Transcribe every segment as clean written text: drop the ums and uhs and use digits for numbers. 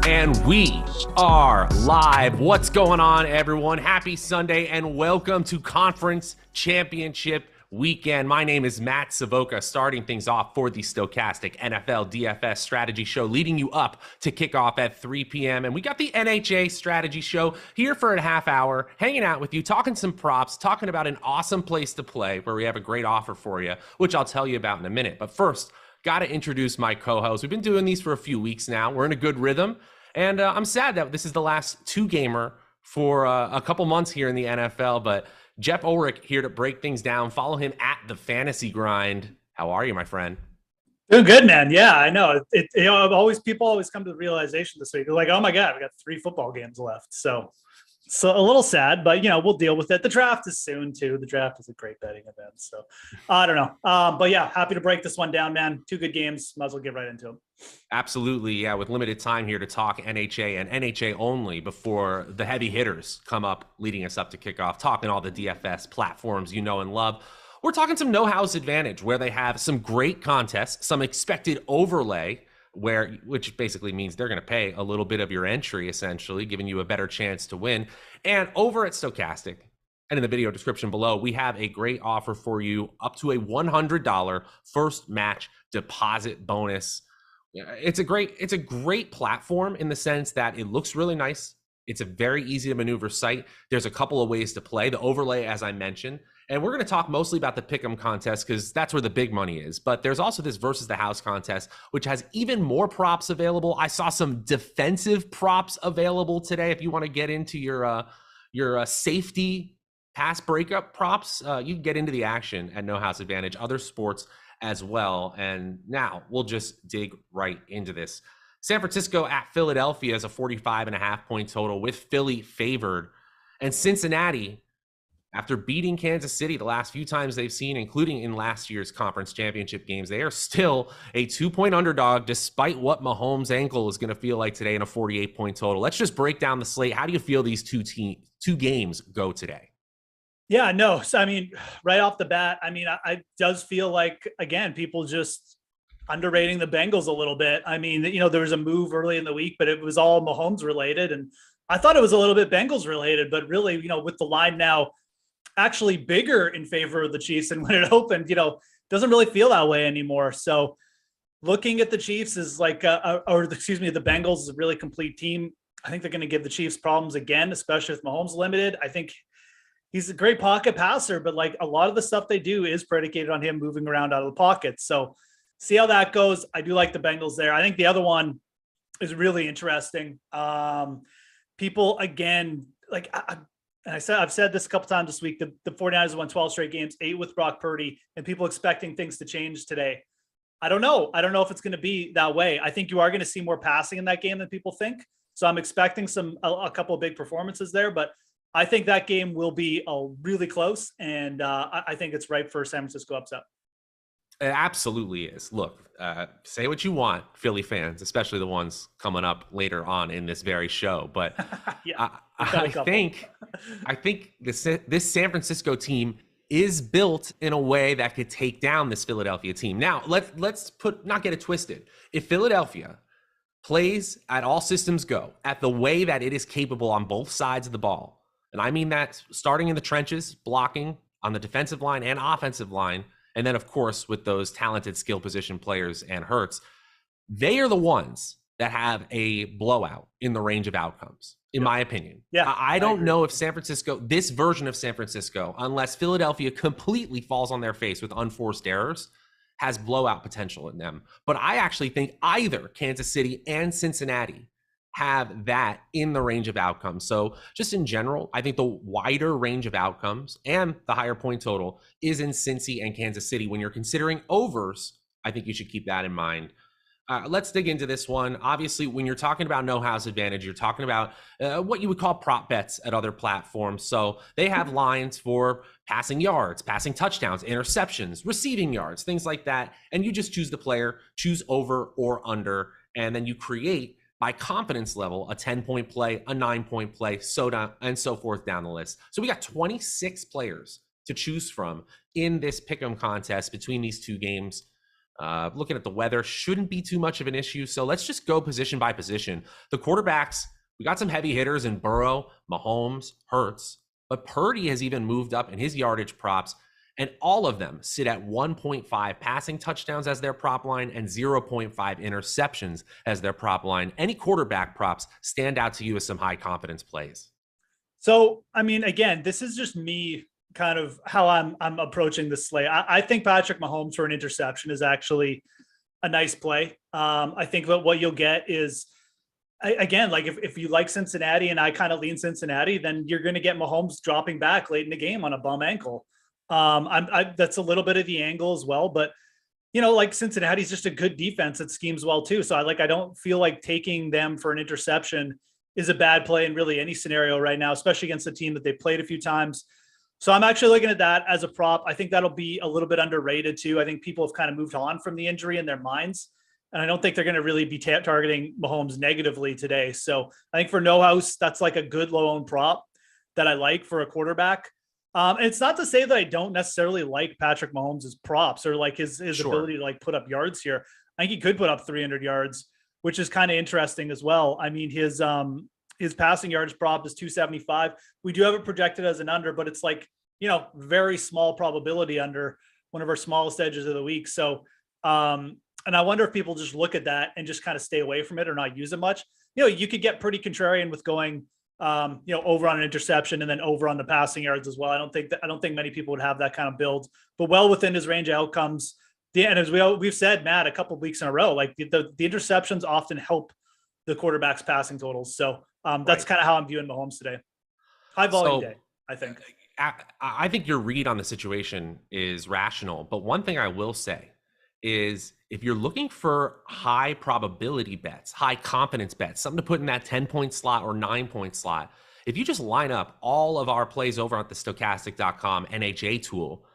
And we are live. What's going on, everyone? Happy Sunday and welcome to Conference Championship Weekend. My name is Matt Savoca, starting things off for the Stokastic NFL DFS strategy show, leading you up to kickoff at 3 p.m. And we got the NHA strategy show here for a half hour, hanging out with you, talking some props, talking about an awesome place to play where we have a great offer for you, which I'll tell you about in a minute. But first, got to introduce my co-host. We've been doing these for a few weeks now. We're in a good rhythm. And I'm sad that this is the last two-gamer for a couple months here in the NFL, but Geoff Ulrich here to break things down. Follow him at The Fantasy Grind. How are you, my friend? Doing good, man. Yeah, I know. People always come to the realization this week. They're like, oh my God, we got 3 football games left. So a little sad, but we'll deal with it. The draft is soon too. The draft is a great betting event. So I don't know. But yeah, happy to break this one down, man. 2 good games. Might as well get right into them. Absolutely. Yeah. With limited time here to talk NHA and NHA only before the heavy hitters come up, leading us up to kickoff, talking all the DFS platforms you know and love. We're talking some no house advantage where they have some great contests, some expected overlay, which basically means they're going to pay a little bit of your entry, essentially, giving you a better chance to win. And over at Stokastic, and in the video description below, we have a great offer for you, up to a $100 first match deposit bonus. It's a great platform in the sense that it looks really nice. It's a very easy to maneuver site. There's a couple of ways to play. The overlay, as I mentioned, and we're going to talk mostly about the pick'em contest because that's where the big money is. But there's also this versus the house contest, which has even more props available. I saw some defensive props available today. If you want to get into your safety pass breakup props, you can get into the action at No House Advantage, other sports as well. And now we'll just dig right into this. San Francisco at Philadelphia is a 45.5 point total with Philly favored. And Cincinnati, after beating Kansas City the last few times they've seen, including in last year's conference championship games, they are still a 2-point underdog despite what Mahomes' ankle is going to feel like today in a 48-point total. Let's just break down the slate. How do you feel these two games go today? Yeah, no. So, I mean, right off the bat, I does feel like, again, people just underrating the Bengals a little bit. I mean, there was a move early in the week, but it was all Mahomes related. And I thought it was a little bit Bengals related, but really, with the line now actually bigger in favor of the Chiefs, and when it opened, doesn't really feel that way anymore. So looking at the Chiefs is like, the Bengals is a really complete team. I think they're going to give the Chiefs problems again, especially with Mahomes limited. I think he's a great pocket passer, but like a lot of the stuff they do is predicated on him moving around out of the pocket. So see how that goes. I do like the Bengals there. I think the other one is really interesting. People, again, like I've said this a couple times this week, the 49ers have won 12 straight games, 8 with Brock Purdy, and people expecting things to change today. I don't know if it's going to be that way. I think you are going to see more passing in that game than people think. So I'm expecting a couple of big performances there, but I think that game will be really close, and I think it's ripe for San Francisco upset. It absolutely is. Look, say what you want, Philly fans, especially the ones coming up later on in this very show. But yeah, I think this San Francisco team is built in a way that could take down this Philadelphia team. Now, let's not get it twisted. If Philadelphia plays at all systems go, at the way that it is capable on both sides of the ball, and I mean that starting in the trenches, blocking on the defensive line and offensive line, and then, of course, with those talented skill position players and Hurts, they are the ones that have a blowout in the range of outcomes, in my opinion. Yeah, I don't know if this version of San Francisco, unless Philadelphia completely falls on their face with unforced errors, has blowout potential in them. But I actually think either Kansas City and Cincinnati have that in the range of outcomes. So just in general, I think the wider range of outcomes and the higher point total is in Cincy and Kansas City. When you're considering overs, I think you should keep that in mind. Let's dig into this one. Obviously, when you're talking about no house advantage, you're talking about what you would call prop bets at other platforms. So they have lines for passing yards, passing touchdowns, interceptions, receiving yards, things like that. And you just choose the player, choose over or under, and then you create by confidence level, a 10-point play, a 9-point play, and so forth down the list. So we got 26 players to choose from in this pick'em contest between these two games. Looking at the weather, shouldn't be too much of an issue. So let's just go position by position. The quarterbacks, we got some heavy hitters in Burrow, Mahomes, Hurts, but Purdy has even moved up in his yardage props, and all of them sit at 1.5 passing touchdowns as their prop line and 0.5 interceptions as their prop line. Any quarterback props stand out to you as some high confidence plays? So, I mean, again, this is just me kind of how I'm approaching the slate. I think Patrick Mahomes for an interception is actually a nice play. I think that what you'll get is, again, like if you like Cincinnati and I kind of lean Cincinnati, then you're going to get Mahomes dropping back late in the game on a bum ankle. That's a little bit of the angle as well, but like Cincinnati's just a good defense that schemes well too. So I don't feel like taking them for an interception is a bad play in really any scenario right now, especially against a team that they played a few times. So I'm actually looking at that as a prop. I think that'll be a little bit underrated too. I think people have kind of moved on from the injury in their minds, and I don't think they're going to really be targeting Mahomes negatively today. So I think for no house, that's like a good low owned prop that I like for a quarterback. And it's not to say that I don't necessarily like Patrick Mahomes' props or like his Sure. ability to like put up yards here. I think he could put up 300 yards, which is kind of interesting as well. I mean, his passing yards prop is 275. We do have it projected as an under, but it's like, very small probability under, one of our smallest edges of the week. So, and I wonder if people just look at that and just kind of stay away from it or not use it much. You could get pretty contrarian with going, over on an interception and then over on the passing yards as well. I don't think many people would have that kind of build, but well within his range of outcomes. And as we've said, Matt, a couple of weeks in a row, like the interceptions often help the quarterback's passing totals. So that's kind of how I'm viewing Mahomes today. High volume day, I think. I think your read on the situation is rational, but one thing I will say is if you're looking for high probability bets, high confidence bets, something to put in that 10-point slot or 9-point slot, if you just line up all of our plays over at the Stokastic.com NHA tool,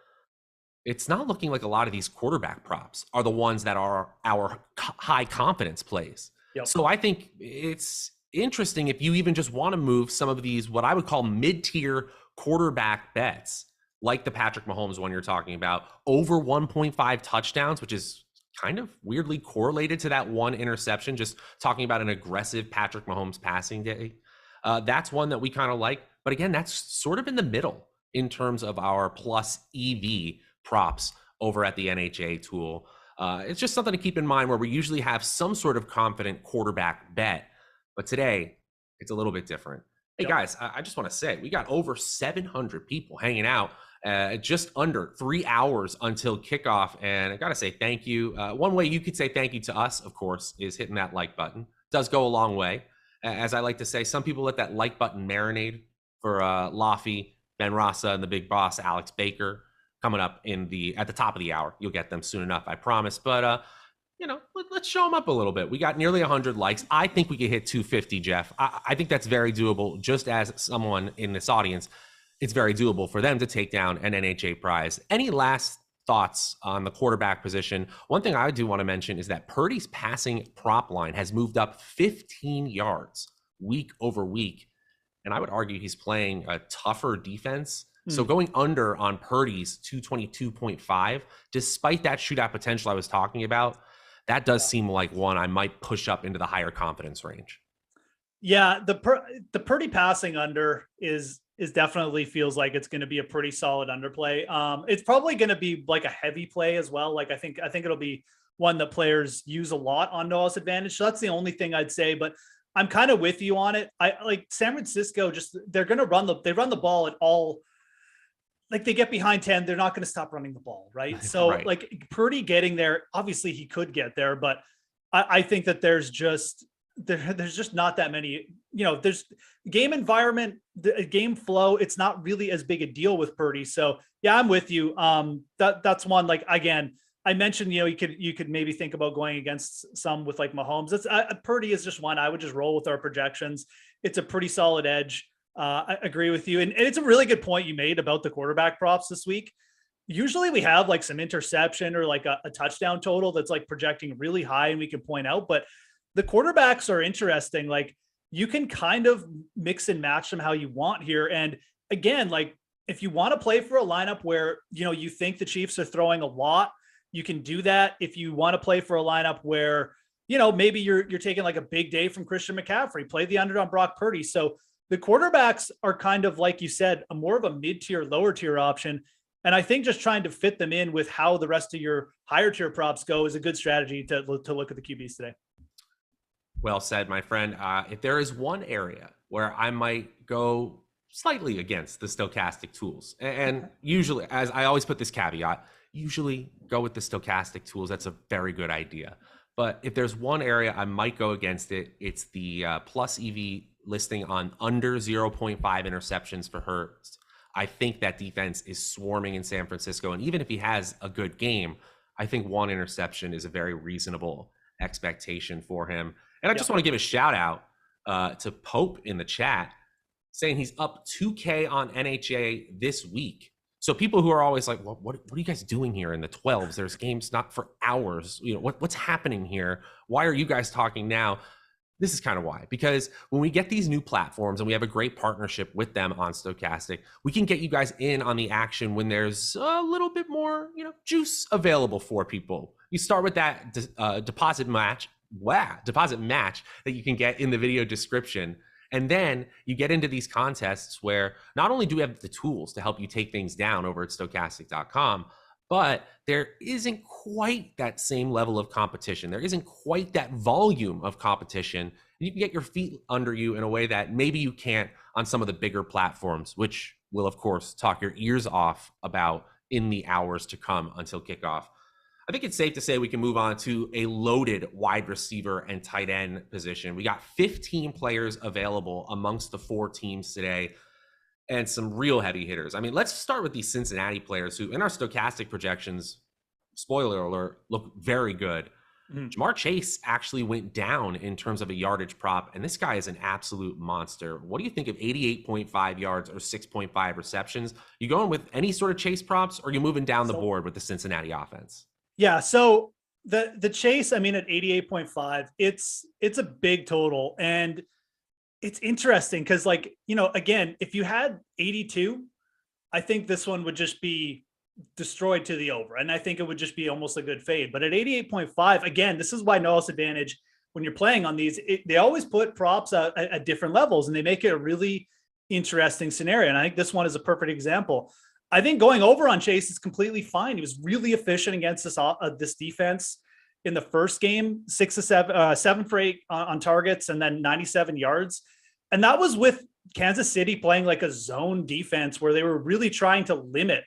it's not looking like a lot of these quarterback props are the ones that are our high confidence plays. Yep. So I think it's interesting if you even just want to move some of these, what I would call mid-tier quarterback bets, like the Patrick Mahomes one you're talking about, over 1.5 touchdowns, which is kind of weirdly correlated to that one interception, just talking about an aggressive Patrick Mahomes passing day. That's one that we kind of like. But again, that's sort of in the middle in terms of our plus EV props over at the NHA tool. It's just something to keep in mind where we usually have some sort of confident quarterback bet. But today, it's a little bit different. Hey, guys, I just want to say we got over 700 people hanging out, just under 3 hours until kickoff. And I got to say thank you. One way you could say thank you to us, of course, is hitting that like button. It does go a long way. As I like to say, some people let that like button marinate for Laffy, Ben Rasa, and the big boss, Alex Baker, coming up at the top of the hour. You'll get them soon enough, I promise. But, let's show them up a little bit. We got nearly 100 likes. I think we could hit 250, Geoff. I think that's very doable. Just as someone in this audience, it's very doable for them to take down an NHA prize. Any last thoughts on the quarterback position? One thing I do want to mention is that Purdy's passing prop line has moved up 15 yards week over week. And I would argue he's playing a tougher defense. So going under on Purdy's 222.5, despite that shootout potential I was talking about, that does seem like one I might push up into the higher confidence range. Yeah, the Purdy passing under is definitely feels like it's going to be a pretty solid underplay. It's probably going to be like a heavy play as well. Like I think it'll be one that players use a lot on no-house advantage. So that's the only thing I'd say. But I'm kind of with you on it. I like San Francisco. They're going to run the ball at all. Like they get behind 10, they're not going to stop running the ball, right? So Right. Like Purdy getting there, obviously he could get there, but I think that there's just not that many, there's game environment, the game flow. It's not really as big a deal with Purdy. So yeah, I'm with you. That's one, like, again, I mentioned, you could maybe think about going against some with like Mahomes. Purdy is just one I would just roll with our projections. It's a pretty solid edge. I agree with you. And it's a really good point you made about the quarterback props this week. Usually we have like some interception or like a touchdown total that's like projecting really high and we can point out, but the quarterbacks are interesting. Like you can kind of mix and match them how you want here. And again, like if you want to play for a lineup where, you think the Chiefs are throwing a lot You can do that if you want to play for a lineup where, maybe you're taking like a big day from Christian McCaffrey, play the under on Brock Purdy. So the quarterbacks are kind of, like you said, more of a mid-tier, lower tier option. And I think just trying to fit them in with how the rest of your higher tier props go is a good strategy to look at the QBs today. Well said, my friend. If there is one area where I might go slightly against the Stokastic tools, and usually, as I always put this caveat, usually go with the Stokastic tools. That's a very good idea. But if there's one area I might go against it, it's the plus EV listing on under 0.5 interceptions for Hurts. I think that defense is swarming in San Francisco. And even if he has a good game, I think one interception is a very reasonable expectation for him. And I just want to give a shout out to Pope in the chat saying he's up 2K on NHA this week. So people who are always like, well, what are you guys doing here in the 12s? There's games not for hours. What's happening here? Why are you guys talking now? This is kind of why, because when we get these new platforms and we have a great partnership with them on Stokastic, we can get you guys in on the action when there's a little bit more, juice available for people. You start with that deposit match that you can get in the video description. And then you get into these contests where not only do we have the tools to help you take things down over at stokastic.com, but there isn't quite that same level of competition. There isn't quite that volume of competition. You can get your feet under you in a way that maybe you can't on some of the bigger platforms, which will, of course, talk your ears off about in the hours to come until kickoff. I think it's safe to say we can move on to a loaded wide receiver and tight end position. We got 15 players available amongst the 4 teams today and some real heavy hitters. I mean, let's start with these Cincinnati players who, in our Stokastic projections, spoiler alert, look very good. Jamar Chase actually went down in terms of a yardage prop, and this guy is an absolute monster. What do you think of 88.5 yards or 6.5 receptions? You going with any sort of Chase props, or are you moving down the board with the Cincinnati offense? Yeah, so the Chase, I mean, at 88.5, it's a big total. And it's interesting because, like, again, if you had 82, I think this one would just be destroyed to the over. And I think it would just be almost a good fade. But at 88.5, again, this is why no advantage when you're playing on these. They always put props at different levels, and they make it a really interesting scenario. And I think this one is a perfect example. I think going over on Chase is completely fine. He was really efficient against this defense in the first game, 7 for 8 on targets, and then 97 yards. And that was with Kansas City playing like a zone defense where they were really trying to limit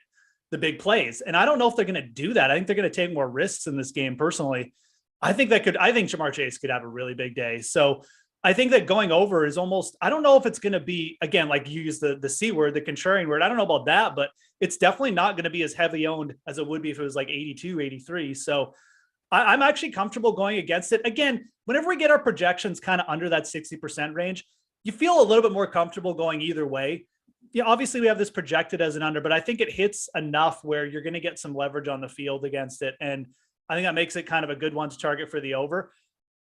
the big plays. And I don't know if they're going to do that. I think they're going to take more risks in this game. Personally, I think Jamar Chase could have a really big day. So I think that going over is almost, I don't know if it's going to be, again, like you use the C word, the contrarian word. I don't know about that, but it's definitely not going to be as heavy owned as it would be if it was like 82, 83. So I'm actually comfortable going against it. Again, whenever we get our projections kind of under that 60% range, you feel a little bit more comfortable going either way. Yeah, obviously we have this projected as an under, but I think it hits enough where you're going to get some leverage on the field against it. And I think that makes it kind of a good one to target for the over.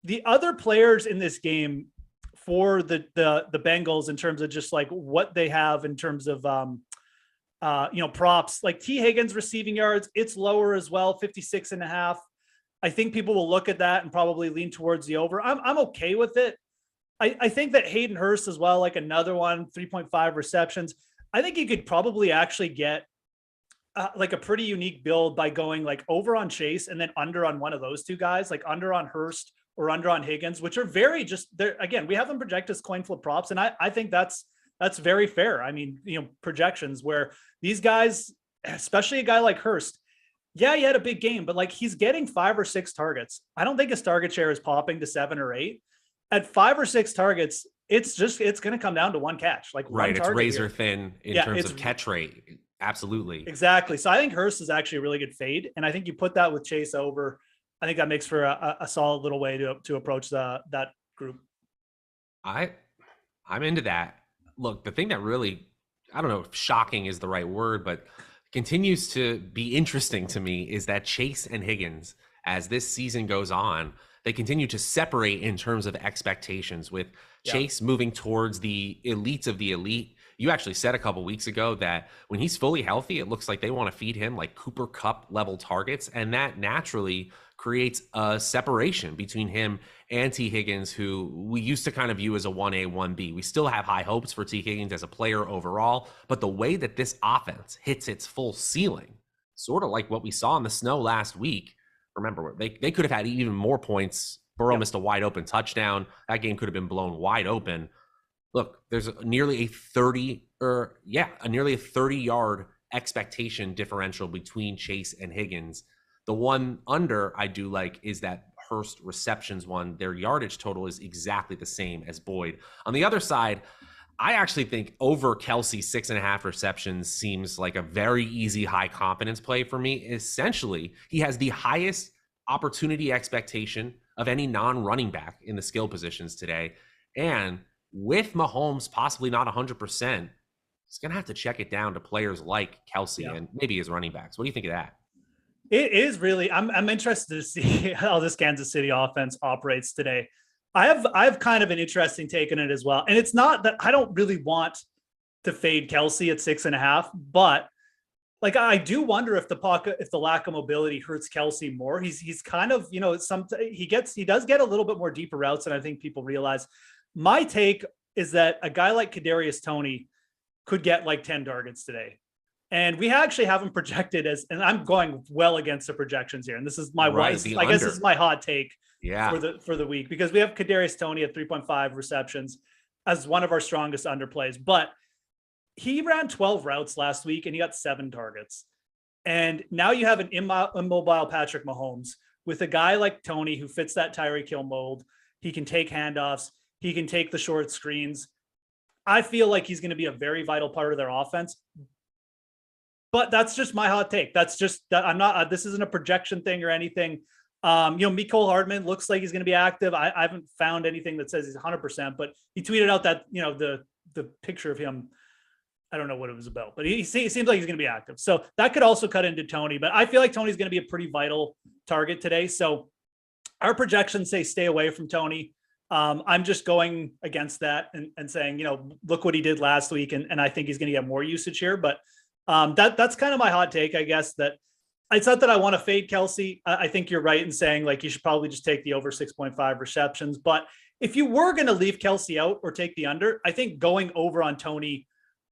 The other players in this game for the Bengals in terms of just like what they have in terms of, props, like T Higgins receiving yards, it's lower as well, 56.5. I think people will look at that and probably lean towards the over. I'm okay with it. I think that Hayden Hurst as well, like another one, 3.5 receptions. I think you could probably actually get like a pretty unique build by going like over on Chase and then under on one of those two guys, like under on Hurst or under on Higgins, which are very just there. Again, we have them projected as coin flip props. And I think that's very fair. I mean, projections where these guys, especially a guy like Hurst, yeah, he had a big game, but like he's getting 5 or 6 targets. I don't think his target share is popping to 7 or 8. At 5 or 6 targets, it's going to come down to one catch. Like right, it's razor thin in terms of catch rate. Absolutely, exactly. So I think Hurst is actually a really good fade, and I think you put that with Chase over. I think that makes for a solid little way to approach that group. I'm into that. Look, the thing that really, I don't know if shocking is the right word, but continues to be interesting to me is that Chase and Higgins, as this season goes on, they continue to separate in terms of expectations, with Chase moving towards the elites of the elite. You actually said a couple weeks ago that when he's fully healthy, it looks like they want to feed him like Cooper Kupp level targets. And that naturally creates a separation between him and T. Higgins, who we used to kind of view as a 1A, 1B. We still have high hopes for T. Higgins as a player overall, but the way that this offense hits its full ceiling, sort of like what we saw in the snow last week. Remember, they could have had even more points. Burrow missed a wide open touchdown. That game could have been blown wide open. Look, there's nearly a 30-yard expectation differential between Chase and Higgins. The one under I do like is that Hurst receptions one. Their yardage total is exactly the same as Boyd. On the other side, I actually think over Kelsey 6.5 receptions seems like a very easy high confidence play for me. Essentially, he has the highest opportunity expectation of any non-running back in the skill positions today. And with Mahomes possibly not 100%, he's going to have to check it down to players like Kelsey and maybe his running backs. What do you think of that? It is really, I'm interested to see how this Kansas City offense operates today. I have kind of an interesting take on it as well. And it's not that I don't really want to fade Kelsey at 6.5, but like, I do wonder if the lack of mobility hurts Kelsey more. He's kind of, he does get a little bit more deeper routes than I think people realize. My take is that a guy like Kadarius Toney could get like 10 targets today. And we actually have him projected as, and I'm going well against the projections here. And this is my guess this is my hot take for the week, because we have Kadarius Toney at 3.5 receptions as one of our strongest underplays. But he ran 12 routes last week and he got 7 targets. And now you have an immobile Patrick Mahomes with a guy like Toney who fits that Tyreek Hill mold. He can take handoffs. He can take the short screens. I feel like he's going to be a very vital part of their offense. But that's just my hot take. That's just that I'm not. This isn't a projection thing or anything. Mecole Hardman looks like he's going to be active. I haven't found anything that says he's 100%, but he tweeted out that the picture of him. I don't know what it was about, but he seems like he's going to be active. So that could also cut into Toney. But I feel like Toney's going to be a pretty vital target today. So our projections say stay away from Toney. I'm just going against that and saying, look what he did last week. And I think he's going to get more usage here. But that's kind of my hot take, I guess, that it's not that I want to fade Kelsey. I think you're right in saying like you should probably just take the over 6.5 receptions. But if you were going to leave Kelsey out or take the under, I think going over on Toney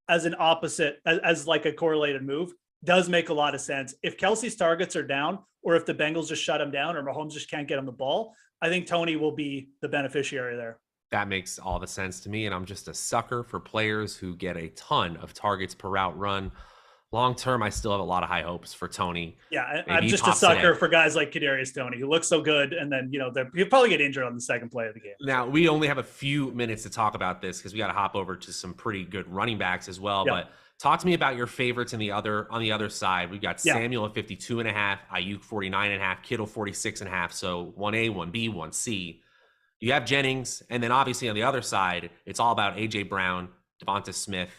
as an opposite, as like a correlated move does make a lot of sense. If Kelsey's targets are down, or if the Bengals just shut him down or Mahomes just can't get him the ball, I think Toney will be the beneficiary there. That makes all the sense to me. And I'm just a sucker for players who get a ton of targets per route run. Long term, I still have a lot of high hopes for Toney. Yeah, I'm just a sucker for guys like Kadarius Toney, who looks so good, and then he'll probably get injured on the second play of the game. Now we only have a few minutes to talk about this because we got to hop over to some pretty good running backs as well. Yep. But talk to me about your favorites on the other side. We've got Samuel at 52.5, Ayuk 49.5, Kittle 46.5. So 1A, 1B, 1C. You have Jennings, and then obviously on the other side, it's all about AJ Brown, Devonta Smith.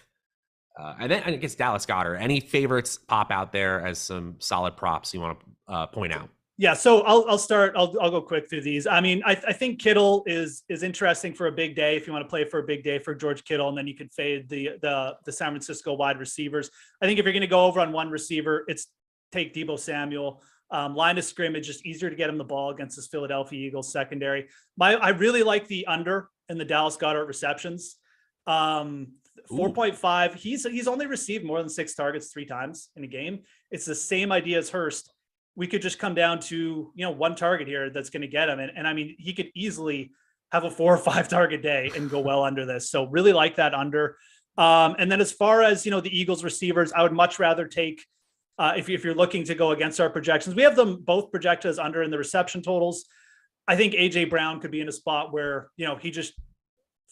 And then against Dallas Goedert. Any favorites pop out there as some solid props you want to point out? Yeah, so I'll start. I'll go quick through these. I mean, I think Kittle is interesting for a big day if you want to play for a big day for George Kittle, and then you can fade the San Francisco wide receivers. I think if you're going to go over on one receiver, it's take Deebo Samuel. Line of scrimmage, just easier to get him the ball against this Philadelphia Eagles secondary. I really like the under in the Dallas Goedert receptions. 4.5. He's only received more than 6 targets 3 times in a game. It's the same idea as Hurst. We could just come down to, one target here that's going to get him. And I mean, he could easily have a 4 or 5 target day and go well under this. So really like that under. And then as far as, the Eagles receivers, I would much rather take, if you're looking to go against our projections, we have them both projected as under in the reception totals. I think AJ Brown could be in a spot where, he just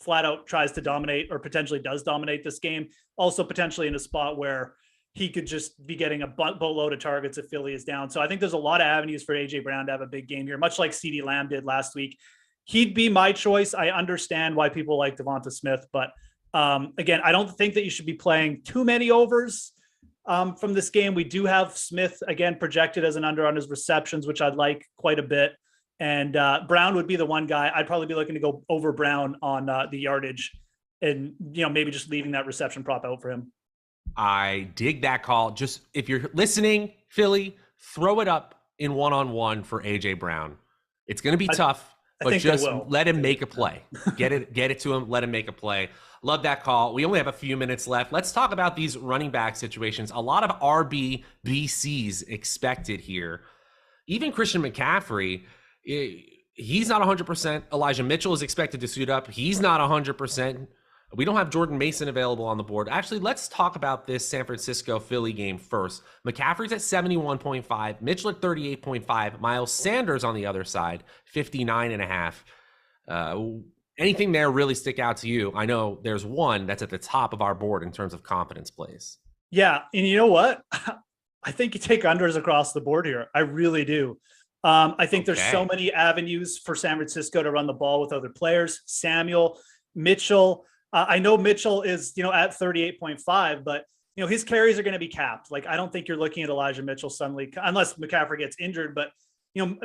flat out tries to dominate or potentially does dominate this game. Also potentially in a spot where he could just be getting a boatload of targets if Philly is down. So I think there's a lot of avenues for AJ Brown to have a big game here, much like CeeDee Lamb did last week. He'd be my choice. I understand why people like Devonta Smith, but again, I don't think that you should be playing too many overs from this game. We do have Smith again projected as an under on his receptions, which I'd like quite a bit. And Brown would be the one guy I'd probably be looking to go over Brown on the yardage and maybe just leaving that reception prop out for him. I dig that call. Just if you're listening, Philly, throw it up in one-on-one for AJ Brown. It's going to be tough, but just let him make a play. Get it to him. Let him make a play. Love that call. We only have a few minutes left. Let's talk about these running back situations. A lot of RBBCs expected here. Even Christian McCaffrey, he's not 100%. Elijah Mitchell is expected to suit up. He's not 100%. We don't have Jordan Mason available on the board. Actually, let's talk about this San Francisco-Philly game first. McCaffrey's at 71.5, Mitchell at 38.5, Miles Sanders on the other side, 59.5. Anything there really stick out to you? I know there's one that's at the top of our board in terms of confidence plays. Yeah, and you know what? I think you take unders across the board here. I really do. I think there's so many avenues for San Francisco to run the ball with other players. Samuel, Mitchell. I know Mitchell is, at 38.5, but his carries are going to be capped. Like, I don't think you're looking at Elijah Mitchell suddenly, unless McCaffrey gets injured, but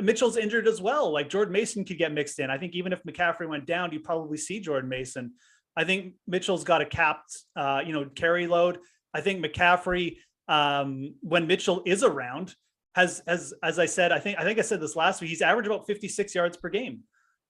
Mitchell's injured as well. Like, Jordan Mason could get mixed in. I think even if McCaffrey went down, you probably see Jordan Mason. I think Mitchell's got a capped, carry load. I think McCaffrey, when Mitchell is around, has, as I said, I think I said this last week, he's averaged about 56 yards per game.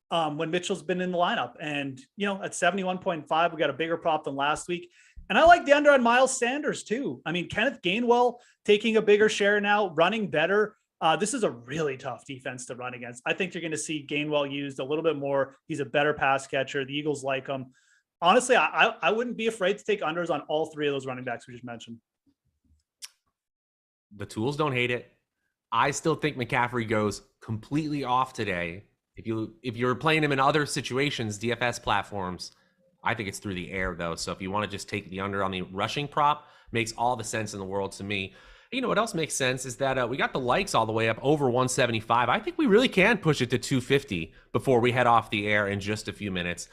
When Mitchell's been in the lineup, and at 71.5, we got a bigger prop than last week. And I like the under on Miles Sanders too. I mean, Kenneth Gainwell taking a bigger share now, running better. This is a really tough defense to run against. I think you're going to see Gainwell used a little bit more. He's a better pass catcher. The Eagles like him. Honestly, I wouldn't be afraid to take unders on all three of those running backs we just mentioned. The tools don't hate it. I still think McCaffrey goes completely off today. If you're playing him in other situations, DFS platforms, I think it's through the air though. So if you want to just take the under on the rushing prop, makes all the sense in the world to me. You know what else makes sense is that we got the likes all the way up over 175. I think we really can push it to 250 before we head off the air in just a few minutes.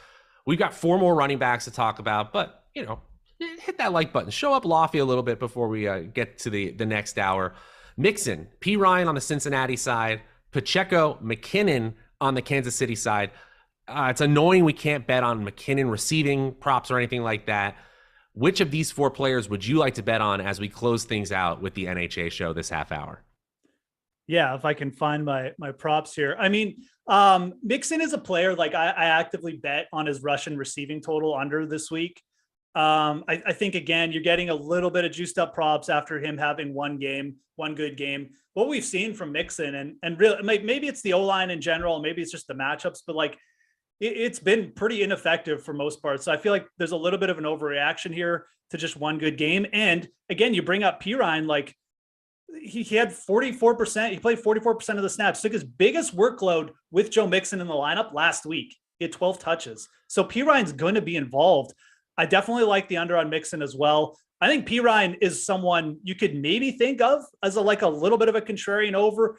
We've got 4 more running backs to talk about, but hit that like button. Show up Lofty a little bit before we get to the next hour. Mixon, P. Ryan on the Cincinnati side, Pacheco, McKinnon on the Kansas City side. It's annoying we can't bet on McKinnon receiving props or anything like that. Which of these 4 players would you like to bet on as we close things out with the NHA show this half hour? Yeah, if I can find my props here. I mean, Mixon is a player, like I actively bet on his Russian receiving total under this week. I think, again, you're getting a little bit of juiced up props after him having one good game. What we've seen from Mixon and really, maybe it's the O-line in general, maybe it's just the matchups, but like it's been pretty ineffective for most parts. So I feel like there's a little bit of an overreaction here to just one good game. And again, you bring up P. Ryan, like he had 44%. He played 44% of the snaps, took his biggest workload with Joe Mixon in the lineup last week. He had 12 touches. So P. Ryan's going to be involved. I definitely like the under on Mixon as well. I think P. Ryan is someone you could maybe think of as a little bit of a contrarian over.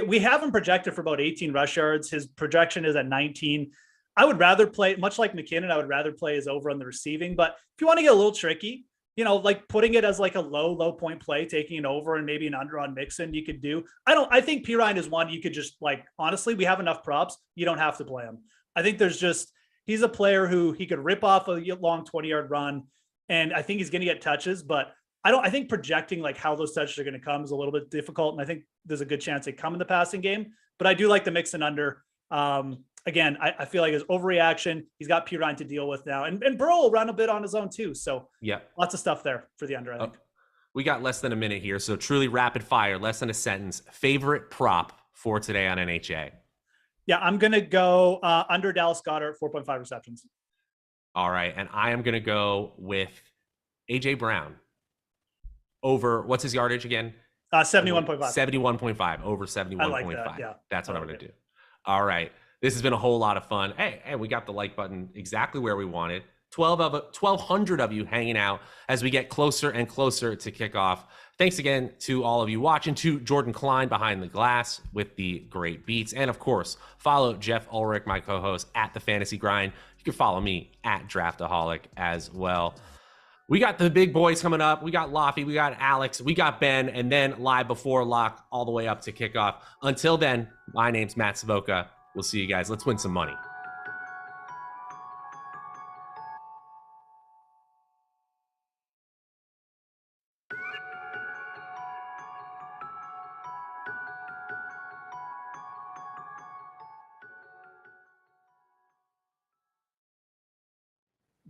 We have him projected for about 18 rush yards. His projection is at 19. I would rather play, much like McKinnon, I would rather play his over on the receiving. But if you want to get a little tricky, like putting it as like a low point play, taking an over and maybe an under on Mixon, you could do. I think P. Ryan is one you could just honestly, we have enough props. You don't have to play him. I think he's a player who he could rip off a long 20-yard run. And I think he's going to get touches, but I think projecting like how those touches are going to come is a little bit difficult. And I think there's a good chance they come in the passing game, but I do like the Mixon under. Again, I feel like his overreaction, he's got P. Ryan to deal with now, and Burrow will run a bit on his own too. So yeah, lots of stuff there for the under, I think. We got less than a minute here. So truly rapid fire, less than a sentence. Favorite prop for today on NHA? Yeah, I'm going to go under Dallas Goedert, 4.5 receptions. All right. And I am going to go with AJ Brown over, what's his yardage again? 71.5. 71.5, over 71.5. I like that, yeah. That's what I'm going to do. All right. This has been a whole lot of fun. Hey, we got the like button exactly where we wanted. 1,200 of you hanging out as we get closer and closer to kickoff. Thanks again to all of you watching, to Jordan Klein behind the glass with the great beats. And of course, follow Geoff Ulrich, my co-host, at The Fantasy Grind. You can follow me at Draftaholic as well. We got the big boys coming up. We got Lofty, we got Alex, we got Ben, and then live before lock all the way up to kickoff. Until then, my name's Matt Savoca. We'll see you guys. Let's win some money.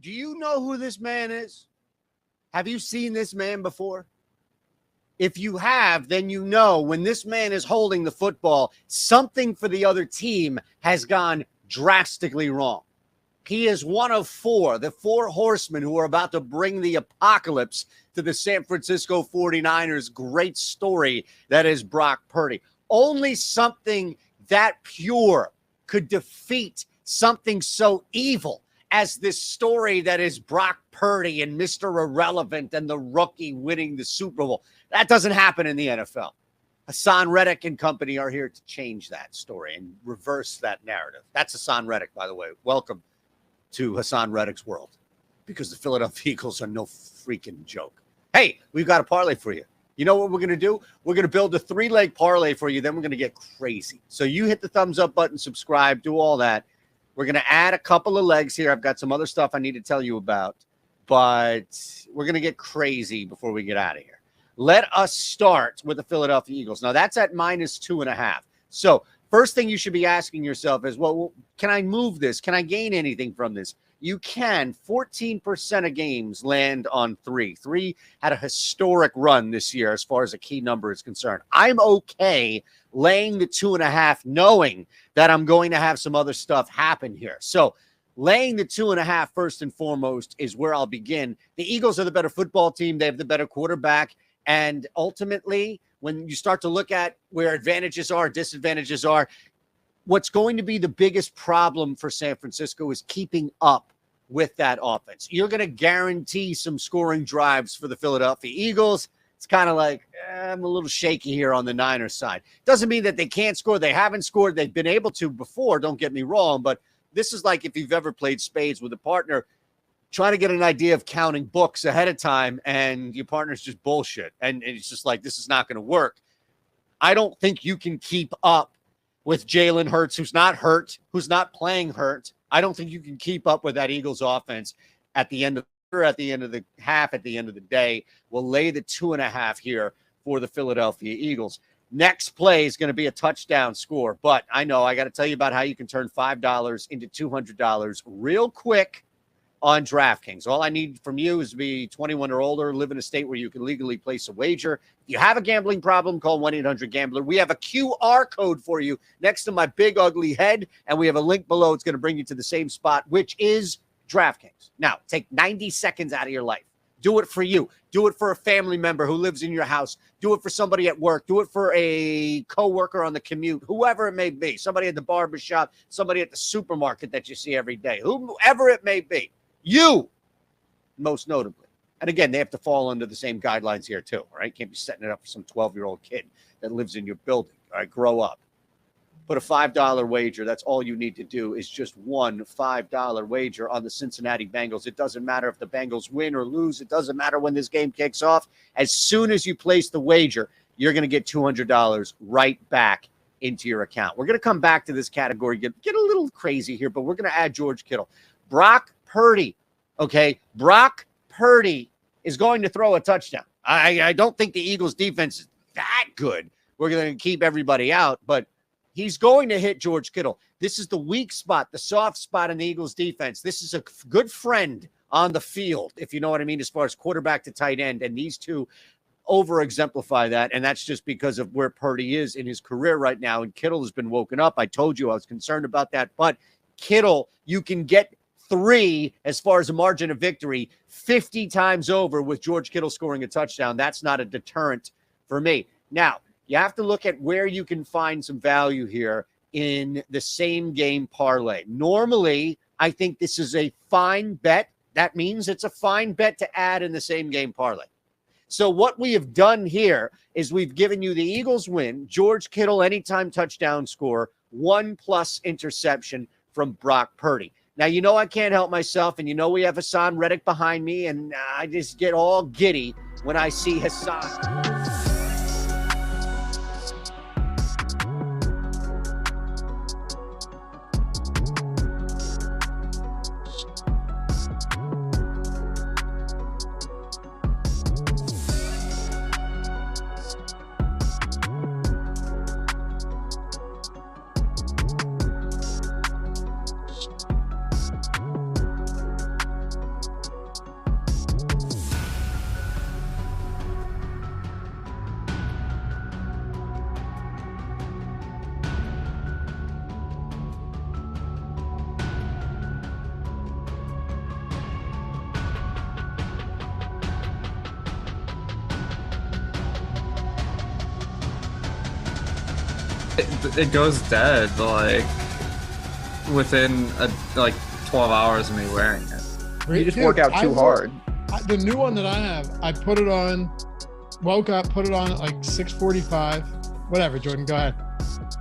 Do you know who this man is? Have you seen this man before? If you have, then you know when this man is holding the football, something for the other team has gone drastically wrong. He is one of the four horsemen who are about to bring the apocalypse to the San Francisco 49ers. Great story that is Brock Purdy. Only something that pure could defeat something so evil as this story that is Brock Purdy and Mr. Irrelevant and the rookie winning the Super Bowl. That doesn't happen in the NFL. Hassan Reddick and company are here to change that story and reverse that narrative. That's Hassan Reddick, by the way. Welcome to Hassan Reddick's world, because the Philadelphia Eagles are no freaking joke. Hey, we've got a parlay for you. You know what we're going to do? We're going to build a 3-leg parlay for you. Then we're going to get crazy. So you hit the thumbs up button, subscribe, do all that. We're going to add a couple of legs here. I've got some other stuff I need to tell you about, but we're going to get crazy before we get out of here. Let us start with the Philadelphia Eagles. Now, that's at -2.5. So first thing you should be asking yourself is, well, can I move this? Can I gain anything from this? You can. 14% of games land on 3. 3 had a historic run this year as far as a key number is concerned. I'm okay laying the 2.5, knowing that I'm going to have some other stuff happen here. So laying the 2.5 first and foremost is where I'll begin. The Eagles are the better football team. They have the better quarterback. And ultimately, when you start to look at where advantages are, disadvantages are, what's going to be the biggest problem for San Francisco is keeping up with that offense. You're going to guarantee some scoring drives for the Philadelphia Eagles. It's kind of like, I'm a little shaky here on the Niners side. Doesn't mean that they can't score. They haven't scored. They've been able to before, don't get me wrong, but this is like if you've ever played spades with a partner, trying to get an idea of counting books ahead of time, and your partner's just bullshit. And it's just like, this is not going to work. I don't think you can keep up with Jalen Hurts, who's not hurt, who's not playing hurt. I don't think you can keep up with that Eagles offense at the end of the half, at the end of the day. We'll lay the 2.5 here for the Philadelphia Eagles. Next play is going to be a touchdown score, but I know I got to tell you about how you can turn $5 into $200 real quick on DraftKings. All I need from you is to be 21 or older, live in a state where you can legally place a wager. If you have a gambling problem, call 1-800-GAMBLER. We have a QR code for you next to my big ugly head, and we have a link below. It's going to bring you to the same spot, which is DraftKings. Now, take 90 seconds out of your life. Do it for you. Do it for a family member who lives in your house. Do it for somebody at work. Do it for a coworker on the commute, whoever it may be, somebody at the barbershop, somebody at the supermarket that you see every day, whoever it may be. You, most notably. And again, they have to fall under the same guidelines here too, all right? Can't be setting it up for some 12-year-old kid that lives in your building, all right? Grow up. Put a $5 wager. That's all you need to do is just one $5 wager on the Cincinnati Bengals. It doesn't matter if the Bengals win or lose. It doesn't matter when this game kicks off. As soon as you place the wager, you're going to get $200 right back into your account. We're going to come back to this category, get a little crazy here, but we're going to add George Kittle. Brock Purdy, okay? Brock Purdy is going to throw a touchdown. I don't think the Eagles defense is that good. We're going to keep everybody out, but he's going to hit George Kittle. This is the weak spot, the soft spot in the Eagles defense. This is a good friend on the field, if you know what I mean, as far as quarterback to tight end, and these two over-exemplify that, and that's just because of where Purdy is in his career right now, and Kittle has been woken up. I told you I was concerned about that, but Kittle, you can get 3 as far as a margin of victory 50 times over with George Kittle scoring a touchdown. That's not a deterrent for me. Now, you have to look at where you can find some value here in the same game parlay. Normally, I think this is a fine bet. That means it's a fine bet to add in the same game parlay. So what we have done here is we've given you the Eagles win, George Kittle anytime touchdown score, 1+ interception from Brock Purdy. Now, you know I can't help myself, and you know we have Hassan Reddick behind me, and I just get all giddy when I see Hassan. it goes dead like within 12 hours of me wearing it. You just work out too hard. The new one that I have, I put it on, woke up, put it on at like 6:45, whatever. Jordan, go ahead.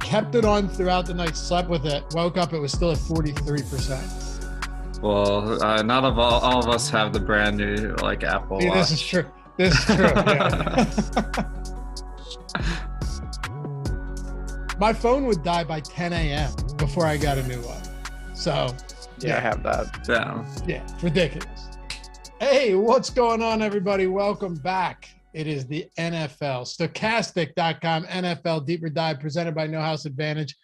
Kept it on throughout the night, slept with it, woke up, it was still at 43%. Well, not all of us have the brand new Apple Watch. This is true. This is true. Yeah. My phone would die by 10 a.m. before I got a new one. So, yeah, I have that. Yeah, it's ridiculous. Hey, what's going on, everybody? Welcome back. It is the NFL. Stokastic.com NFL Deeper Dive presented by No House Advantage.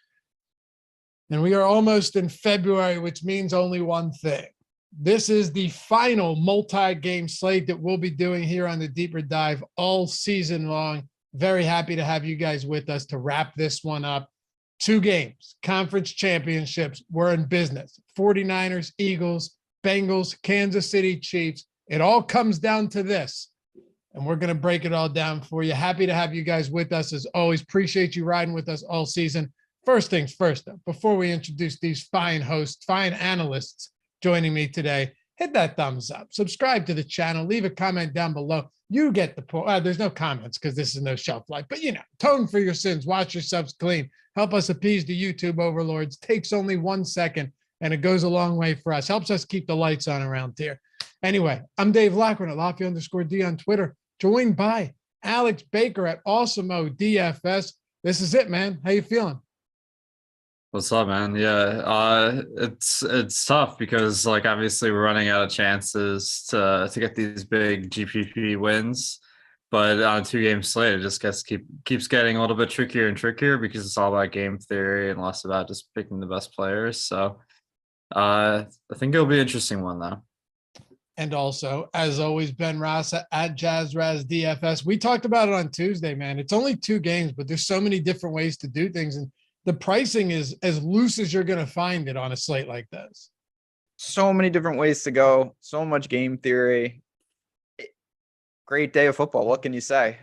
And we are almost in February, which means only one thing. This is the final multi-game slate that we'll be doing here on the Deeper Dive all season long. Very happy to have you guys with us to wrap this one up. 2 games, conference championships. We're in business. 49ers, Eagles, Bengals, Kansas City Chiefs. It all comes down to this. And we're going to break it all down for you. Happy to have you guys with us as always. Appreciate you riding with us all season. First things first, though, before we introduce these fine hosts, fine analysts joining me today, hit that thumbs up, subscribe to the channel, leave a comment down below. You get the point. There's no comments because this is no shelf life, but tone for your sins, wash yourselves clean, help us appease the YouTube overlords. Takes only 1 second and it goes a long way for us. Helps us keep the lights on around here. Anyway, I'm Dave Loughran at Lafayette_D on Twitter, joined by Alex Baker at Awesemo DFS. This is it, man. How you feeling? What's up, man? Yeah, it's tough because obviously we're running out of chances to get these big GPP wins, but on a 2-game slate it just keeps getting a little bit trickier and trickier because it's all about game theory and less about just picking the best players. So I think it'll be an interesting one though. And also, as always, Ben Rasa at JazzRazDFS. We talked about it on Tuesday, man. It's only 2 games, but there's so many different ways to do things. And the pricing is as loose as you're going to find it on a slate like this. So many different ways to go. So much game theory. Great day of football. What can you say?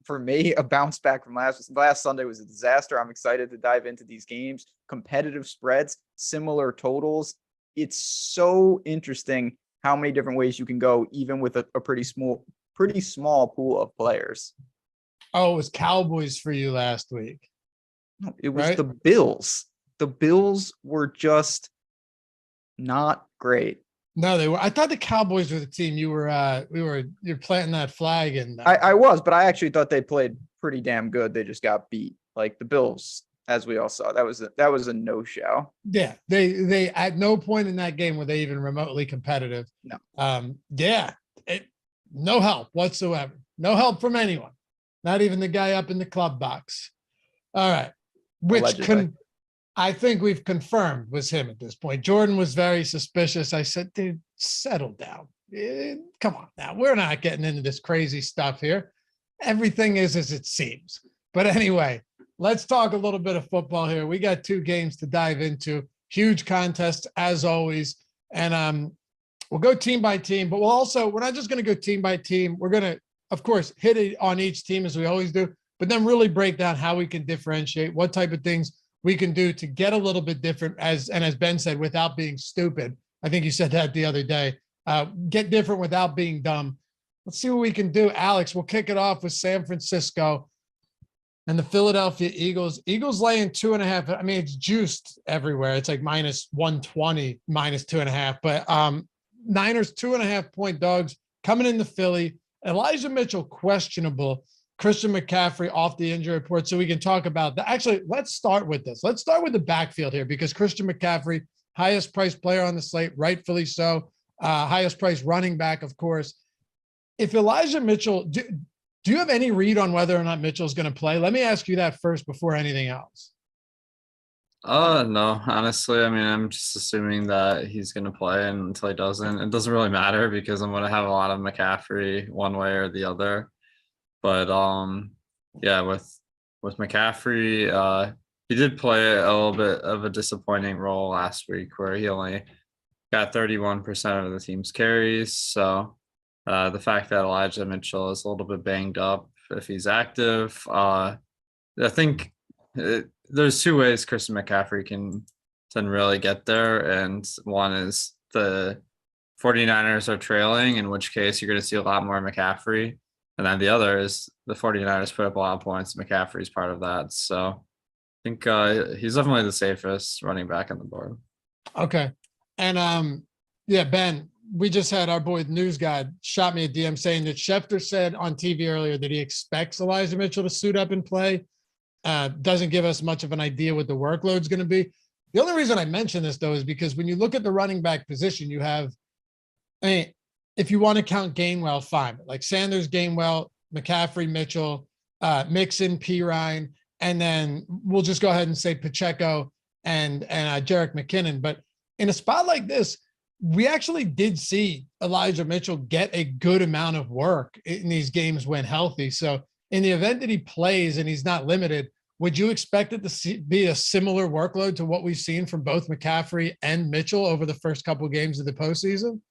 For me, a bounce back from last Sunday was a disaster. I'm excited to dive into these games. Competitive spreads, similar totals. It's so interesting how many different ways you can go, even with a pretty small pool of players. Oh, it was Cowboys for you last week. No, it was the Bills. The Bills were just not great. No, they were. I thought the Cowboys were the team you're planting that flag in. I was, but I actually thought they played pretty damn good. They just got beat. Like the Bills, as we all saw, that was a no-show. Yeah, they at no point in that game were they even remotely competitive. No. No help whatsoever. No help from anyone. Not even the guy up in the club box. All right. Which I think we've confirmed was him at this point. Jordan was very suspicious. I said, dude, settle down. Come on now. We're not getting into this crazy stuff here. Everything is as it seems. But anyway, let's talk a little bit of football here. We got 2 games to dive into. Huge contests as always. And we'll go team by team, but we're not just going to go team by team. We're going to, of course, hit it on each team as we always do, but then really break down how we can differentiate, what type of things we can do to get a little bit different, as Ben said, without being stupid. I think you said that the other day. Get different without being dumb. Let's see what we can do. Alex, we'll kick it off with San Francisco and the Philadelphia Eagles. Eagles laying 2.5. I mean, it's juiced everywhere. It's like -120, -2.5. But Niners 2.5-point dogs coming into Philly. Elijah Mitchell questionable. Christian McCaffrey off the injury report, so we can talk about that. Actually, let's start with this. Let's start with the backfield here because Christian McCaffrey, highest priced player on the slate, rightfully so. Highest priced running back, of course. If Elijah Mitchell, do you have any read on whether or not Mitchell's going to play? Let me ask you that first before anything else. No, honestly, I mean, I'm just assuming that he's going to play, and until he doesn't, it doesn't really matter because I'm going to have a lot of McCaffrey one way or the other. But yeah, with McCaffrey, he did play a little bit of a disappointing role last week where he only got 31% of the team's carries. So the fact that Elijah Mitchell is a little bit banged up if he's active, I think There's two ways Christian McCaffrey can really get there. And one is the 49ers are trailing, in which case you're going to see a lot more McCaffrey. And then the other is the 49ers put up a lot of points. McCaffrey's part of that. So I think he's definitely the safest running back on the board. Okay. And yeah, Ben, we just had our boy, the news guy, shot me a DM saying that Schefter said on TV earlier that he expects Elijah Mitchell to suit up and play. Doesn't give us much of an idea what the workload's going to be. The only reason I mention this, though, is because when you look at the running back position, you have, I mean, if you want to count Gainwell, fine. But like Sanders, Gainwell, McCaffrey, Mitchell, Mixon, Pirine, and then we'll just go ahead and say Pacheco and Jerick McKinnon. But in a spot like this, we actually did see Elijah Mitchell get a good amount of work in these games when healthy. So in the event that he plays and he's not limited, would you expect it to be a similar workload to what we've seen from both McCaffrey and Mitchell over the first couple of games of the postseason?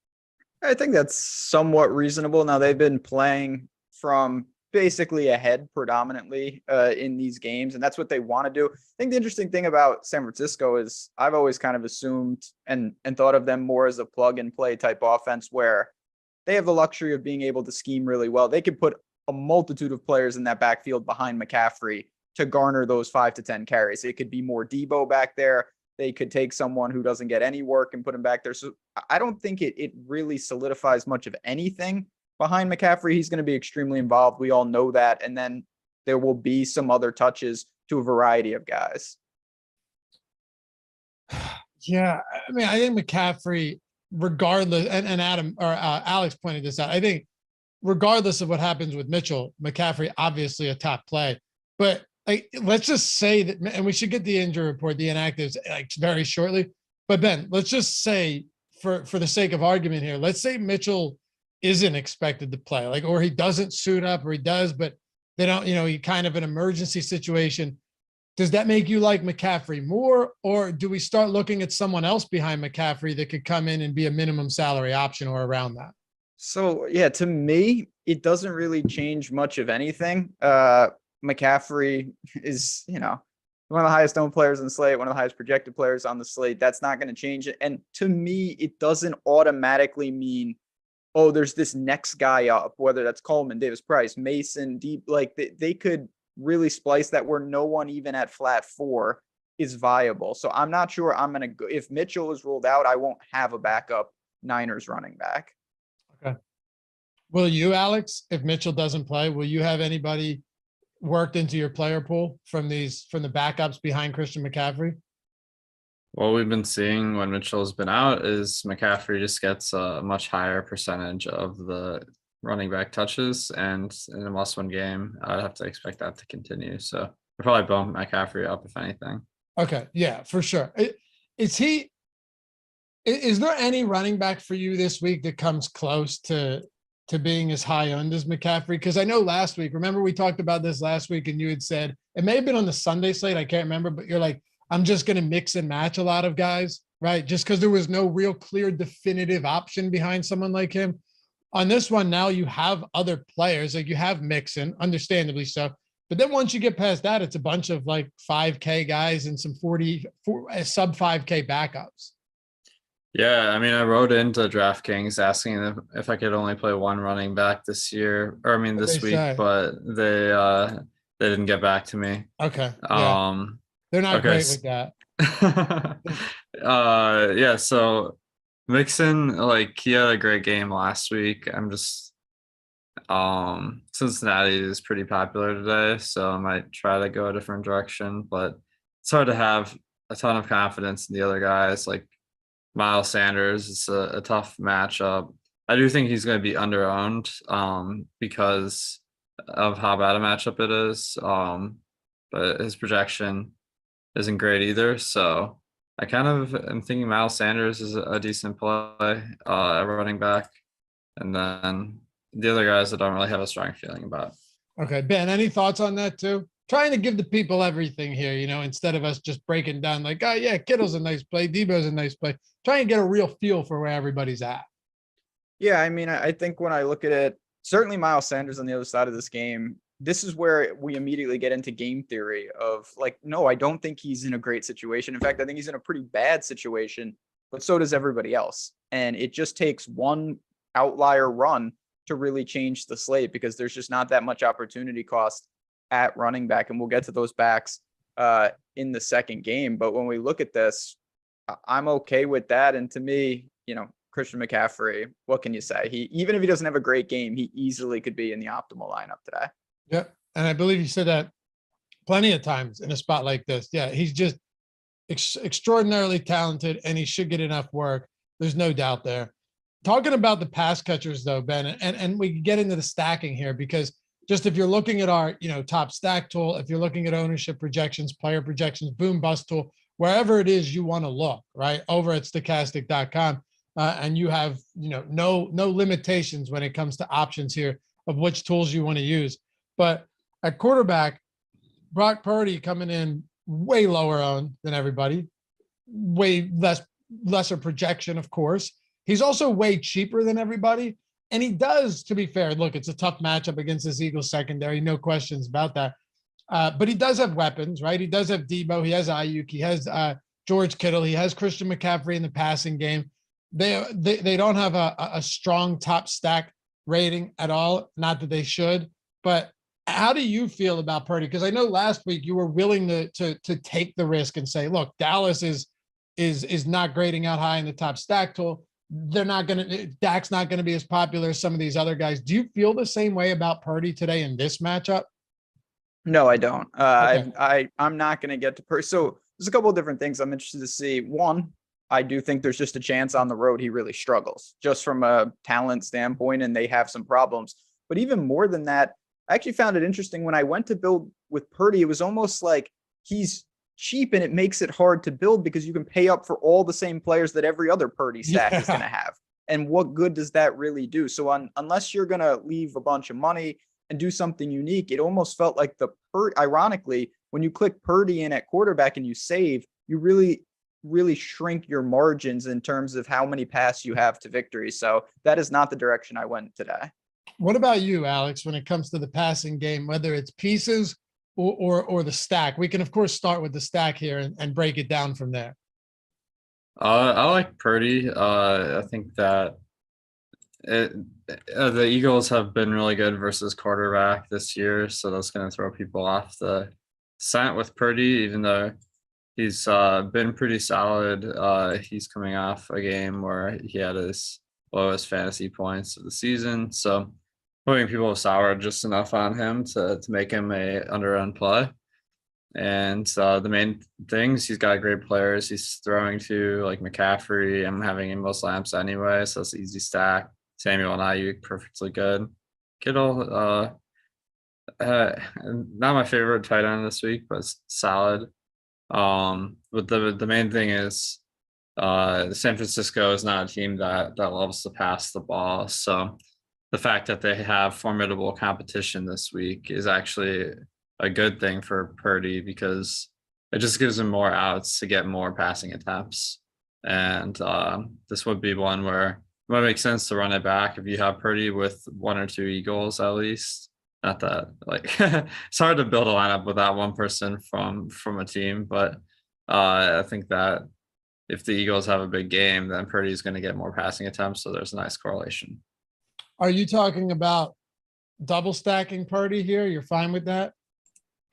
I think that's somewhat reasonable. Now, they've been playing from basically ahead predominantly in these games, and that's what they want to do. I think the interesting thing about San Francisco is I've always kind of assumed and thought of them more as a plug and play type offense where they have the luxury of being able to scheme really well. They could put a multitude of players in that backfield behind McCaffrey to garner those 5 to 10 carries. It could be more Debo back there. They could take someone who doesn't get any work and put him back there. So I don't think it really solidifies much of anything behind McCaffrey. He's going to be extremely involved. We all know that. And then there will be some other touches to a variety of guys. Yeah. I mean, I think McCaffrey, regardless, and Adam or Alex pointed this out, I think regardless of what happens with Mitchell, McCaffrey, obviously a top play, but like, let's just say that, and we should get the injury report, the inactives, like very shortly. But Ben, let's just say, for the sake of argument here, let's say Mitchell isn't expected to play, like, or he doesn't suit up, or he does, but they don't, he kind of an emergency situation. Does that make you like McCaffrey more, or do we start looking at someone else behind McCaffrey that could come in and be a minimum salary option or around that? So yeah, to me, it doesn't really change much of anything. McCaffrey is, one of the highest owned players on the slate, one of the highest projected players on the slate. That's not going to change it. And to me, it doesn't automatically mean, oh, there's this next guy up, whether that's Coleman, Davis Price, Mason, Deep, like they could really splice that where no one even at flat 4 is viable. So I'm not sure I'm going to go. If Mitchell is ruled out, I won't have a backup Niners running back. Okay. Will you, Alex, if Mitchell doesn't play, will you have anybody worked into your player pool from the backups behind Christian McCaffrey? What we've been seeing when Mitchell's been out is McCaffrey just gets a much higher percentage of the running back touches, and in a must-win game, I'd have to expect that to continue. So I'll probably bump McCaffrey up if anything. Okay, yeah, for sure. Is there any running back for you this week that comes close to being as high owned as McCaffrey? Because I know last week, remember we talked about this last week, and you had said, it may have been on the Sunday slate, I can't remember, but you're like, I'm just going to mix and match a lot of guys, right? Just because there was no real clear definitive option behind someone like him. On this one, now you have other players, like you have Mixon, understandably so. But then once you get past that, it's a bunch of like 5K guys and some sub 5K backups. Yeah, I mean, I wrote into DraftKings asking if I could only play one running back this year, or I mean this week, but they didn't get back to me. Okay. Yeah. They're not great with that. Yeah, so Mixon, like, he had a great game last week. I'm just Cincinnati is pretty popular today, so I might try to go a different direction, but it's hard to have a ton of confidence in the other guys. Like Miles Sanders, it's a tough matchup. I do think he's going to be under-owned because of how bad a matchup it is, but his projection isn't great either. So I kind of am thinking Miles Sanders is a decent play at running back. And then the other guys I don't really have a strong feeling about. Okay, Ben, any thoughts on that too? Trying to give the people everything here, instead of us just breaking down like, oh yeah, Kittle's a nice play, Debo's a nice play. Trying to get a real feel for where everybody's at. Yeah, I mean, I think when I look at it, certainly Miles Sanders on the other side of this game this is where we immediately get into game theory of like, no, I don't think he's in a great situation. In fact, I think he's in a pretty bad situation, but so does everybody else. And it just takes one outlier run to really change the slate, because there's just not that much opportunity cost at running back. And we'll get to those backs in the second game. But when we look at this, I'm okay with that. And to me, Christian McCaffrey, what can you say? Even if he doesn't have a great game, he easily could be in the optimal lineup today. Yeah. And I believe you said that plenty of times in a spot like this. Yeah. He's just extraordinarily talented, and he should get enough work. There's no doubt there. Talking about the pass catchers though, Ben, and we can get into the stacking here, because just if you're looking at our, top stack tool, if you're looking at ownership projections, player projections, boom bust tool, wherever it is you want to look, right, over at Stokastic.com, and you have, no limitations when it comes to options here of which tools you want to use. But at quarterback, Brock Purdy coming in way lower owned than everybody, way lesser projection, of course. He's also way cheaper than everybody. And he does, to be fair, look, it's a tough matchup against this Eagles secondary, no questions about that. But he does have weapons, right? He does have Debo. He has Ayuk. He has George Kittle. He has Christian McCaffrey in the passing game. They don't have a strong top stack rating at all. Not that they should. But how do you feel about Purdy? Because I know last week you were willing to take the risk and say, look, Dallas is not grading out high in the top stack tool. Dak's not going to be as popular as some of these other guys. Do you feel the same way about Purdy today in this matchup? No, I don't. Okay. I'm not going to get to Purdy. So there's a couple of different things I'm interested to see. One, I do think there's just a chance on the road he really struggles just from a talent standpoint, and they have some problems. But even more than that, I actually found it interesting when I went to build with Purdy. It was almost like he's cheap, and it makes it hard to build because you can pay up for all the same players that every other Purdy stack is going to have. And what good does that really do? So unless you're going to leave a bunch of money and do something unique, it almost felt like ironically, when you click Purdy in at quarterback and you save, you really, really shrink your margins in terms of how many paths you have to victory. So that is not the direction I went today. What about you, Alex, when it comes to the passing game, whether it's pieces or the stack? We can, of course, start with the stack here and break it down from there. I like Purdy. I think that the Eagles have been really good versus quarterback this year, so that's going to throw people off the scent with Purdy, even though he's been pretty solid. He's coming off a game where he had his lowest fantasy points of the season, so putting people sour just enough on him to make him a under-run play. And the main things, he's got great players. He's throwing to like McCaffrey. I'm having in most lamps anyway, so it's easy stack. Samuel and Ayuk, perfectly good. Kittle, not my favorite tight end this week, but it's solid. But the main thing is San Francisco is not a team that loves to pass the ball. So the fact that they have formidable competition this week is actually a good thing for Purdy, because it just gives him more outs to get more passing attempts. And this would be one where it might make sense to run it back if you have Purdy with one or two Eagles at least. Not that it's hard to build a lineup without one person from a team, but I think that if the Eagles have a big game, then Purdy is going to get more passing attempts. So there's a nice correlation. Are you talking about double stacking Purdy here? You're fine with that?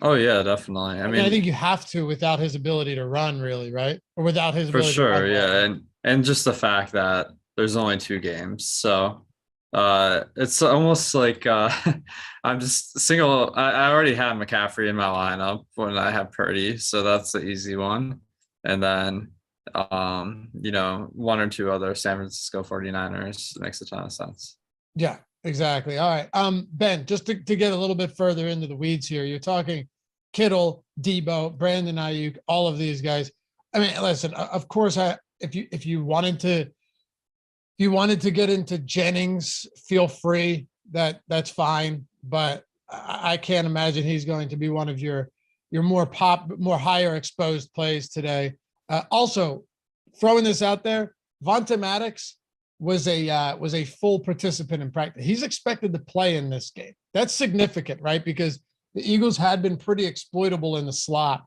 Oh yeah, definitely. I mean, I think you have to without his ability to run, really, right? Or without his for ability sure, to run. Yeah, and just the fact that there's only 2 games, so it's almost like I'm just single. I already have McCaffrey in my lineup when I have Purdy, so that's the easy one. And then one or two other San Francisco 49ers makes a ton of sense. Yeah, exactly. All right. Ben, just to get a little bit further into the weeds here, you're talking Kittle, Debo, Brandon Ayuk, all of these guys. I mean, listen, of course, if you wanted to get into Jennings, feel free. That's fine. But I can't imagine he's going to be one of your more higher exposed plays today. Also, throwing this out there, Vontae Maddox, was a full participant in practice. He's expected to play in this game. That's significant, right? Because the Eagles had been pretty exploitable in the slot.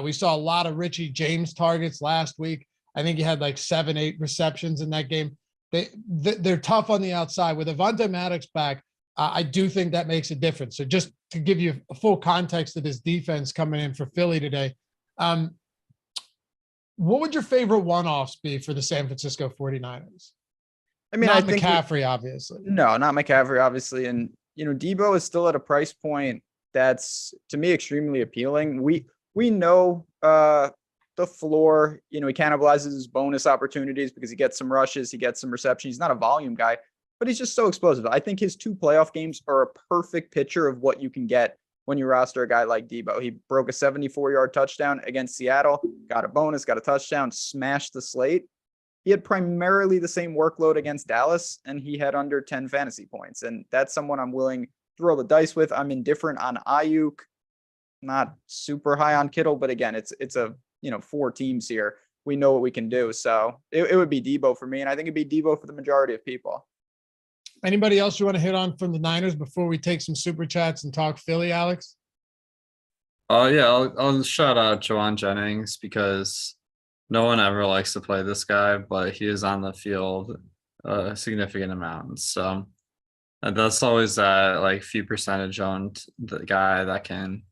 We saw a lot of Richie James targets last week. I think he had like 7-8 receptions in that game. They're tough on the outside. With Avonte Maddox back, I do think that makes a difference. So just to give you a full context of this defense coming in for Philly today, what would your favorite one-offs be for the San Francisco 49ers? I mean, Not I think McCaffrey, obviously. no, not McCaffrey, obviously. And, Debo is still at a price point that's, to me, extremely appealing. We know the floor, he cannibalizes his bonus opportunities because he gets some rushes, he gets some reception. He's not a volume guy, but he's just so explosive. I think his 2 playoff games are a perfect picture of what you can get when you roster a guy like Debo. He broke a 74-yard touchdown against Seattle, got a bonus, got a touchdown, smashed the slate. He had primarily the same workload against Dallas, and he had under 10 fantasy points. And that's someone I'm willing to roll the dice with. I'm indifferent on Ayuk, not super high on Kittle, but again, it's a 4 teams here. We know what we can do. So it would be Debo for me, and I think it'd be Debo for the majority of people. Anybody else you want to hit on from the Niners before we take some super chats and talk Philly, Alex? Yeah, I'll shout out Jawan Jennings because no one ever likes to play this guy, but he is on the field a significant amount. So that's always that like few percentage owned the guy that can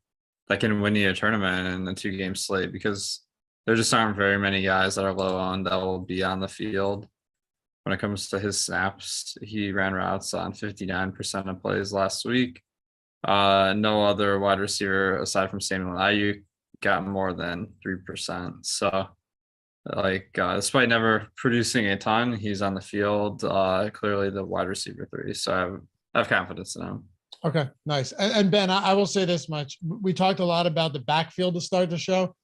win you a tournament in the 2-game slate, because there just aren't very many guys that are low owned that will be on the field. When it comes to his snaps, he ran routes on 59% of plays last week. No other wide receiver aside from Samuel Ayuk got more than 3%. So despite never producing a ton, he's on the field, clearly the wide receiver 3. So I have confidence in him. Okay, nice. And Ben, I will say this much. We talked a lot about the backfield to start the show,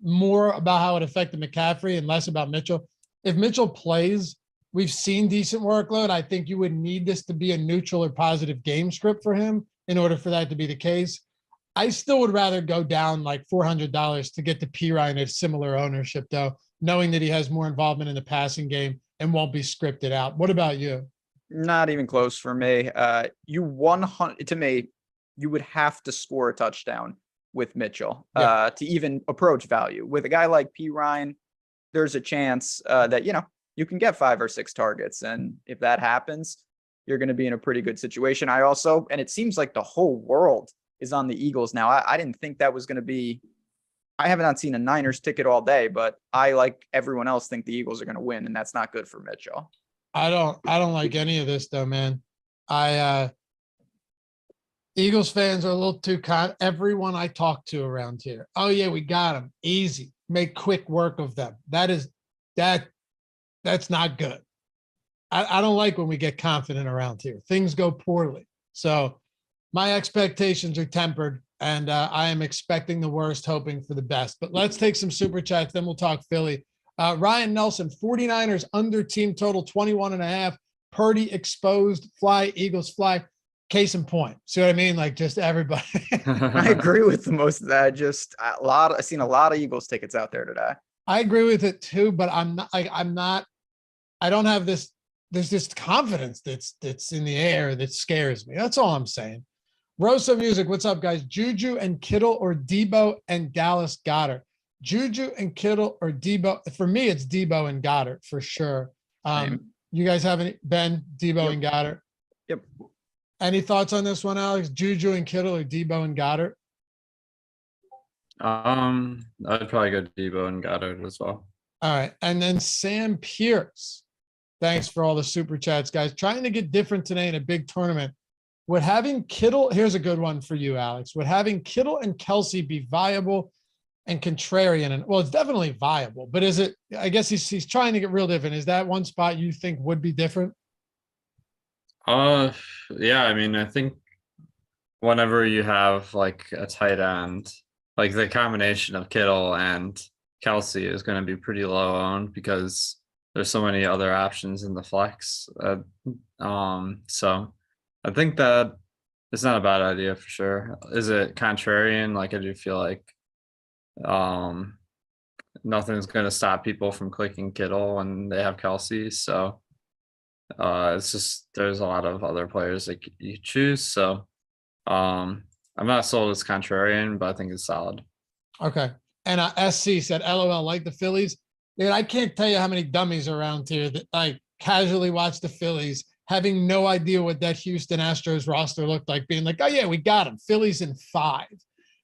more about how it affected McCaffrey and less about Mitchell. If Mitchell plays, we've seen decent workload. I think you would need this to be a neutral or positive game script for him in order for that to be the case. I still would rather go down like $400 to get to Pirine at similar ownership, though, knowing that he has more involvement in the passing game and won't be scripted out. What about you? Not even close for me. To me, you would have to score a touchdown with Mitchell to even approach value. With a guy like Pirine, there's a chance that, you can get 5 or 6 targets. And if that happens, you're going to be in a pretty good situation. And it seems like the whole world is on the Eagles now. I didn't think that was going to be, I have not seen a Niners ticket all day, but I, like everyone else, think the Eagles are going to win, and that's not good for Mitchell. I don't like any of this though, man. Eagles fans are a little too kind. Everyone I talk to around here, oh yeah, we got them. Easy. Make quick work of them. That's not good. I don't like when we get confident around here. Things go poorly. So my expectations are tempered, and I am expecting the worst, hoping for the best. But let's take some super chats, then we'll talk Philly. Ryan Nelson, 49ers under team total 21.5. Purdy exposed, fly, Eagles fly. Case in point. See what I mean? Like just everybody. I agree with most of that. I've seen a lot of Eagles tickets out there today. I agree with it too, but I don't have this. There's this confidence that's in the air that scares me. That's all I'm saying. Rosa Music, what's up, guys? Juju and Kittle or Debo and Dallas Goedert? Juju and Kittle or Debo? For me, it's Debo and Goddard for sure. You guys have any? Ben, Debo and Goddard? Yep. Any thoughts on this one, Alex? Juju and Kittle or Debo and Goddard? I'd probably go Debo and Goddard as well. All right. And then Sam Pierce. Thanks for all the super chats, guys. Trying to get different today in a big tournament. Would having Kittle, here's a good one for you, Alex. Would having Kittle and Kelsey be viable and contrarian? And well, it's definitely viable, but is it, I guess he's trying to get real different. Is that one spot you think would be different? Yeah, I mean, I think whenever you have like a tight end, like the combination of Kittle and Kelsey is going to be pretty low owned because there's so many other options in the flex. So I think that it's not a bad idea for sure. Is it contrarian? Like I do feel like nothing's going to stop people from clicking Kittle when they have Kelsey. So It's just there's a lot of other players that you choose. So I'm not sold as contrarian, but I think it's solid. Okay. And SC said, LOL, like the Phillies. Dude, I can't tell you how many dummies around here that like casually watch the Phillies, having no idea what that Houston Astros roster looked like, being like, oh yeah, we got them. Phillies in 5.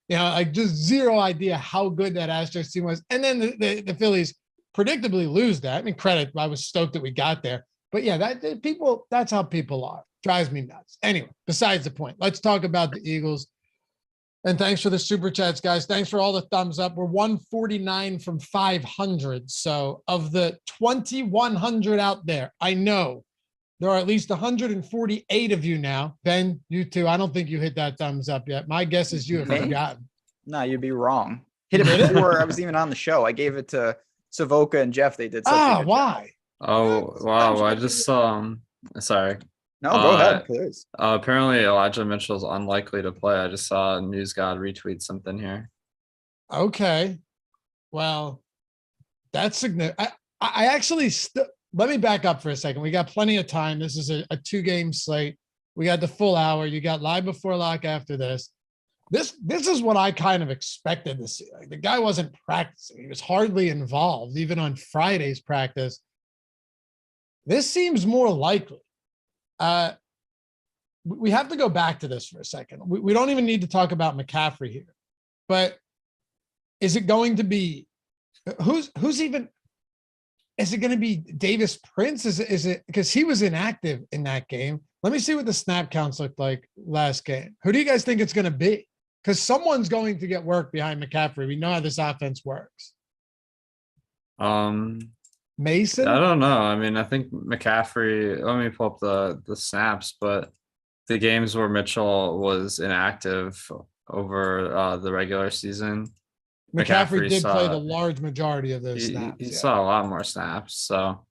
You know, like just zero idea how good that Astros team was. And then the Phillies predictably lose that. I mean, credit, I was stoked that we got there. But yeah, that's how people are. Drives me nuts. Anyway, besides the point, let's talk about the Eagles. And thanks for the super chats, guys. Thanks for all the thumbs up. We're 149 from 500. So of the 2,100 out there, I know there are at least 148 of you now. Ben, you too. I don't think you hit that thumbs up yet. My guess is you have forgotten. No, you'd be wrong. Hit it before I was even on the show. I gave it to Savoca and Geoff. They did such a good why? job. Oh, wow. I just sorry. No, go ahead, please. Apparently Elijah Mitchell's unlikely to play. I just saw News God retweet something here. Okay. Well, that's significant. I actually let me back up for a second. We got plenty of time. This is a 2-game slate. We got the full hour. You got live before lock after this. This is what I kind of expected to see. Like, the guy wasn't practicing. He was hardly involved, even on Friday's practice. This seems more likely. We have to go back to this for a second. We don't even need to talk about McCaffrey here, but is it going to be who's even? Is it going to be Davis Prince? Is it because he was inactive in that game? Let me see what the snap counts looked like last game. Who do you guys think it's going to be? Because someone's going to get work behind McCaffrey. We know how this offense works. Mason? I don't know. I mean, I think McCaffrey, let me pull up the snaps, but the games where Mitchell was inactive over the regular season, McCaffrey did play the large majority of those snaps. He saw a lot more snaps. So,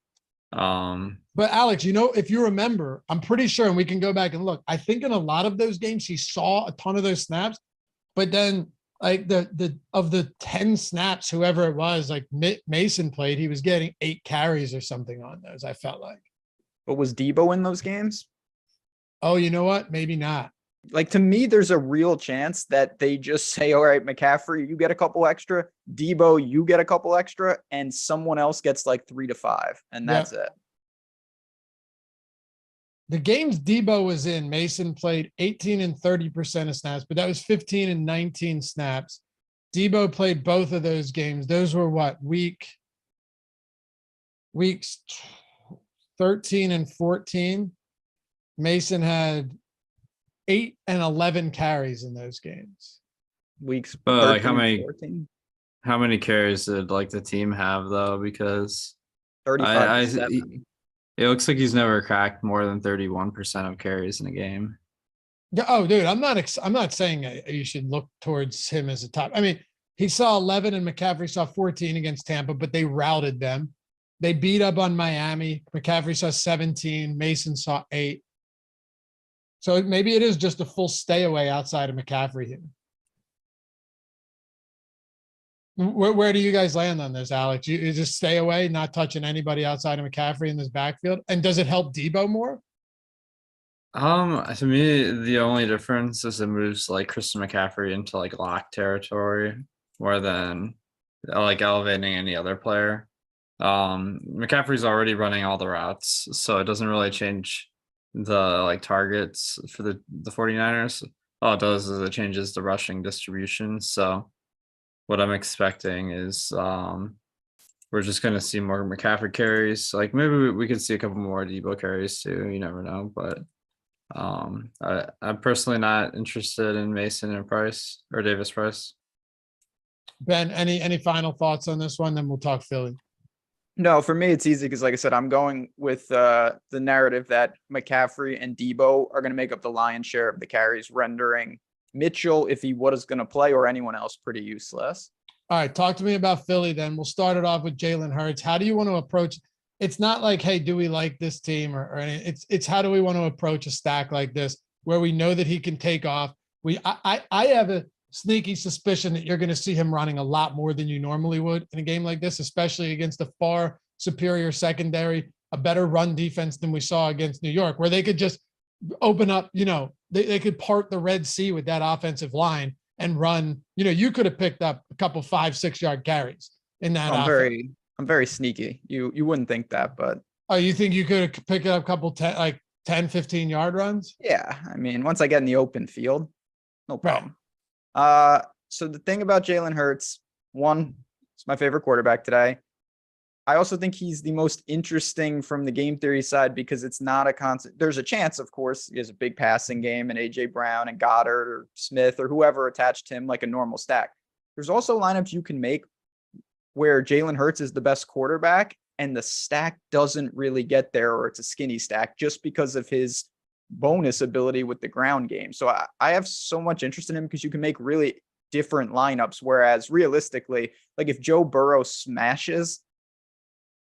but Alex, you know, if you remember, I'm pretty sure, and we can go back and look, I think in a lot of those games, he saw a ton of those snaps, but then like of the 10 snaps, whoever it was, like Mason played, he was getting 8 carries or something on those, I felt like. But was Debo in those games? Oh, you know what? Maybe not. Like, to me, there's a real chance that they just say, all right, McCaffrey, you get a couple extra. Debo, you get a couple extra. And someone else gets like 3 to 5. And that's it. The games Debo was in, Mason played 18 and 30% of snaps, but that was 15 and 19 snaps. Debo played both of those games. Those were what, weeks 13 and 14. Mason had 8 and 11 carries in those games. Weeks. But 13, like how 14? many carries did like the team have though? Because 35. it looks like he's never cracked more than 31% of carries in a game. Oh, dude, I'm not saying you should look towards him as a top. I mean, he saw 11 and McCaffrey saw 14 against Tampa, but they routed them. They beat up on Miami. McCaffrey saw 17. Mason saw 8. So maybe it is just a full stay away outside of McCaffrey here. Where do you guys land on this, Alex? You just stay away, not touching anybody outside of McCaffrey in this backfield? And does it help Debo more? To me, the only difference is it moves like Christian McCaffrey into like lock territory more than like elevating any other player. McCaffrey's already running all the routes, so it doesn't really change the like targets for the 49ers. All it does is it changes the rushing distribution. So what I'm expecting is we're just going to see more McCaffrey carries. Like maybe we could see a couple more Debo carries too. You never know. But I'm personally not interested in Mason and Price or Davis Price. Ben, any final thoughts on this one? Then we'll talk Philly. No, for me, it's easy because, like I said, I'm going with the narrative that McCaffrey and Debo are going to make up the lion's share of the carries, rendering Mitchell, if he was going to play, or anyone else, pretty useless. All right, talk to me about Philly then. We'll start it off with Jalen Hurts. How do you want to approach? It's not like, hey, do we like this team or anything? It's how do we want to approach a stack like this where we know that he can take off? I have a sneaky suspicion that you're going to see him running a lot more than you normally would in a game like this, especially against a far superior secondary. a better run defense than we saw against New York, where they could just open up, they could part the Red Sea with that offensive line and run. You could have picked up a couple 5-6 yard carries in that. I'm very sneaky. You wouldn't think that, but you think you could have picked up a couple 10, 15 yard runs? Yeah. I mean, once I get in the open field, no problem. So the thing about Jalen Hurts, one, it's my favorite quarterback today. I also think he's the most interesting from the game theory side because it's not a constant. There's a chance, of course, he has a big passing game and AJ Brown and Goddard or Smith or whoever attached to him like a normal stack. There's also lineups you can make where Jalen Hurts is the best quarterback and the stack doesn't really get there, or it's a skinny stack just because of his bonus ability with the ground game. So I have so much interest in him because you can make really different lineups. Whereas realistically, like if Joe Burrow smashes,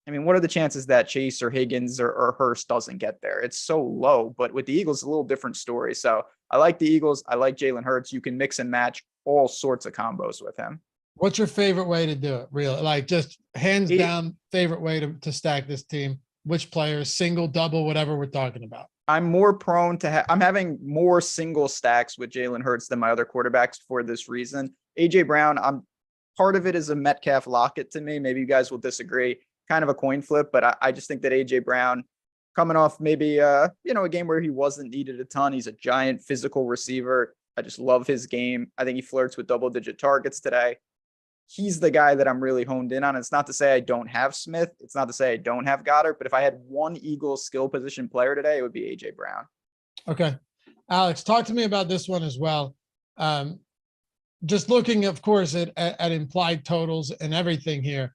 I mean, what are the chances that Chase or Higgins or Hurst doesn't get there? It's so low, but with the Eagles, it's a little different story. So I like the Eagles. I like Jalen Hurts. You can mix and match all sorts of combos with him. What's your favorite way to do it? Really, like just hands down favorite way to stack this team? Which players, single, double, whatever we're talking about? I'm more prone to I'm having more single stacks with Jalen Hurts than my other quarterbacks for this reason. AJ Brown, part of it is a Metcalf Lockett to me. Maybe you guys will disagree. Kind of a coin flip, but I just think that AJ Brown coming off maybe a game where he wasn't needed a ton. He's a giant physical receiver. I just love his game. I think he flirts with double-digit targets today. He's the guy that I'm really honed in on. It's not to say I don't have Smith. It's not to say I don't have Goddard, but if I had one Eagles skill position player today, it would be AJ Brown. Okay. Alex, talk to me about this one as well. Just looking, of course, at implied totals and everything here.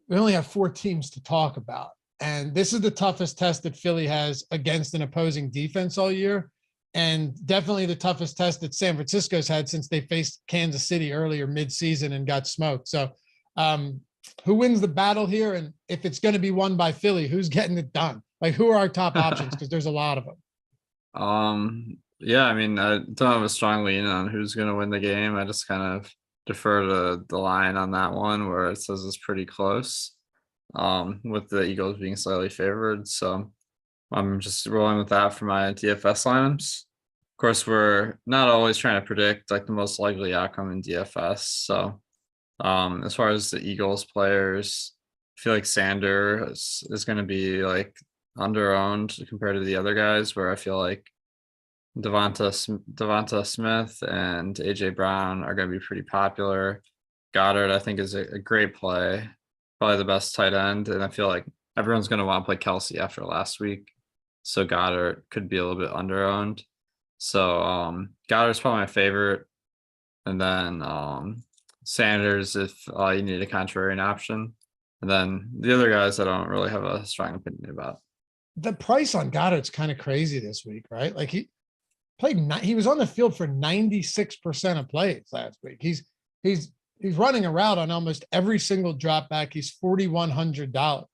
We only have 4 teams to talk about. And this is the toughest test that Philly has against an opposing defense all year. And definitely the toughest test that San Francisco's had since they faced Kansas City earlier mid-season and got smoked. So who wins the battle here? And if it's going to be won by Philly, who's getting it done? Like, who are our top options? Because there's a lot of them. Yeah, I mean, I don't have a strong lean on who's going to win the game. I just kind of defer to the line on that one where it says it's pretty close, with the Eagles being slightly favored. So I'm just rolling with that for my DFS lineups. Of course, we're not always trying to predict like the most likely outcome in DFS. So as far as the Eagles players, I feel like Sanders is going to be like under-owned compared to the other guys, where I feel like Devonta Smith and AJ Brown are going to be pretty popular. Goddard, I think, is a great play, probably the best tight end. And I feel like everyone's going to want to play Kelsey after last week. So Goddard could be a little bit under-owned. So Goddard's probably my favorite. And then Sanders if you need a contrarian option. And then the other guys I don't really have a strong opinion about. The price on Goddard's kind of crazy this week, right? Like he was on the field for 96% of plays last week. He's running a route on almost every single drop back. He's $4,100.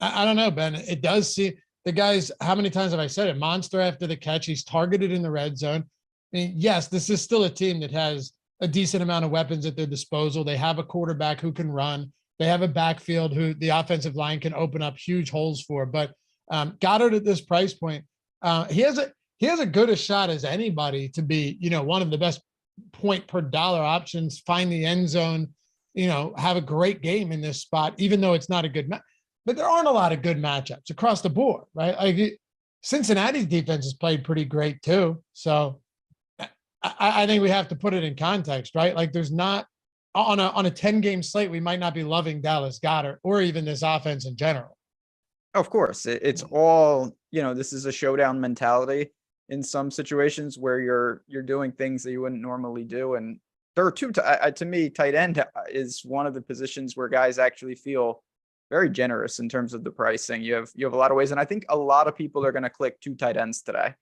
I don't know, Ben. It does seem the guys. How many times have I said it? Monster after the catch. He's targeted in the red zone. I mean, yes, this is still a team that has a decent amount of weapons at their disposal. They have a quarterback who can run. They have a backfield who the offensive line can open up huge holes for. But Goddard at this price point, he has a good a shot as anybody to be, one of the best point per dollar options, find the end zone, have a great game in this spot, even though it's not a good match. But there aren't a lot of good matchups across the board, right? Like Cincinnati's defense has played pretty great too. So I think we have to put it in context, right? Like there's not on a 10-game slate, we might not be loving Dallas Goedert or even this offense in general. Of course, it's all, this is a showdown mentality in some situations where you're doing things that you wouldn't normally do. And there are to me, tight end is one of the positions where guys actually feel very generous in terms of the pricing. You have a lot of ways. And I think a lot of people are going to click 2 tight ends today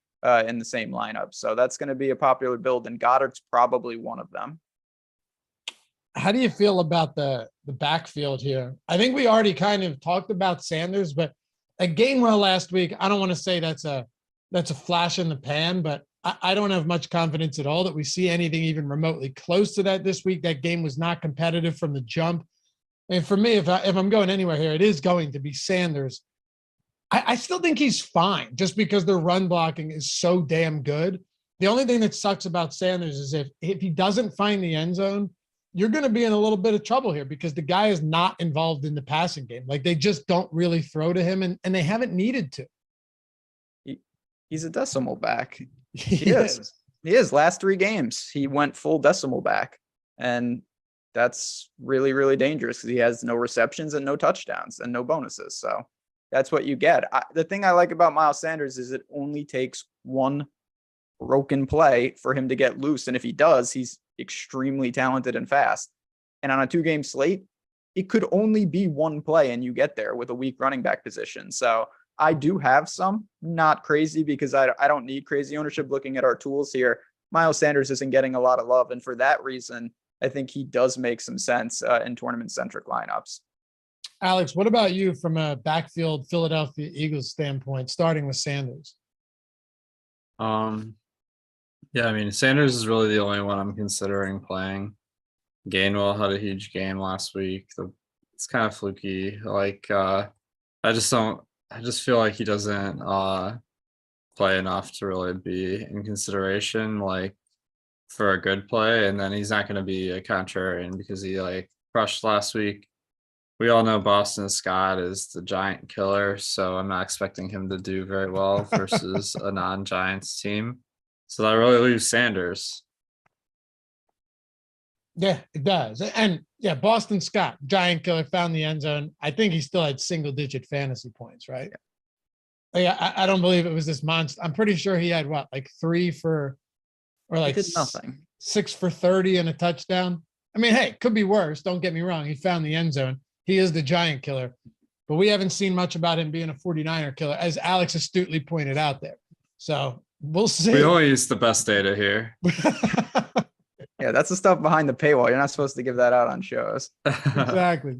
in the same lineup. So that's going to be a popular build, and Goddard's probably one of them. How do you feel about the backfield here? I think we already kind of talked about Sanders, but at Gainwell last week, I don't want to say that's a flash in the pan, but I don't have much confidence at all that we see anything even remotely close to that this week. That game was not competitive from the jump. And for me, if I'm going anywhere here, it is going to be Sanders. I still think he's fine just because their run blocking is so damn good. The only thing that sucks about Sanders is if he doesn't find the end zone, you're going to be in a little bit of trouble here because the guy is not involved in the passing game. Like they just don't really throw to him and they haven't needed to. He's a decimal back. He is. He is. Last 3 games, he went full decimal back. And that's really, really dangerous because he has no receptions and no touchdowns and no bonuses. So that's what you get. The thing I like about Miles Sanders is it only takes one broken play for him to get loose. And if he does, he's extremely talented and fast. And on a 2-game slate, it could only be one play and you get there with a weak running back position. So I do have some, not crazy because I don't need crazy ownership looking at our tools here. Miles Sanders isn't getting a lot of love. And for that reason, I think he does make some sense in tournament-centric lineups. Alex, what about you from a backfield Philadelphia Eagles standpoint, starting with Sanders? Yeah, I mean, Sanders is really the only one I'm considering playing. Gainwell had a huge game last week. It's kind of fluky. Like, I just feel like he doesn't play enough to really be in consideration, like, for a good play. And then he's not going to be a contrarian because he, like, crushed last week. We all know Boston Scott is the giant killer, so I'm not expecting him to do very well versus a non-Giants team. So that really leaves Sanders. Yeah, it does. And yeah, Boston Scott, giant killer, found the end zone. I think he still had single-digit fantasy points, right? Yeah, I don't believe it was this monster. I'm pretty sure he had what, like 3 for, or like He did nothing. 6 for 30 and a touchdown. I mean, hey, could be worse. Don't get me wrong. He found the end zone. He is the giant killer, but we haven't seen much about him being a 49er killer, as Alex astutely pointed out there. So we'll see. We only use the best data here. Yeah, that's the stuff behind the paywall. You're not supposed to give that out on shows. Exactly.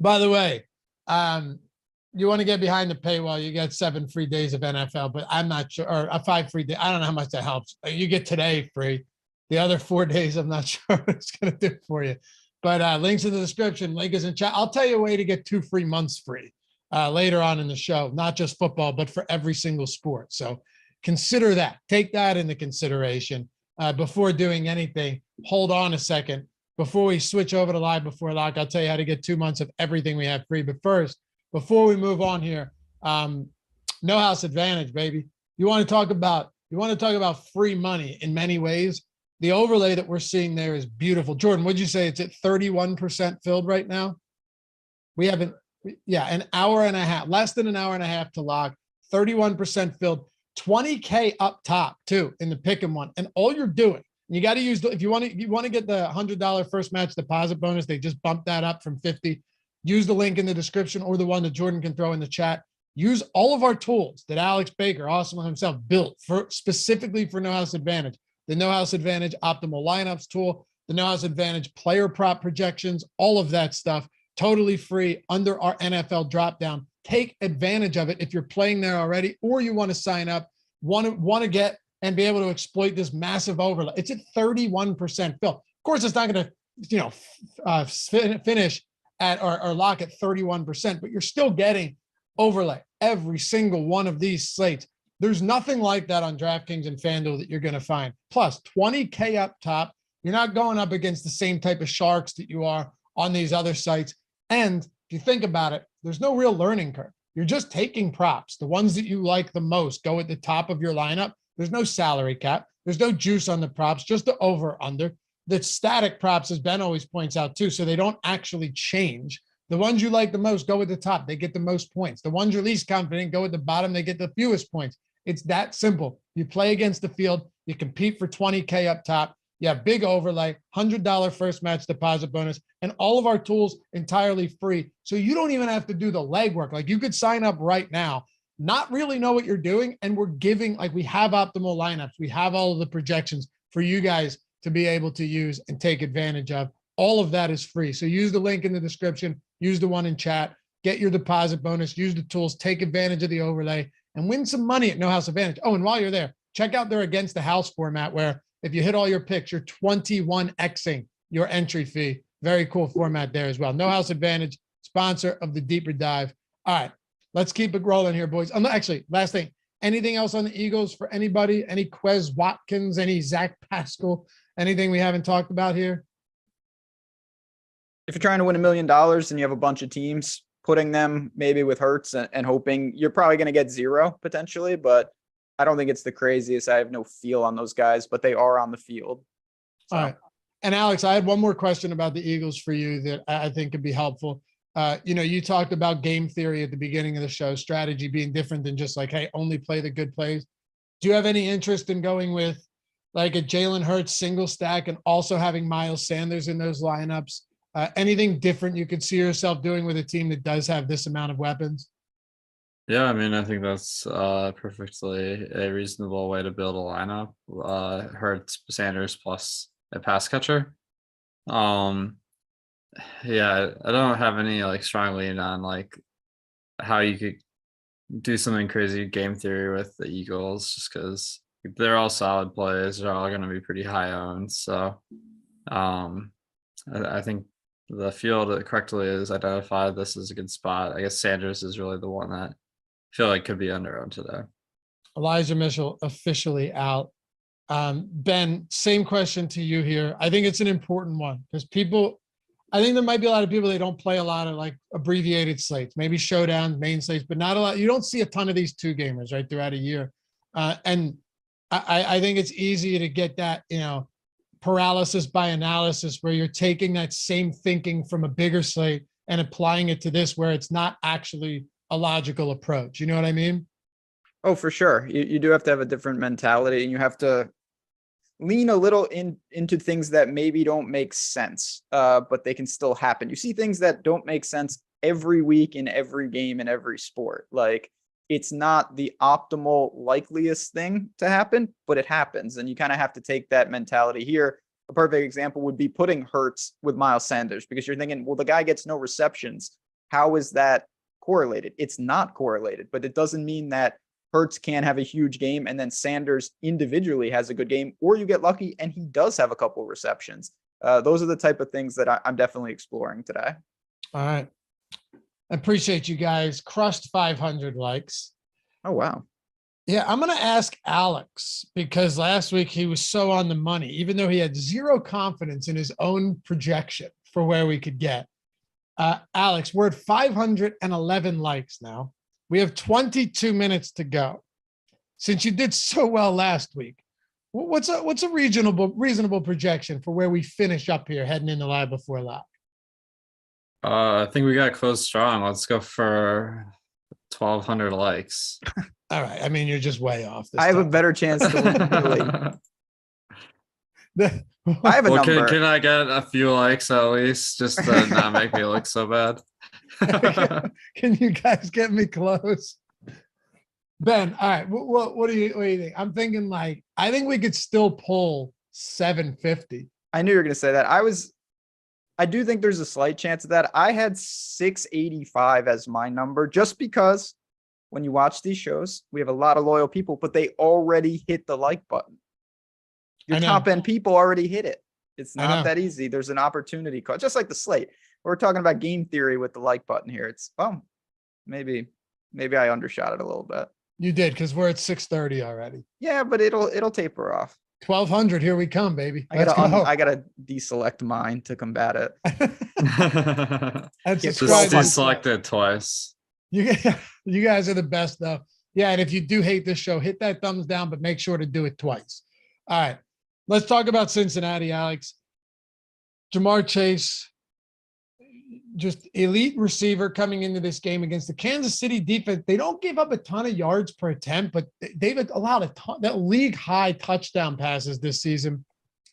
By the way, you want to get behind the paywall, you get 7 free days of NFL, but I'm not sure, or a 5 free day. I don't know how much that helps. You get today free. The other 4 days, I'm not sure what it's going to do for you. But links in the description, link is in chat. I'll tell you a way to get 2 free months free later on in the show, not just football, but for every single sport. So consider that. Take that into consideration before doing anything. Hold on a second. Before we switch over to Live Before Lock, I'll tell you how to get 2 months of everything we have free. But first, before we move on here, no house advantage, baby. You want to talk about free money in many ways. The overlay that we're seeing there is beautiful. Jordan, what'd you say? It's at 31% filled right now. We haven't, an hour and a half, less than an hour and a half to lock, 31% filled, 20K up top too in the pick 'em one. And all you're doing, you got to use, if you want to get the $100 first match deposit bonus, they just bumped that up from 50. Use the link in the description or the one that Jordan can throw in the chat. Use all of our tools that Alex Baker, Awesemo himself, built specifically for No House Advantage. The No House Advantage Optimal Lineups tool, the No House Advantage player prop projections, all of that stuff, totally free under our NFL dropdown. Take advantage of it if you're playing there already, or you want to sign up, want to get and be able to exploit this massive overlay. It's at 31% fill. Of course, it's not going to, finish at or lock at 31%, but you're still getting overlay every single one of these slates. There's nothing like that on DraftKings and FanDuel that you're going to find. Plus 20K up top. You're not going up against the same type of sharks that you are on these other sites. And if you think about it, there's no real learning curve. You're just taking props. The ones that you like the most go at the top of your lineup. There's no salary cap. There's no juice on the props, just the over under. The static props, as Ben always points out too, so they don't actually change. The ones you like the most go at the top. They get the most points. The ones you're least confident go at the bottom. They get the fewest points. It's that simple. You play against the field. You compete for 20K up top. You have big overlay, $100 first match deposit bonus, and all of our tools entirely free. So you don't even have to do the legwork. Like you could sign up right now, not really know what you're doing. And we're giving, like we have optimal lineups. We have all of the projections for you guys to be able to use and take advantage of. All of that is free. So use the link in the description, use the one in chat, get your deposit bonus, use the tools, take advantage of the overlay, and win some money at No House Advantage. Oh, and while you're there, check out their Against the House format where if you hit all your picks, you're 21xing your entry fee Very cool format there as well. No House Advantage, sponsor of the Deeper Dive. All right, let's keep it rolling here, boys. Actually, last thing. Anything else on the Eagles for anybody? Any Quez Watkins? Any Zach Pascal? Anything we haven't talked about here? If you're trying to win $1 million and you have a bunch of teams, putting them maybe with Hurts and hoping you're probably going to get 0 potentially, but I don't think it's the craziest. I have no feel on those guys, but they are on the field. So. All right. And Alex, I had one more question about the Eagles for you that I think could be helpful. You talked about game theory at the beginning of the show, strategy being different than just like, hey, only play the good plays. Do you have any interest in going with like a Jalen Hurts single stack and also having Miles Sanders in those lineups? Anything different you could see yourself doing with a team that does have this amount of weapons? Yeah, I mean, I think that's perfectly a reasonable way to build a lineup. Hurts, Sanders plus a pass catcher. Yeah, I don't have any like strong lean on like how you could do something crazy game theory with the Eagles, just because they're all solid plays. They're all going to be pretty high owned. So I think the field correctly is identified. This is a good spot. I guess Sanders is really the one that I feel like could be under owned today. Elijah Mitchell officially out. Ben, same question to you here. I think it's an important one because I think there might be a lot of people that don't play a lot of like abbreviated slates, maybe showdown, main slates, but not a lot. You don't see a ton of these 2 gamers right throughout a year. And I think it's easy to get that, paralysis by analysis where you're taking that same thinking from a bigger slate and applying it to this where it's not actually a logical approach. You know what I mean? Oh, for sure. You do have to have a different mentality and you have to lean a little into things that maybe don't make sense, but they can still happen. You see things that don't make sense every week in every game in every sport. Like it's not the optimal likeliest thing to happen, but it happens. And you kind of have to take that mentality here. A perfect example would be putting Hurts with Miles Sanders because you're thinking, well, the guy gets no receptions. How is that correlated? It's not correlated, but it doesn't mean that Hurts can have a huge game and then Sanders individually has a good game, or you get lucky and he does have a couple receptions. Those are the type of things that I'm definitely exploring today. All right. I appreciate you guys. Crushed 500 likes. Oh, wow. Yeah, I'm going to ask Alex because last week he was so on the money, even though he had 0 confidence in his own projection for where we could get. Alex, we're at 511 likes now. We have 22 minutes to go. Since you did so well last week, what's a reasonable projection for where we finish up here heading into live before lock? I think we got close strong. Let's go for 1,200 likes. All right. I mean, you're just way off. I have a better chance to win. I have a number. Can I get a few likes at least, just to not make me look so bad? Can you guys get me close? Ben, all right. What do you think? I'm thinking I think we could still pull 750. I knew you were going to say that. I do think there's a slight chance of that. I had 685 as my number just because when you watch these shows, we have a lot of loyal people, but they already hit the like button. Your top end people already hit it. It's not that easy. There's an opportunity cost, just like the slate. We're talking about game theory with the like button here. It's maybe I undershot it a little bit. You did because we're at 630 already. Yeah, but it'll taper off. 1,200. Here we come, baby. I gotta deselect mine to combat it. Just deselect it twice. You guys are the best though. Yeah, and if you do hate this show, hit that thumbs down, but make sure to do it twice. All right, let's talk about Cincinnati, Alex. Jamar Chase, just elite receiver coming into this game against the Kansas City defense. They don't give up a ton of yards per attempt, but they've allowed a ton that league high touchdown passes this season.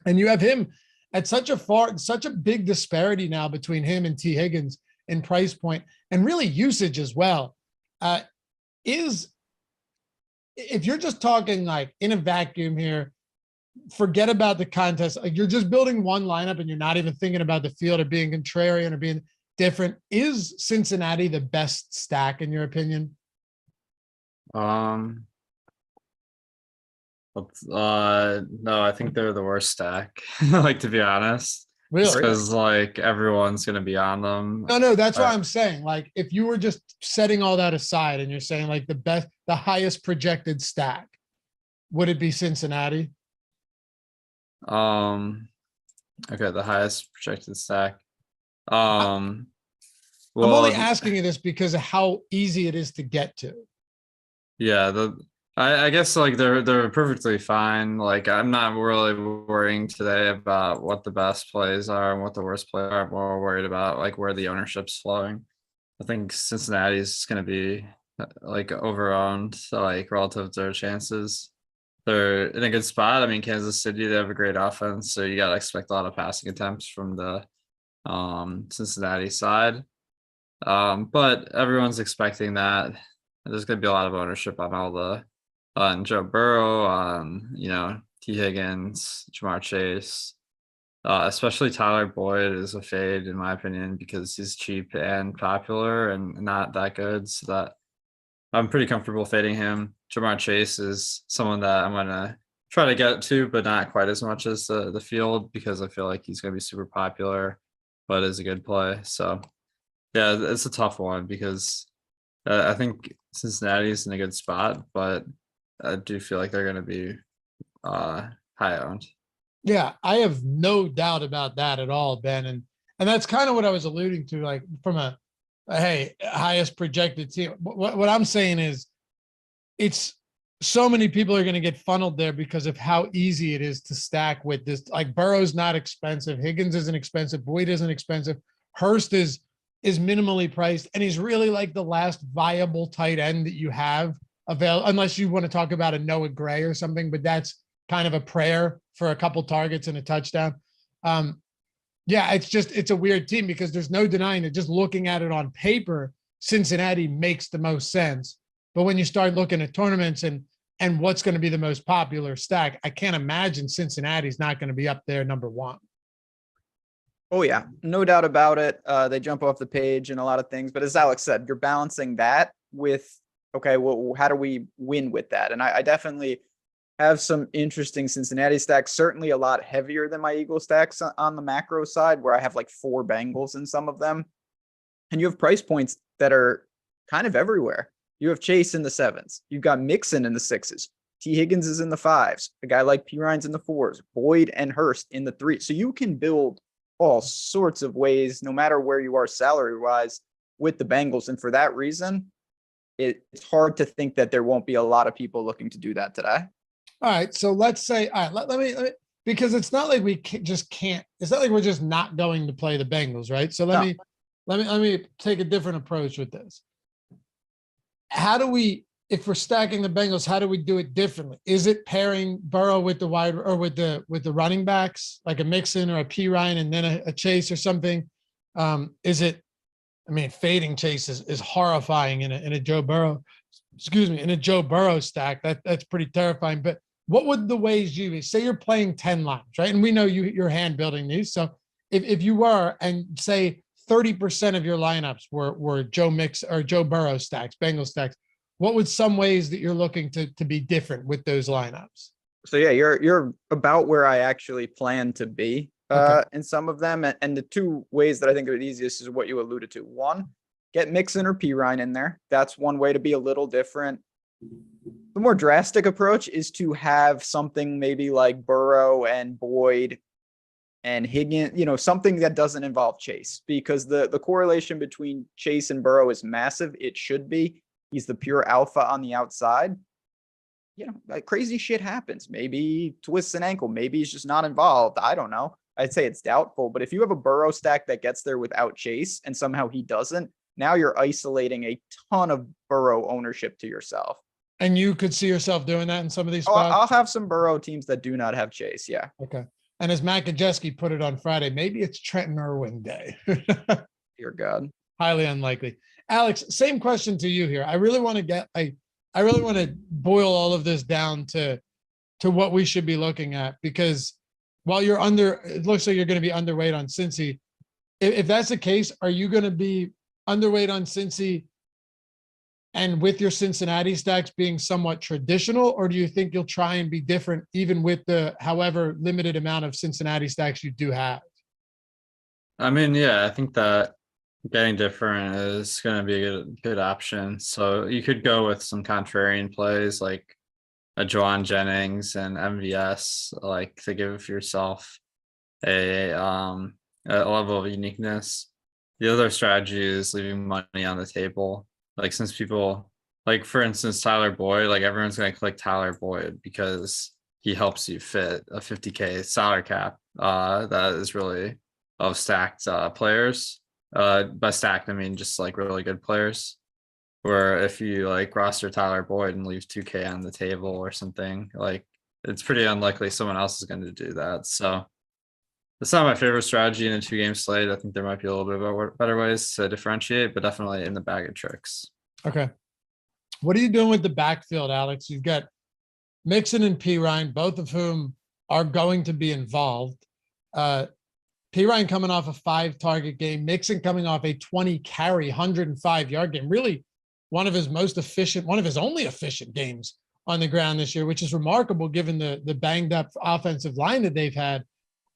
And you have him at such a big disparity now between him and T. Higgins in price point and really usage as well. If you're just talking like in a vacuum here, forget about the contest. Like you're just building one lineup and you're not even thinking about the field or being contrarian or being different. Is Cincinnati the best stack in your opinion? No, I think they're the worst stack. Like, to be honest, Really? because like everyone's gonna be on them. No, that's what I'm saying. Like, if you were just setting all that aside and you're saying like the highest projected stack, would it be Cincinnati? Okay, the highest projected stack. I'm Well, only asking you this because of how easy it is to get to. yeah, I guess like they're perfectly fine. Like I'm not really worrying today about what the best plays are and what the worst plays are. I'm more worried about like where the ownership's flowing. I think Cincinnati is going to be like overowned, like relative to their chances. They're in a good spot. I mean, Kansas City, they have a great offense, so you got to expect a lot of passing attempts from the Cincinnati side. But everyone's expecting that. There's going to be a lot of ownership on all the on Joe Burrow, on T. Higgins, Jamar Chase, especially Tyler Boyd is a fade in my opinion because he's cheap and popular and not that good. So that I'm pretty comfortable fading him. Jamar Chase is someone that I'm gonna try to get to, but not quite as much as the field because I feel like he's gonna be super popular, but is a good play. So yeah, it's a tough one because I think Cincinnati's in a good spot, but I do feel like they're gonna be high owned. Yeah, I have no doubt about that at all, Ben. And that's kind of what I was alluding to, like from a hey, highest projected team. What I'm saying is it's so many people are going to get funneled there because of how easy it is to stack with this. Like Burrow's not expensive. Higgins isn't expensive. Boyd isn't expensive. Hurst is minimally priced. And he's really like the last viable tight end that you have available, unless you want to talk about a Noah Gray or something, but that's kind of a prayer for a couple targets and a touchdown. Yeah, it's a weird team because there's no denying that just looking at it on paper, Cincinnati makes the most sense. But when you start looking at tournaments and what's going to be the most popular stack, I can't imagine Cincinnati's not going to be up there number one. Oh yeah, no doubt about it. They jump off the page and a lot of things, but as Alex said, you're balancing that with, okay, well, how do we win with that? And I definitely have some interesting Cincinnati stacks, certainly a lot heavier than my Eagle stacks on the macro side, where I have like 4 Bengals in some of them. And you have price points that are kind of everywhere. You have Chase in the 7s. You've got Mixon in the 6s. T. Higgins is in the 5s. A guy like P. Ryan's in the 4s. Boyd and Hurst in the 3s. So you can build all sorts of ways, no matter where you are salary-wise, with the Bengals. And for that reason, it's hard to think that there won't be a lot of people looking to do that today. All right, so let's say, all right, let me because it's not like we just can't. It's not like we're just not going to play the Bengals, right? So let me take a different approach with this. How do we, if we're stacking the Bengals, how do we do it differently? Is it pairing Burrow with the wide or with the running backs, like a Mixon or a P. Ryan and then a Chase or something? Is it? I mean, fading Chase is horrifying in a Joe Burrow. Excuse me, in a Joe Burrow stack. That's pretty terrifying. But what would the ways you say you're playing 10 lines, right? And we know you're hand building these. So if you were, and say 30% of your lineups were Joe Burrow stacks, Bengal stacks, what would some ways that you're looking to be different with those lineups? So yeah, you're about where I actually plan to be in some of them. And the 2 ways that I think are the easiest is what you alluded to. One, get Mixon or P. Ryan in there. That's one way to be a little different. The more drastic approach is to have something maybe like Burrow and Boyd and Higgins, something that doesn't involve Chase, because the correlation between Chase and Burrow is massive. It should be. He's the pure alpha on the outside. Like crazy shit happens. Maybe he twists an ankle. Maybe he's just not involved. I don't know. I'd say it's doubtful. But if you have a Burrow stack that gets there without Chase and somehow he doesn't, now you're isolating a ton of Burrow ownership to yourself. And you could see yourself doing that in some of these spots? I'll have some Burrow teams that do not have Chase, yeah. Okay. And as Matt Gajewski put it on Friday, maybe it's Trenton Irwin day. Dear God. Highly unlikely. Alex, same question to you here. I really want to boil all of this down to what we should be looking at, because while it looks like you're going to be underweight on Cincy. If that's the case, are you going to be underweight on Cincy and with your Cincinnati stacks being somewhat traditional, or do you think you'll try and be different even with the however limited amount of Cincinnati stacks you do have? I mean, yeah, I think that getting different is going to be a good option. So you could go with some contrarian plays like a Juwan Jennings and MVS, like to give yourself a level of uniqueness. The other strategy is leaving money on the table. Like since people, like for instance, Tyler Boyd, like everyone's going to click Tyler Boyd because he helps you fit a 50K salary cap. That is really of stacked players. By stacked, I mean just like really good players. Where if you like roster Tyler Boyd and leave 2K on the table or something, like it's pretty unlikely someone else is going to do that. So it's not my favorite strategy in a 2-game slate. I think there might be a little bit of better ways to differentiate, but definitely in the bag of tricks. Okay. What are you doing with the backfield, Alex? You've got Mixon and Pirine, both of whom are going to be involved. Pirine coming off a 5-target game, Mixon coming off a 20-carry, 105-yard game. Really one of his most efficient, one of his only efficient games on the ground this year, which is remarkable given the banged up offensive line that they've had.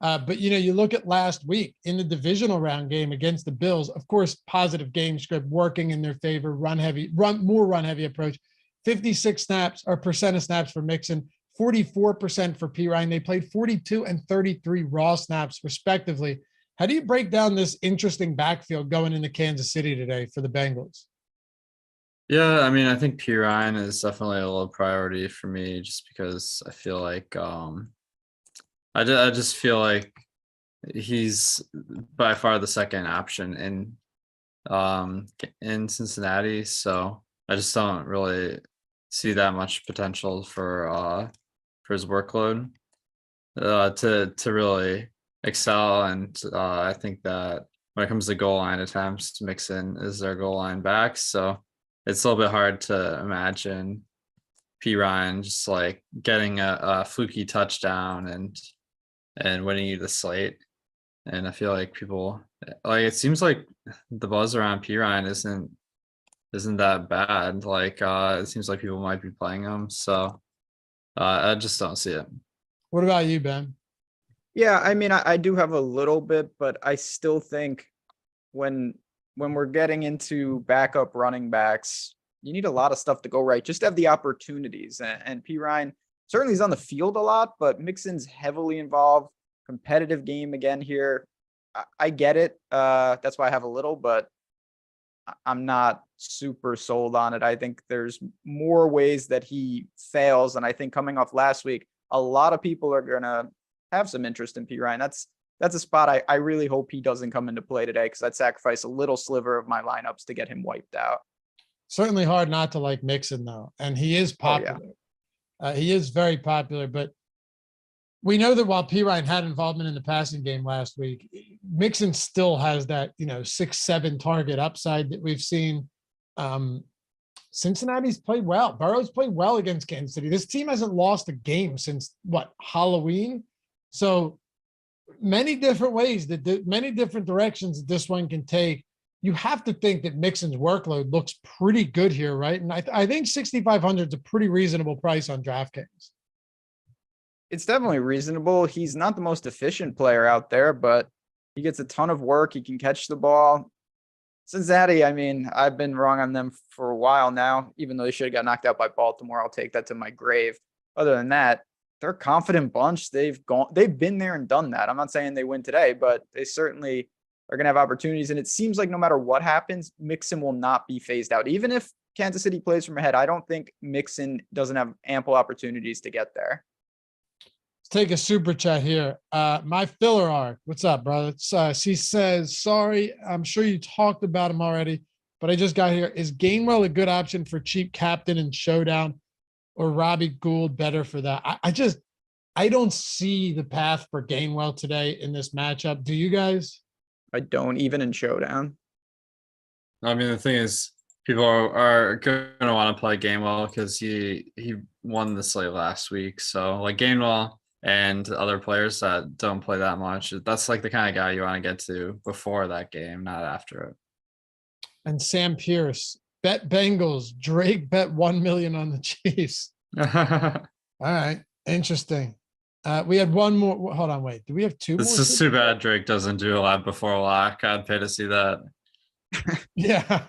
But, you know, you look at last week in the divisional round game against the Bills, of course, positive game script working in their favor, run heavy approach, 56 snaps or percent of snaps for Mixon, 44% for Pirine. They played 42 and 33 raw snaps respectively. How do you break down this interesting backfield going into Kansas City today for the Bengals? Yeah, I mean, I think Pirine is definitely a low priority for me just because I feel like I just feel like he's by far the second option in Cincinnati, so I just don't really see that much potential for his workload to really excel. And I think that when it comes to goal line attempts, Mixon is their goal line back, so it's a little bit hard to imagine Pirine just like getting a fluky touchdown and winning you the slate. And I feel like people like, it seems like the buzz around Pirine isn't that bad. Like it seems like people might be playing him. So I just don't see it. What about you, Ben? Yeah, I mean, I do have a little bit, but I still think when we're getting into backup running backs, you need a lot of stuff to go right. Just have the opportunities. And Pirine certainly is on the field a lot, but Mixon's heavily involved. Competitive game again here. I get it. That's why I have a little, but I'm not super sold on it. I think there's more ways that he fails. And I think coming off last week, a lot of people are going to have some interest in Pirine. That's a spot I really hope he doesn't come into play today, because I'd sacrifice a little sliver of my lineups to get him wiped out. Certainly hard not to like Mixon, though. And he is popular. Oh, yeah. He is very popular, but we know that while Pirine had involvement in the passing game last week, Mixon still has that, 6-7 target upside that we've seen. Cincinnati's played well. Burrow's played well against Kansas City. This team hasn't lost a game since Halloween. So many different ways many different directions that this one can take. You have to think that Mixon's workload looks pretty good here, right? And I think 6,500 is a pretty reasonable price on DraftKings. It's definitely reasonable. He's not the most efficient player out there, but he gets a ton of work. He can catch the ball. Cincinnati, I mean, I've been wrong on them for a while now, even though they should have got knocked out by Baltimore. I'll take that to my grave. Other than that, they're a confident bunch. They've been there and done that. I'm not saying they win today, but they certainly are going to have opportunities. And it seems like no matter what happens, Mixon will not be phased out. Even if Kansas City plays from ahead, I don't think Mixon doesn't have ample opportunities to get there. Let's take a super chat here. My filler arc. What's up, brother? She says, sorry, I'm sure you talked about him already, but I just got here. Is Gainwell a good option for cheap captain and showdown, or Robbie Gould better for that? I don't see the path for Gainwell today in this matchup. Do you guys? I don't, even in showdown. I mean, the thing is, people are going to want to play Gainwell because he won the slate last week. So like Gainwell and other players that don't play that much, that's like the kind of guy you want to get to before that game, not after it. And Sam Pierce, bet Bengals. Drake bet 1 million on the Chiefs. All right. Interesting. We had one more. Hold on, wait. Do we have two more? It's just too bad Drake doesn't do a live before lock. I'd pay to see that. Yeah.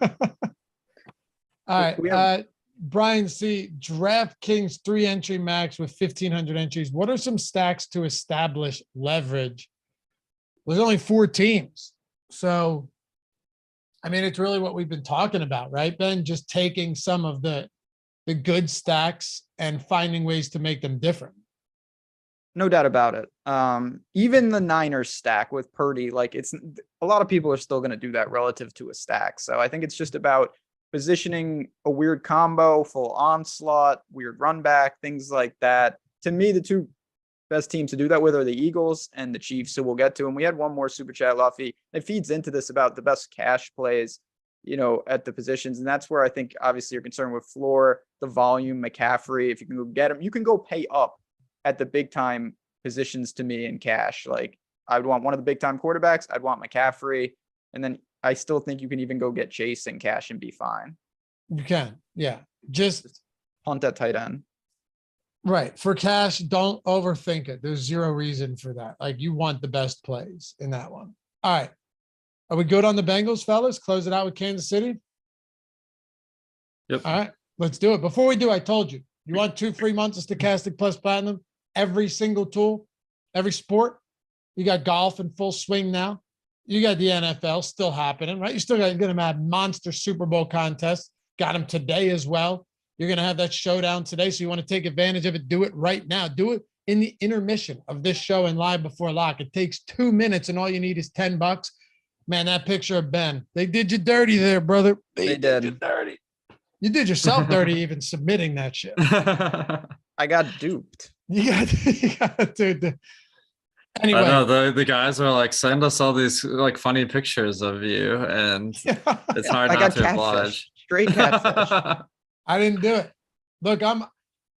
All right. Brian C. DraftKings 3-entry max with 1,500 entries. What are some stacks to establish leverage? There's only 4 teams. So, I mean, it's really what we've been talking about, right, Ben? Just taking some of the good stacks and finding ways to make them different. No doubt about it. Even the Niners stack with Purdy, like it's a lot of people are still going to do that relative to a stack. So I think it's just about positioning a weird combo, full onslaught, weird run back, things like that. To me, the 2 best teams to do that with are the Eagles and the Chiefs, who we'll get to. And we had one more super chat, Luffy. It feeds into this about the best cash plays, you know, at the positions. And that's where I think obviously you're concerned with floor, the volume, McCaffrey. If you can go get him, you can go pay up at the big time positions to me in cash. Like I would want one of the big time quarterbacks. I'd want McCaffrey. And then I still think you can even go get Chase in cash and be fine. You can. Yeah. Just punt at tight end. Right. For cash, don't overthink it. There's zero reason for that. Like you want the best plays in that one. All right. Are we good on the Bengals, fellas? Close it out with Kansas City? Yep. All right. Let's do it. Before we do, I told you, you want 2 free months of Stokastic plus Platinum? Every single tool, every sport. You got golf in full swing now. You got the NFL still happening, right? You still got going to have monster Super Bowl contests. Got them today as well. You're going to have that showdown today. So you want to take advantage of it. Do it right now. Do it in the intermission of this show and live before lock. It takes 2 minutes and all you need is $10. Man, that picture of Ben, they did you dirty there, brother. They did. You dirty. You did yourself dirty even submitting that shit. I got duped. You got dude. Anyway, I know the guys are like, send us all these like funny pictures of you, and it's hard not to oblige. Straight catfish. I didn't do it. Look,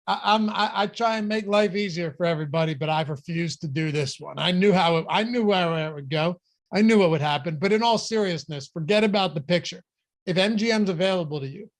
I try and make life easier for everybody, but I've refused to do this one. I knew where it would go. I knew what would happen. But in all seriousness, forget about the picture. If MGM's available to you,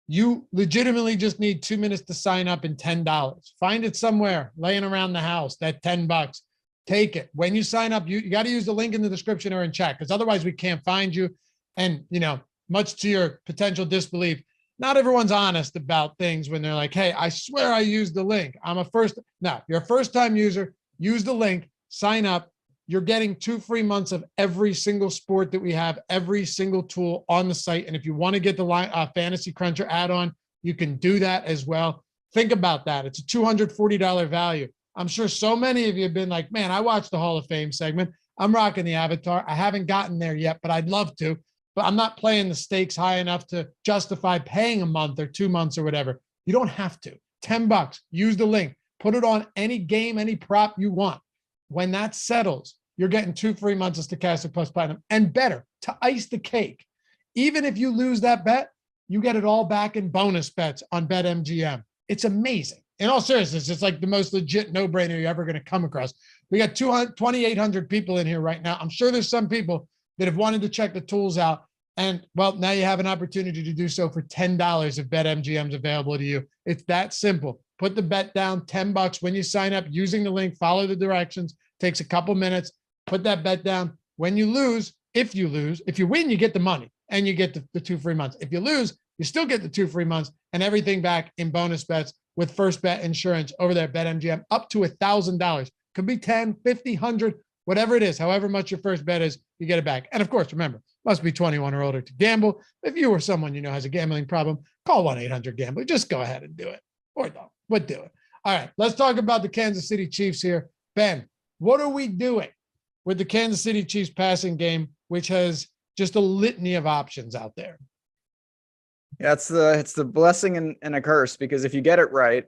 you legitimately just need 2 minutes to sign up and $10. Find it somewhere laying around the house, that $10. Take it. When you sign up, you got to use the link in the description or in chat, because otherwise we can't find you. And, you know, much to your potential disbelief, not everyone's honest about things when they're like, hey, I swear I used the link. You're a first-time user. Use the link, sign up. You're getting 2 free months of every single sport that we have, every single tool on the site. And if you want to get the Fantasy Cruncher add-on, you can do that as well. Think about that. It's a $240 value. I'm sure so many of you have been like, man, I watched the Hall of Fame segment. I'm rocking the avatar. I haven't gotten there yet, but I'd love to. But I'm not playing the stakes high enough to justify paying a month or 2 months or whatever. You don't have to. $10. Use the link. Put it on any game, any prop you want. When that settles, you're getting 2 free months of Stokastic plus Platinum. And better, to ice the cake, even if you lose that bet, you get it all back in bonus bets on BetMGM. It's amazing. In all seriousness, it's like the most legit no-brainer you're ever going to come across. We got 2,800 people in here right now. I'm sure there's some people that have wanted to check the tools out. And, well, now you have an opportunity to do so for $10 if BetMGM's available to you. It's that simple. Put the bet down, $10 when you sign up using the link. Follow the directions. Takes a couple minutes. Put that bet down. When you lose, if you win, you get the money and you get the 2 free months. If you lose, you still get the 2 free months and everything back in bonus bets with first bet insurance over there at BetMGM, up to $1,000. Could be 10, 50, 100, whatever it is, however much your first bet is, you get it back. And of course, remember, must be 21 or older to gamble. If you or someone you know has a gambling problem, call 1-800-GAMBLER. Just go ahead and do it. Or don't, but do it. All right, let's talk about the Kansas City Chiefs here. Ben, what are we doing with the Kansas City Chiefs passing game, which has just a litany of options out there? Yeah, it's the blessing and a curse, because if you get it right,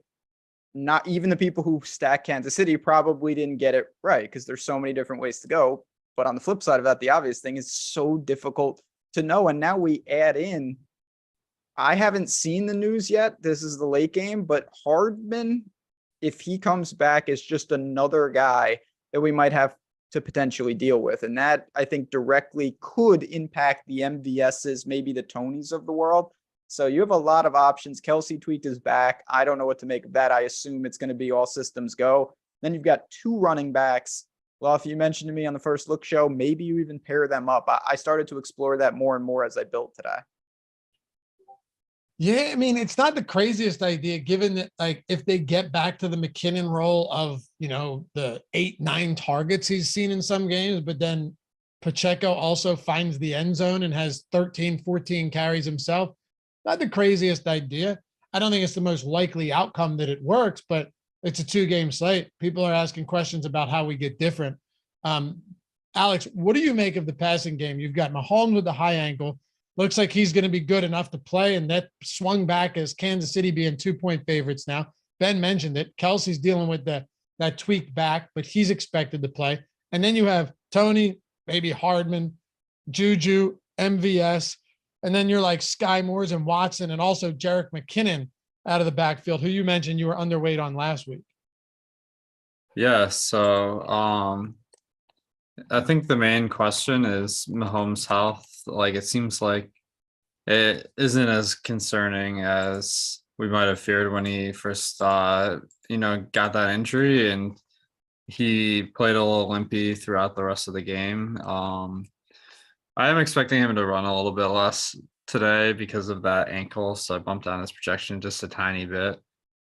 not even the people who stack Kansas City probably didn't get it right, because there's so many different ways to go. But on the flip side of that, the obvious thing is so difficult to know. And now we add in, I haven't seen the news yet. This is the late game, but Hardman, if he comes back, is just another guy that we might have to potentially deal with. And that, I think, directly could impact the MVSs, maybe the Tonys of the world. So you have a lot of options. Kelsey tweaked his back. I don't know what to make of that. I assume it's going to be all systems go. Then you've got 2 running backs. Well, if you mentioned to me on the First Look show, maybe you even pair them up. I started to explore that more and more as I built today. Yeah, I mean, it's not the craziest idea given that, like, if they get back to the McKinnon role of, the 8-9 targets he's seen in some games, but then Pacheco also finds the end zone and has 13, 14 carries himself. Not the craziest idea. I don't think it's the most likely outcome that it works, but it's a 2-game slate. People are asking questions about how we get different. Alex, what do you make of the passing game? You've got Mahomes with the high ankle. Looks like he's going to be good enough to play, and that swung back as Kansas City being 2-point favorites now. Ben mentioned it. Kelsey's dealing with that tweaked back, but he's expected to play. And then you have Tony, maybe Hardman, Juju, MVS, and then you're like Sky Moores and Watson, and also Jerick McKinnon out of the backfield, who you mentioned you were underweight on last week. Yeah, so I think the main question is Mahomes' health. Like, it seems like it isn't as concerning as we might have feared when he first, got that injury, and he played a little limpy throughout the rest of the game. I am expecting him to run a little bit less today because of that ankle, so I bumped down his projection just a tiny bit.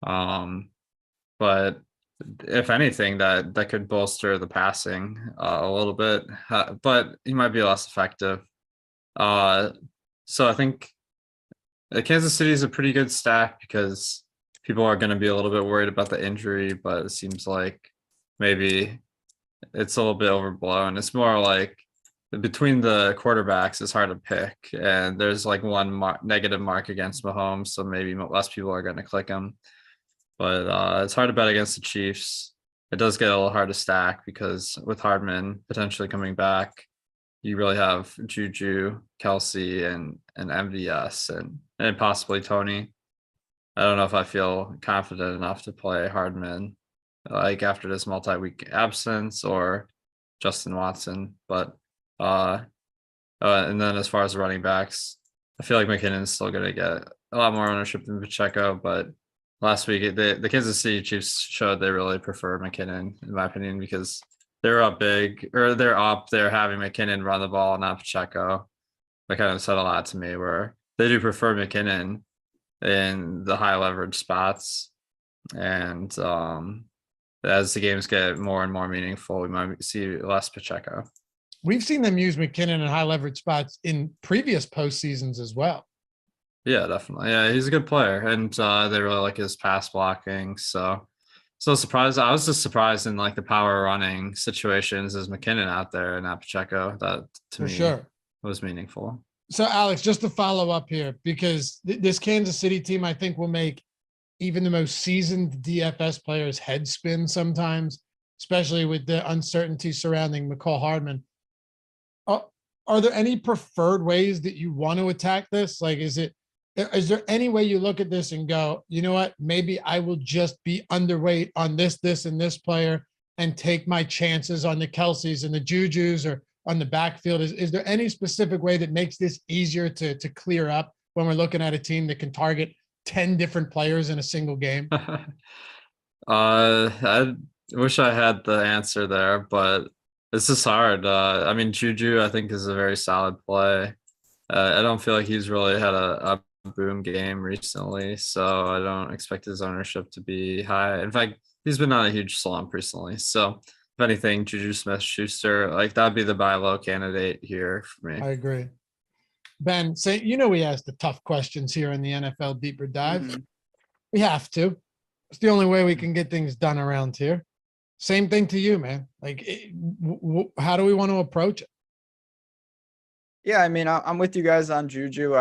But if anything, that could bolster the passing a little bit, but he might be less effective. So I think Kansas City is a pretty good stack because people are going to be a little bit worried about the injury, but it seems like maybe it's a little bit overblown. It's more like between the quarterbacks, it's hard to pick, and there's like one negative mark against Mahomes, so maybe less people are going to click him. But it's hard to bet against the Chiefs. It does get a little hard to stack because with Hardman potentially coming back, you really have Juju, Kelsey, and MVS, and possibly Tony. I don't know if I feel confident enough to play Hardman like after this multi-week absence, or Justin Watson. But and then as far as the running backs, I feel like McKinnon's still going to get a lot more ownership than Pacheco, but last week the Kansas City Chiefs showed they really prefer McKinnon, in my opinion, because they're up big, or they're having McKinnon run the ball, not Pacheco. That kind of said a lot to me, where they do prefer McKinnon in the high leverage spots. And as the games get more and more meaningful, we might see less Pacheco. We've seen them use McKinnon in high leverage spots in previous postseasons as well. Yeah, definitely. Yeah, he's a good player, and they really like his pass blocking. So surprised. I was just surprised in like the power running situations as McKinnon out there and not Pacheco. That to me was meaningful. So Alex, just to follow up here, because this Kansas City team, I think, will make even the most seasoned DFS players head spin sometimes, especially with the uncertainty surrounding McCall Hardman. Are there any preferred ways that you want to attack this? Like, is there any way you look at this and go, you know what, maybe I will just be underweight on this, and this player and take my chances on the Kelseys and the Jujus or on the backfield? Is there any specific way that makes this easier to clear up when we're looking at a team that can target 10 different players in a single game? I wish I had the answer there, but it's just hard. I mean, Juju, I think, is a very solid play. I don't feel like he's really had a boom game recently, so I don't expect his ownership to be high. In fact, he's been on a huge slump recently. So if anything, Juju Smith-Schuster, like, that'd be the buy low candidate here for me. I agree. Ben, we ask the tough questions here in the NFL Deeper Dive. Mm-hmm. We have to. It's the only way we can get things done around here. Same thing to you, man. Like, how do we want to approach it? Yeah, I mean, I'm with you guys on Juju.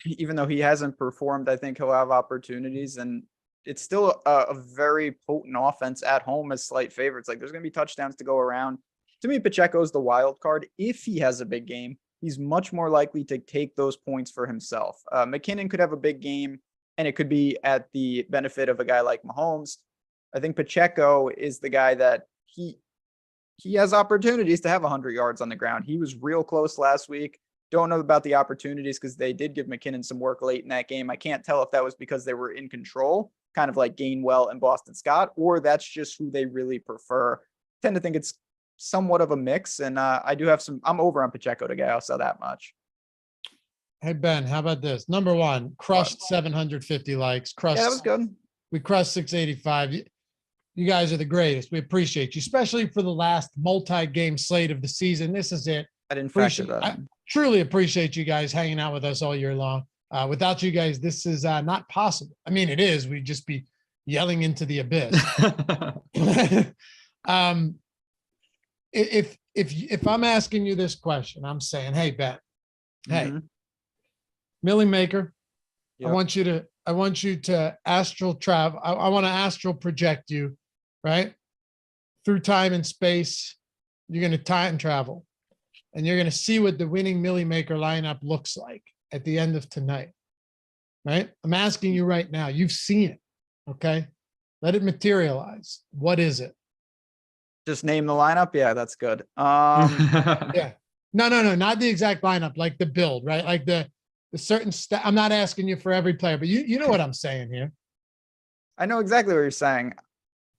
Even though he hasn't performed, I think he'll have opportunities, and it's still a very potent offense at home as slight favorites. Like, there's going to be touchdowns to go around. To me, Pacheco's the wild card. If he has a big game, he's much more likely to take those points for himself. McKinnon could have a big game, and it could be at the benefit of a guy like Mahomes. I think Pacheco is the guy that he has opportunities to have 100 yards on the ground. He was real close last week. Don't know about the opportunities because they did give McKinnon some work late in that game. I can't tell if that was because they were in control, kind of like Gainwell and Boston Scott, or that's just who they really prefer. I tend to think it's somewhat of a mix. And I do have I'm over on Pacheco today. I'll say that much. Hey, Ben, how about this? Number one, crushed 750 likes. Crushed. Yeah, that was good. We crushed 685. You guys are the greatest. We appreciate you, especially for the last multi-game slate of the season. This is it. I didn't factor that. I truly appreciate you guys hanging out with us all year long. Without you guys, this is not possible. I mean, it is. We'd just be yelling into the abyss. If I'm asking you this question, I'm saying, hey, Ben, hey, Millie Maker, yep. I want you to astral travel. I want to astral project you, right? Through time and space. You're going to time travel, and you're going to see what the winning Millie Maker lineup looks like at the end of tonight, right? I'm asking you right now. You've seen it, okay? Let it materialize. What is it? Just name the lineup. Yeah, that's good. Yeah. No, not the exact lineup, like the build, right? Like the certain I'm not asking you for every player, but you know what I'm saying here. I know exactly what you're saying.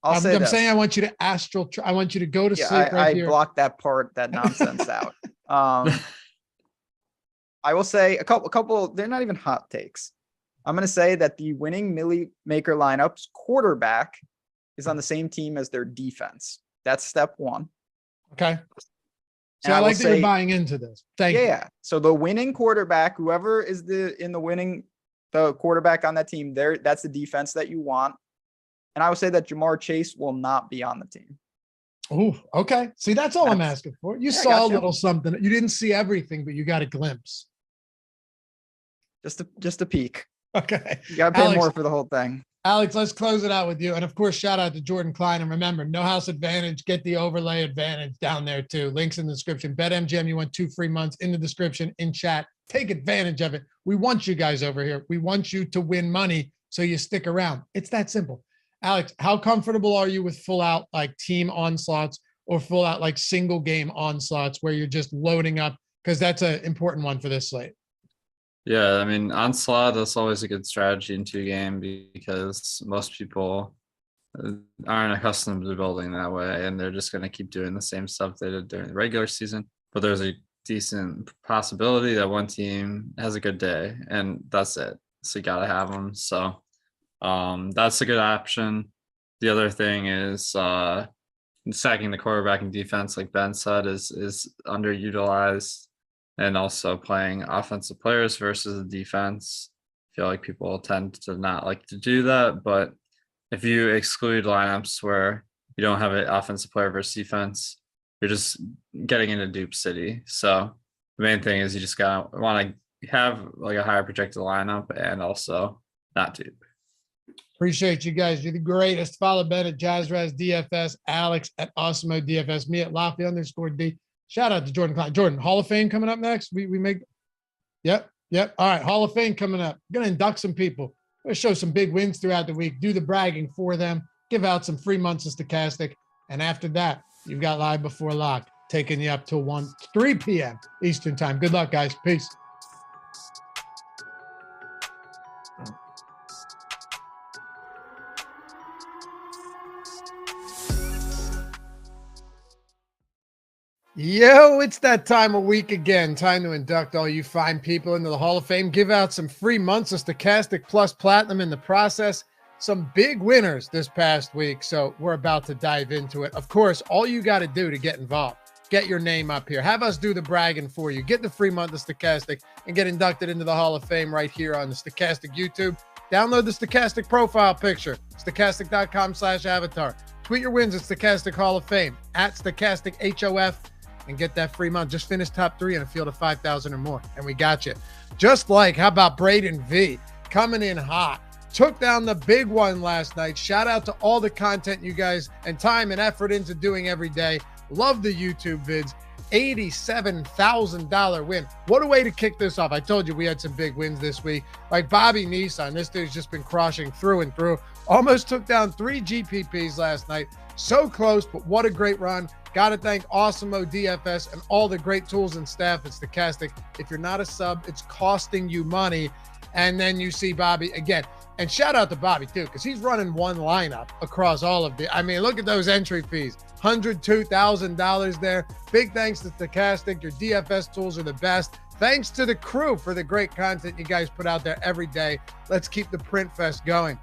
I'm saying I want you to astral. I want you to go to sleep right here. I blocked that nonsense out. I will say a couple. They're not even hot takes. I'm going to say that the winning Millie Maker lineups quarterback is on the same team as their defense. That's step one. Okay. So I like that you're buying into this. Thank you. Yeah. So the winning quarterback, whoever is the quarterback on that team, that's the defense that you want. And I would say that Jamar Chase will not be on the team. Oh, okay. See, that's all I'm asking for. You saw a little something. You didn't see everything, but you got a glimpse. Just a peek. Okay. You got to pay more for the whole thing. Alex, let's close it out with you. And of course, shout out to Jordan Klein. And remember, No House Advantage, get the overlay advantage down there too. Links in the description. BetMGM, you want 2 free months in the description, in chat. Take advantage of it. We want you guys over here. We want you to win money, so you stick around. It's that simple. Alex, how comfortable are you with full out like team onslaughts or full out like single game onslaughts where you're just loading up? Because that's an important one for this slate. Yeah, I mean, onslaught, that's always a good strategy in 2-game because most people aren't accustomed to building that way, and they're just going to keep doing the same stuff they did during the regular season. But there's a decent possibility that one team has a good day, and that's it. So you got to have them. So that's a good option. The other thing is sacking the quarterback and defense, like Ben said, is underutilized. And also playing offensive players versus the defense. I feel like people tend to not like to do that. But if you exclude lineups where you don't have an offensive player versus defense, you're just getting into dupe city. So the main thing is you just want to have like a higher projected lineup and also not dupe. Appreciate you guys. You're the greatest. Follow Ben at Jazzraz DFS, Alex at Awesemo DFS, me at Lofty_D. Shout out to Jordan Klein. Jordan, Hall of Fame coming up next. We make, yep. All right, Hall of Fame coming up. We're gonna induct some people. We're gonna show some big wins throughout the week. Do the bragging for them. Give out some free months of Stokastic, and after that, you've got Live Before Lock taking you up till 3 p.m. Eastern time. Good luck, guys. Peace. Yo, it's that time of week again. Time to induct all you fine people into the Hall of Fame. Give out some free months of Stokastic plus Platinum in the process. Some big winners this past week, so we're about to dive into it. Of course, all you got to do to get involved, get your name up here. Have us do the bragging for you. Get the free month of Stokastic and get inducted into the Hall of Fame right here on the Stokastic YouTube. Download the Stokastic profile picture, stokastic.com/avatar. Tweet your wins at Stokastic Hall of Fame, at Stokastic HOF. And get that free month. Just finish top 3 in a field of 5,000 or more. And we got you. Just like, how about Braden V coming in hot? Took down the big one last night. Shout out to all the content you guys and time and effort into doing every day. Love the YouTube vids. $87,000 win. What a way to kick this off. I told you we had some big wins this week. Like Bobby Nissan, this dude's just been crushing through and through. Almost took down 3 GPPs last night. So close, but what a great run. Got to thank Awesemo DFS and all the great tools and staff at Stokastic. If you're not a sub, it's costing you money. And then you see Bobby again. And shout out to Bobby too, because he's running one lineup across all of the. I mean, look at those entry fees, $102,000 there. Big thanks to Stokastic. Your DFS tools are the best. Thanks to the crew for the great content you guys put out there every day. Let's keep the print fest going.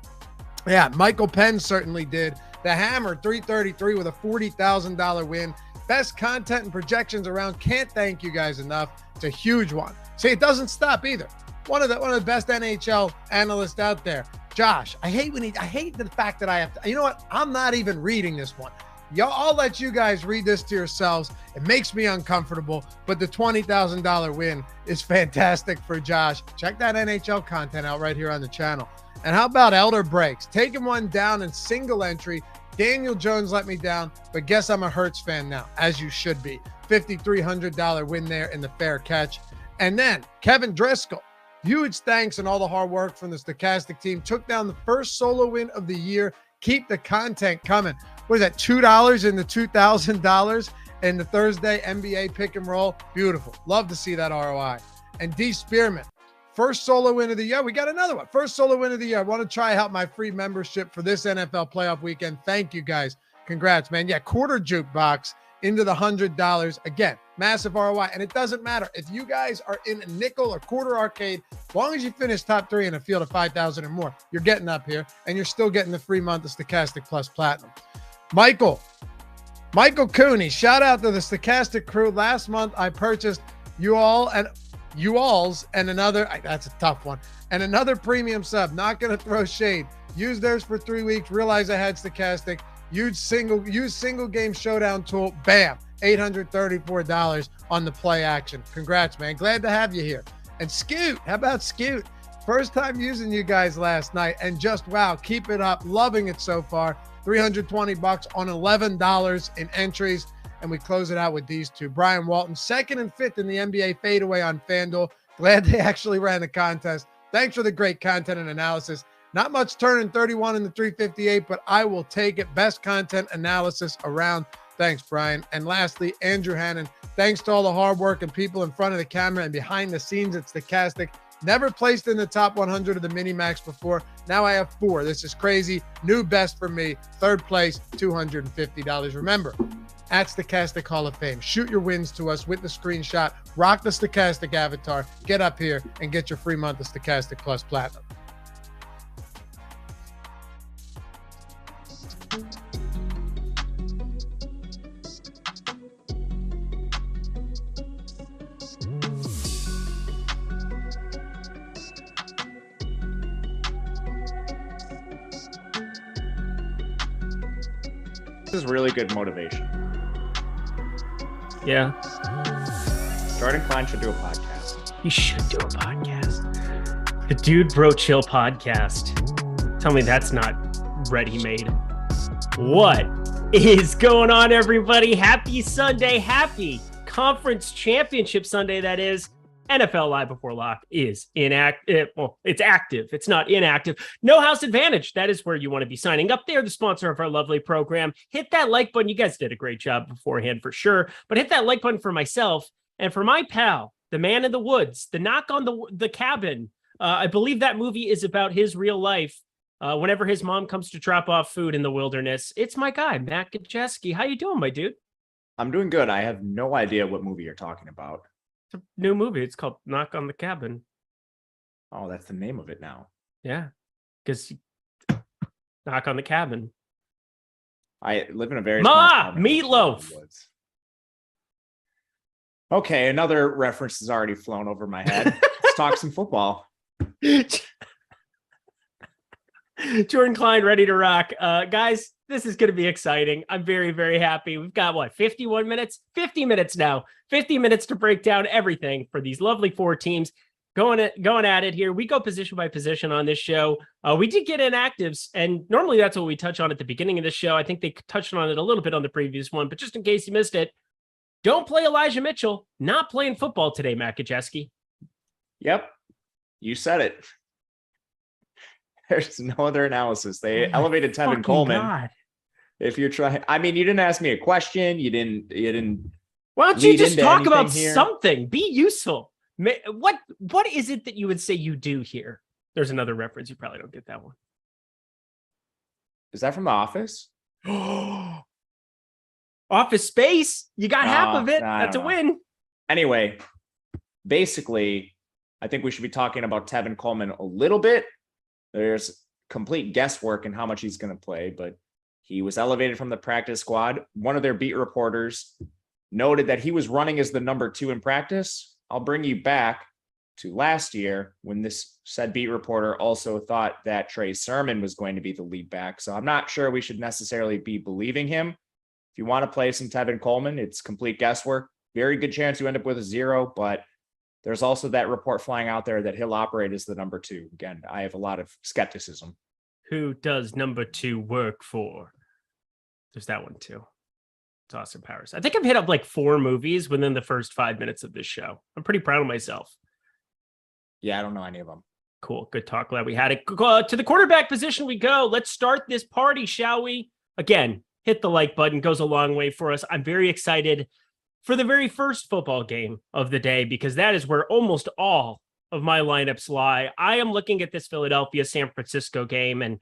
Yeah, Michael Penn certainly did. The Hammer 333 with a $40,000 win. Best content and projections around. Can't thank you guys enough. It's a huge one. See, it doesn't stop either. One of the best NHL analysts out there. Josh, I hate the fact that I have to, you know what? I'm not even reading this one. I'll let you guys read this to yourselves. It makes me uncomfortable, but the $20,000 win is fantastic for Josh. Check that NHL content out right here on the channel. And how about Elder Breaks? Taking one down in single entry. Daniel Jones let me down, but guess I'm a Hurts fan now, as you should be. $5,300 win there in the fair catch. And then Kevin Driscoll, huge thanks and all the hard work from the Stokastic team. Took down the first solo win of the year. Keep the content coming. What is that, $2 in the $2,000 in the Thursday NBA pick and roll? Beautiful. Love to see that ROI. And D. Spearman, first solo win of the year. We got another one. First solo win of the year. I want to try out my free membership for this NFL playoff weekend. Thank you, guys. Congrats, man. Yeah, quarter jukebox into the $100. Again, massive ROI. And it doesn't matter if you guys are in a nickel or quarter arcade, as long as you finish top 3 in a field of 5,000 or more, you're getting up here and you're still getting the free month of Stokastic Plus Platinum. Michael Cooney, shout out to the Stokastic crew. Last month, I purchased U-Alls and another, that's a tough one, and another premium sub. Not going to throw shade. Used theirs for 3 weeks. Realized I had Stokastic. Use single game showdown tool. Bam, $834 on the play action. Congrats, man. Glad to have you here. And Scoot, how about Scoot? First time using you guys last night, and just wow, keep it up. Loving it so far. $320 on $11 in entries. And we close it out with these two. Brian Walton, 2nd and 5th in the NBA fadeaway on FanDuel. Glad they actually ran the contest. Thanks for the great content and analysis. Not much turning 31 in the 358, but I will take it. Best content analysis around. Thanks, Brian. And lastly, Andrew Hannon, thanks to all the hard work and people in front of the camera and behind the scenes at Stokastic. Never placed in the top 100 of the mini-max before. Now I have 4. This is crazy. New best for me. 3rd place, $250. Remember, at Stokastic Hall of Fame, shoot your wins to us with the screenshot. Rock the Stokastic avatar. Get up here and get your free month of Stokastic Plus Platinum. This is really good motivation. Yeah. Jordan Klein should do a podcast. He should do a podcast. The Dude Bro Chill podcast. Tell me that's not ready-made. What is going on, everybody? Happy Sunday. Happy Conference Championship Sunday, that is. NFL Live Before Lock is inactive. Well, it's active. It's not inactive. No House Advantage. That is where you want to be signing up. They're the sponsor of our lovely program. Hit that like button. You guys did a great job beforehand for sure. But hit that like button for myself and for my pal, the man in the woods, the knock on the cabin. I believe that movie is about his real life. Whenever his mom comes to drop off food in the wilderness, it's my guy, Matt Gajewski. How you doing, my dude? I'm doing good. I have no idea what movie you're talking about. It's a new movie. It's called Knock on the Cabin. Oh, that's the name of it now. Yeah, because knock on the cabin. I live in a very Ma Meatloaf. Okay, another reference has already flown over my head. Let's talk some football. Jordan Klein ready to rock. Guys, this is going to be exciting. I'm very, very happy. We've got 51 minutes? 50 minutes now. 50 minutes to break down everything for these lovely 4 teams. Going at it here. We go position by position on this show. We did get inactives, and normally that's what we touch on at the beginning of the show. I think they touched on it a little bit on the previous one, but just in case you missed it, don't play Elijah Mitchell. Not playing football today, Matt Gajewski. Yep, you said it. There's no other analysis. They elevated Tevin Coleman. God. If you're trying, I mean, you didn't ask me a question. You didn't. Why don't you just talk about something? Be useful. What is it that you would say you do here? There's another reference. You probably don't get that one. Is that from The Office? Office Space. You got half of it. I That's a don't know. win. Anyway, basically, I think we should be talking about Tevin Coleman a little bit. There's complete guesswork in how much he's going to play, but he was elevated from the practice squad. One of their beat reporters noted that he was running as the number 2 in practice. I'll bring you back to last year when this said beat reporter also thought that Trey Sermon was going to be the lead back. So I'm not sure we should necessarily be believing him. If you want to play some Tevin Coleman, it's complete guesswork. Very good chance you end up with a 0, but there's also that report flying out there that he'll operate as the number 2. Again, I have a lot of skepticism. Who does number 2 work for? There's that one too. It's Austin Powers. I think I've hit up like 4 movies within the first 5 minutes of this show. I'm pretty proud of myself. Yeah, I don't know any of them. Cool. Good talk. Glad we had it. To the quarterback position we go. Let's start this party, shall we? Again, hit the like button. Goes a long way for us. I'm very excited for the very first football game of the day because that is where almost all of my lineups lie. I am looking at this Philadelphia-San Francisco game, and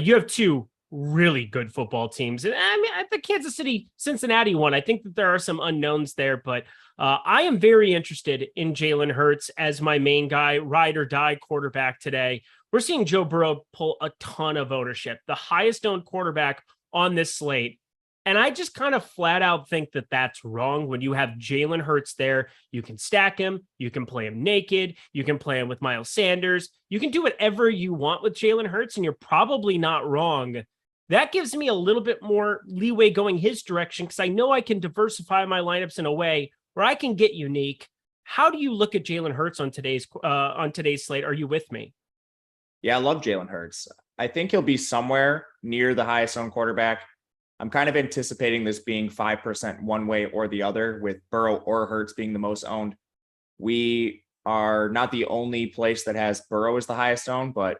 you have 2 really good football teams. And I mean, the Kansas City-Cincinnati one, I think that there are some unknowns there, but I am very interested in Jalen Hurts as my main guy, ride or die quarterback today. We're seeing Joe Burrow pull a ton of ownership, the highest owned quarterback on this slate. And I just kind of flat out think that that's wrong. When you have Jalen Hurts there, you can stack him, you can play him naked, you can play him with Miles Sanders, you can do whatever you want with Jalen Hurts, and you're probably not wrong. That gives me a little bit more leeway going his direction because I know I can diversify my lineups in a way where I can get unique. How do you look at Jalen Hurts on today's slate? Are you with me? Yeah, I love Jalen Hurts. I think he'll be somewhere near the highest owned quarterback. I'm kind of anticipating this being 5% one way or the other, with Burrow or Hurts being the most owned. We are not the only place that has Burrow as the highest owned, but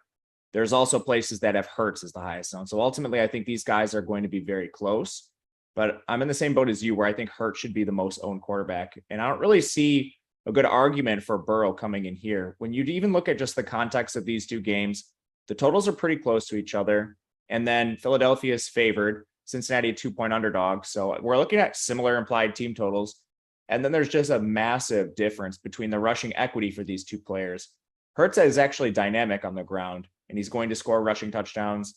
there's also places that have Hurts as the highest owned. So ultimately, I think these guys are going to be very close. But I'm in the same boat as you, where I think Hurts should be the most owned quarterback. And I don't really see a good argument for Burrow coming in here. When you even look at just the context of these 2 games, the totals are pretty close to each other. And then Philadelphia is favored, Cincinnati a 2-point underdog. So we're looking at similar implied team totals. And then there's just a massive difference between the rushing equity for these 2 players. Hurts is actually dynamic on the ground, and he's going to score rushing touchdowns.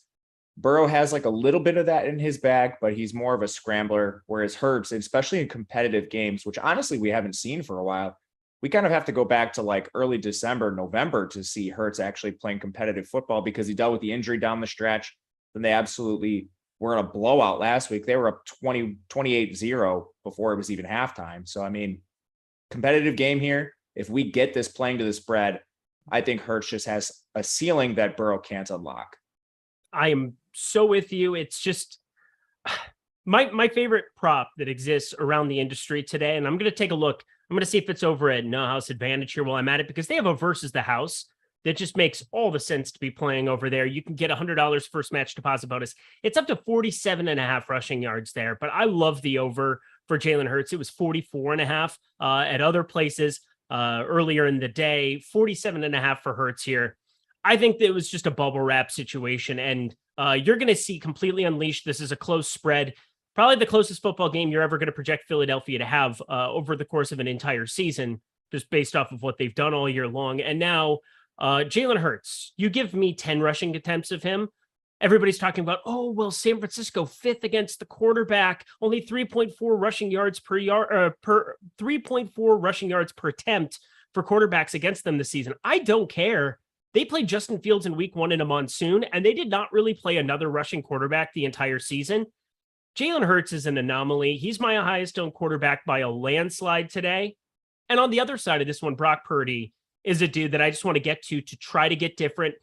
Burrow has like a little bit of that in his bag, but he's more of a scrambler, whereas Hurts, especially in competitive games, which honestly we haven't seen for a while, we kind of have to go back to like early December, November to see Hurts actually playing competitive football because he dealt with the injury down the stretch. Then they absolutely were in a blowout last week. They were up 28-0 before it was even halftime. So, I mean, competitive game here. If we get this playing to the spread, I think Hurts just has a ceiling that Burrow can't unlock. I am so with you. It's just my favorite prop that exists around the industry today. And I'm going to take a look. I'm going to see if it's over at No House Advantage here while I'm at it, because they have a versus the house that just makes all the sense to be playing over there. You can get $100 first match deposit bonus. It's up to 47.5 rushing yards there, but I love the over for Jalen Hurts. It was 44.5 at other places earlier in the day, 47.5 for Hurts here. I think that it was just a bubble wrap situation, and you're going to see completely unleashed. This is a close spread, probably the closest football game you're ever going to project Philadelphia to have over the course of an entire season, just based off of what they've done all year long. And now Jalen Hurts, you give me 10 rushing attempts of him. Everybody's talking about, oh, well, San Francisco 5th against the quarterback, only 3.4 rushing yards per 3.4 rushing yards per attempt for quarterbacks against them this season. I don't care. They played Justin Fields in week 1 in a monsoon, and they did not really play another rushing quarterback the entire season. Jalen Hurts is an anomaly. He's my highest owned quarterback by a landslide today. And on the other side of this one, Brock Purdy is a dude that I just want to get to try to get different.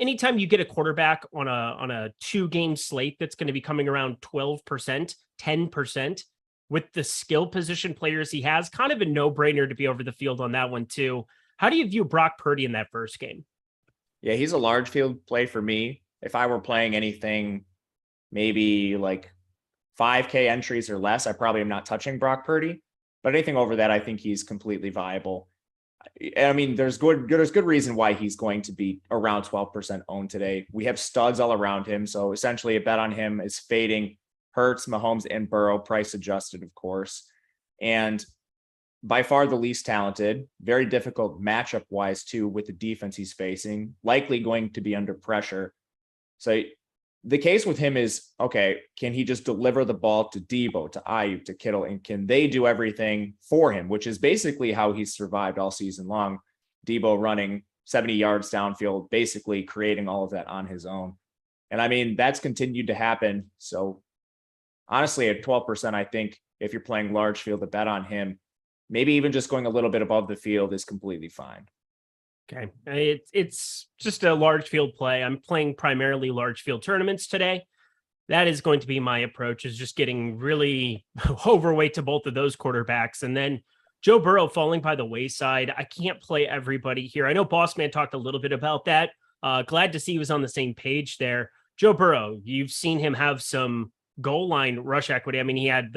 Anytime you get a quarterback on a 2-game slate that's going to be coming around 12%, 10% with the skill position players he has, kind of a no-brainer to be over the field on that one too. How do you view Brock Purdy in that first game? Yeah, he's a large field play for me. If I were playing anything, maybe like 5K entries or less, I probably am not touching Brock Purdy. But anything over that, I think he's completely viable. I mean, there's good reason why he's going to be around 12% owned today. We have studs all around him. So essentially a bet on him is fading Hurts, Mahomes, and Burrow, price adjusted, of course. And by far the least talented, very difficult matchup wise too, with the defense he's facing, likely going to be under pressure. So the case with him is, okay, can he just deliver the ball to Debo, to Ayuk, to Kittle, and can they do everything for him, which is basically how he's survived all season long. Debo running 70 yards downfield, basically creating all of that on his own. And I mean, that's continued to happen. So honestly, at 12%, I think if you're playing large field, to bet on him, maybe even just going a little bit above the field is completely fine. Okay. It's just a large field play. I'm playing primarily large field tournaments today. That is going to be my approach, is just getting really overweight to both of those quarterbacks. And then Joe Burrow falling by the wayside. I can't play everybody here. I know Bossman talked a little bit about that. Glad to see he was on the same page there. Joe Burrow, you've seen him have some goal line rush equity. I mean, he had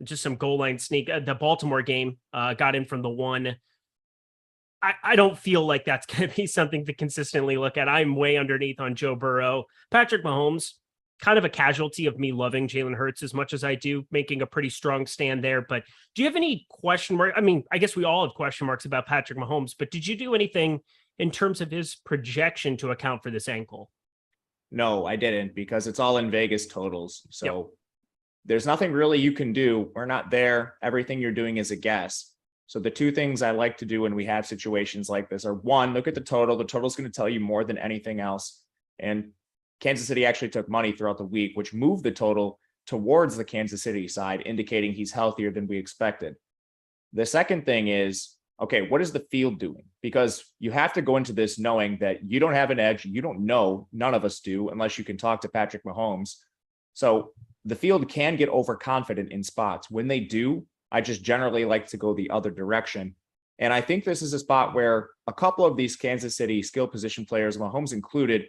just some goal line sneak. The Baltimore game got in from the one. I don't feel like that's going to be something to consistently look at. I'm way underneath on Joe Burrow. Patrick Mahomes, kind of a casualty of me loving Jalen Hurts as much as I do, making a pretty strong stand there. But do you have any question mark? I mean, I guess we all have question marks about Patrick Mahomes, but did you do anything in terms of his projection to account for this ankle? No, I didn't, because it's all in Vegas totals. So there's nothing really you can do. We're not there. Everything you're doing is a guess. So the two things I like to do when we have situations like this are, one, look at the total. The total is going to tell you more than anything else. And Kansas City actually took money throughout the week, which moved the total towards the Kansas City side, indicating he's healthier than we expected. The second thing is, okay, what is the field doing? Because you have to go into this knowing that you don't have an edge. You don't know. None of us do, unless you can talk to Patrick Mahomes. So the field can get overconfident in spots. When they do, I just generally like to go the other direction. And I think this is a spot where a couple of these Kansas City skill position players, Mahomes included,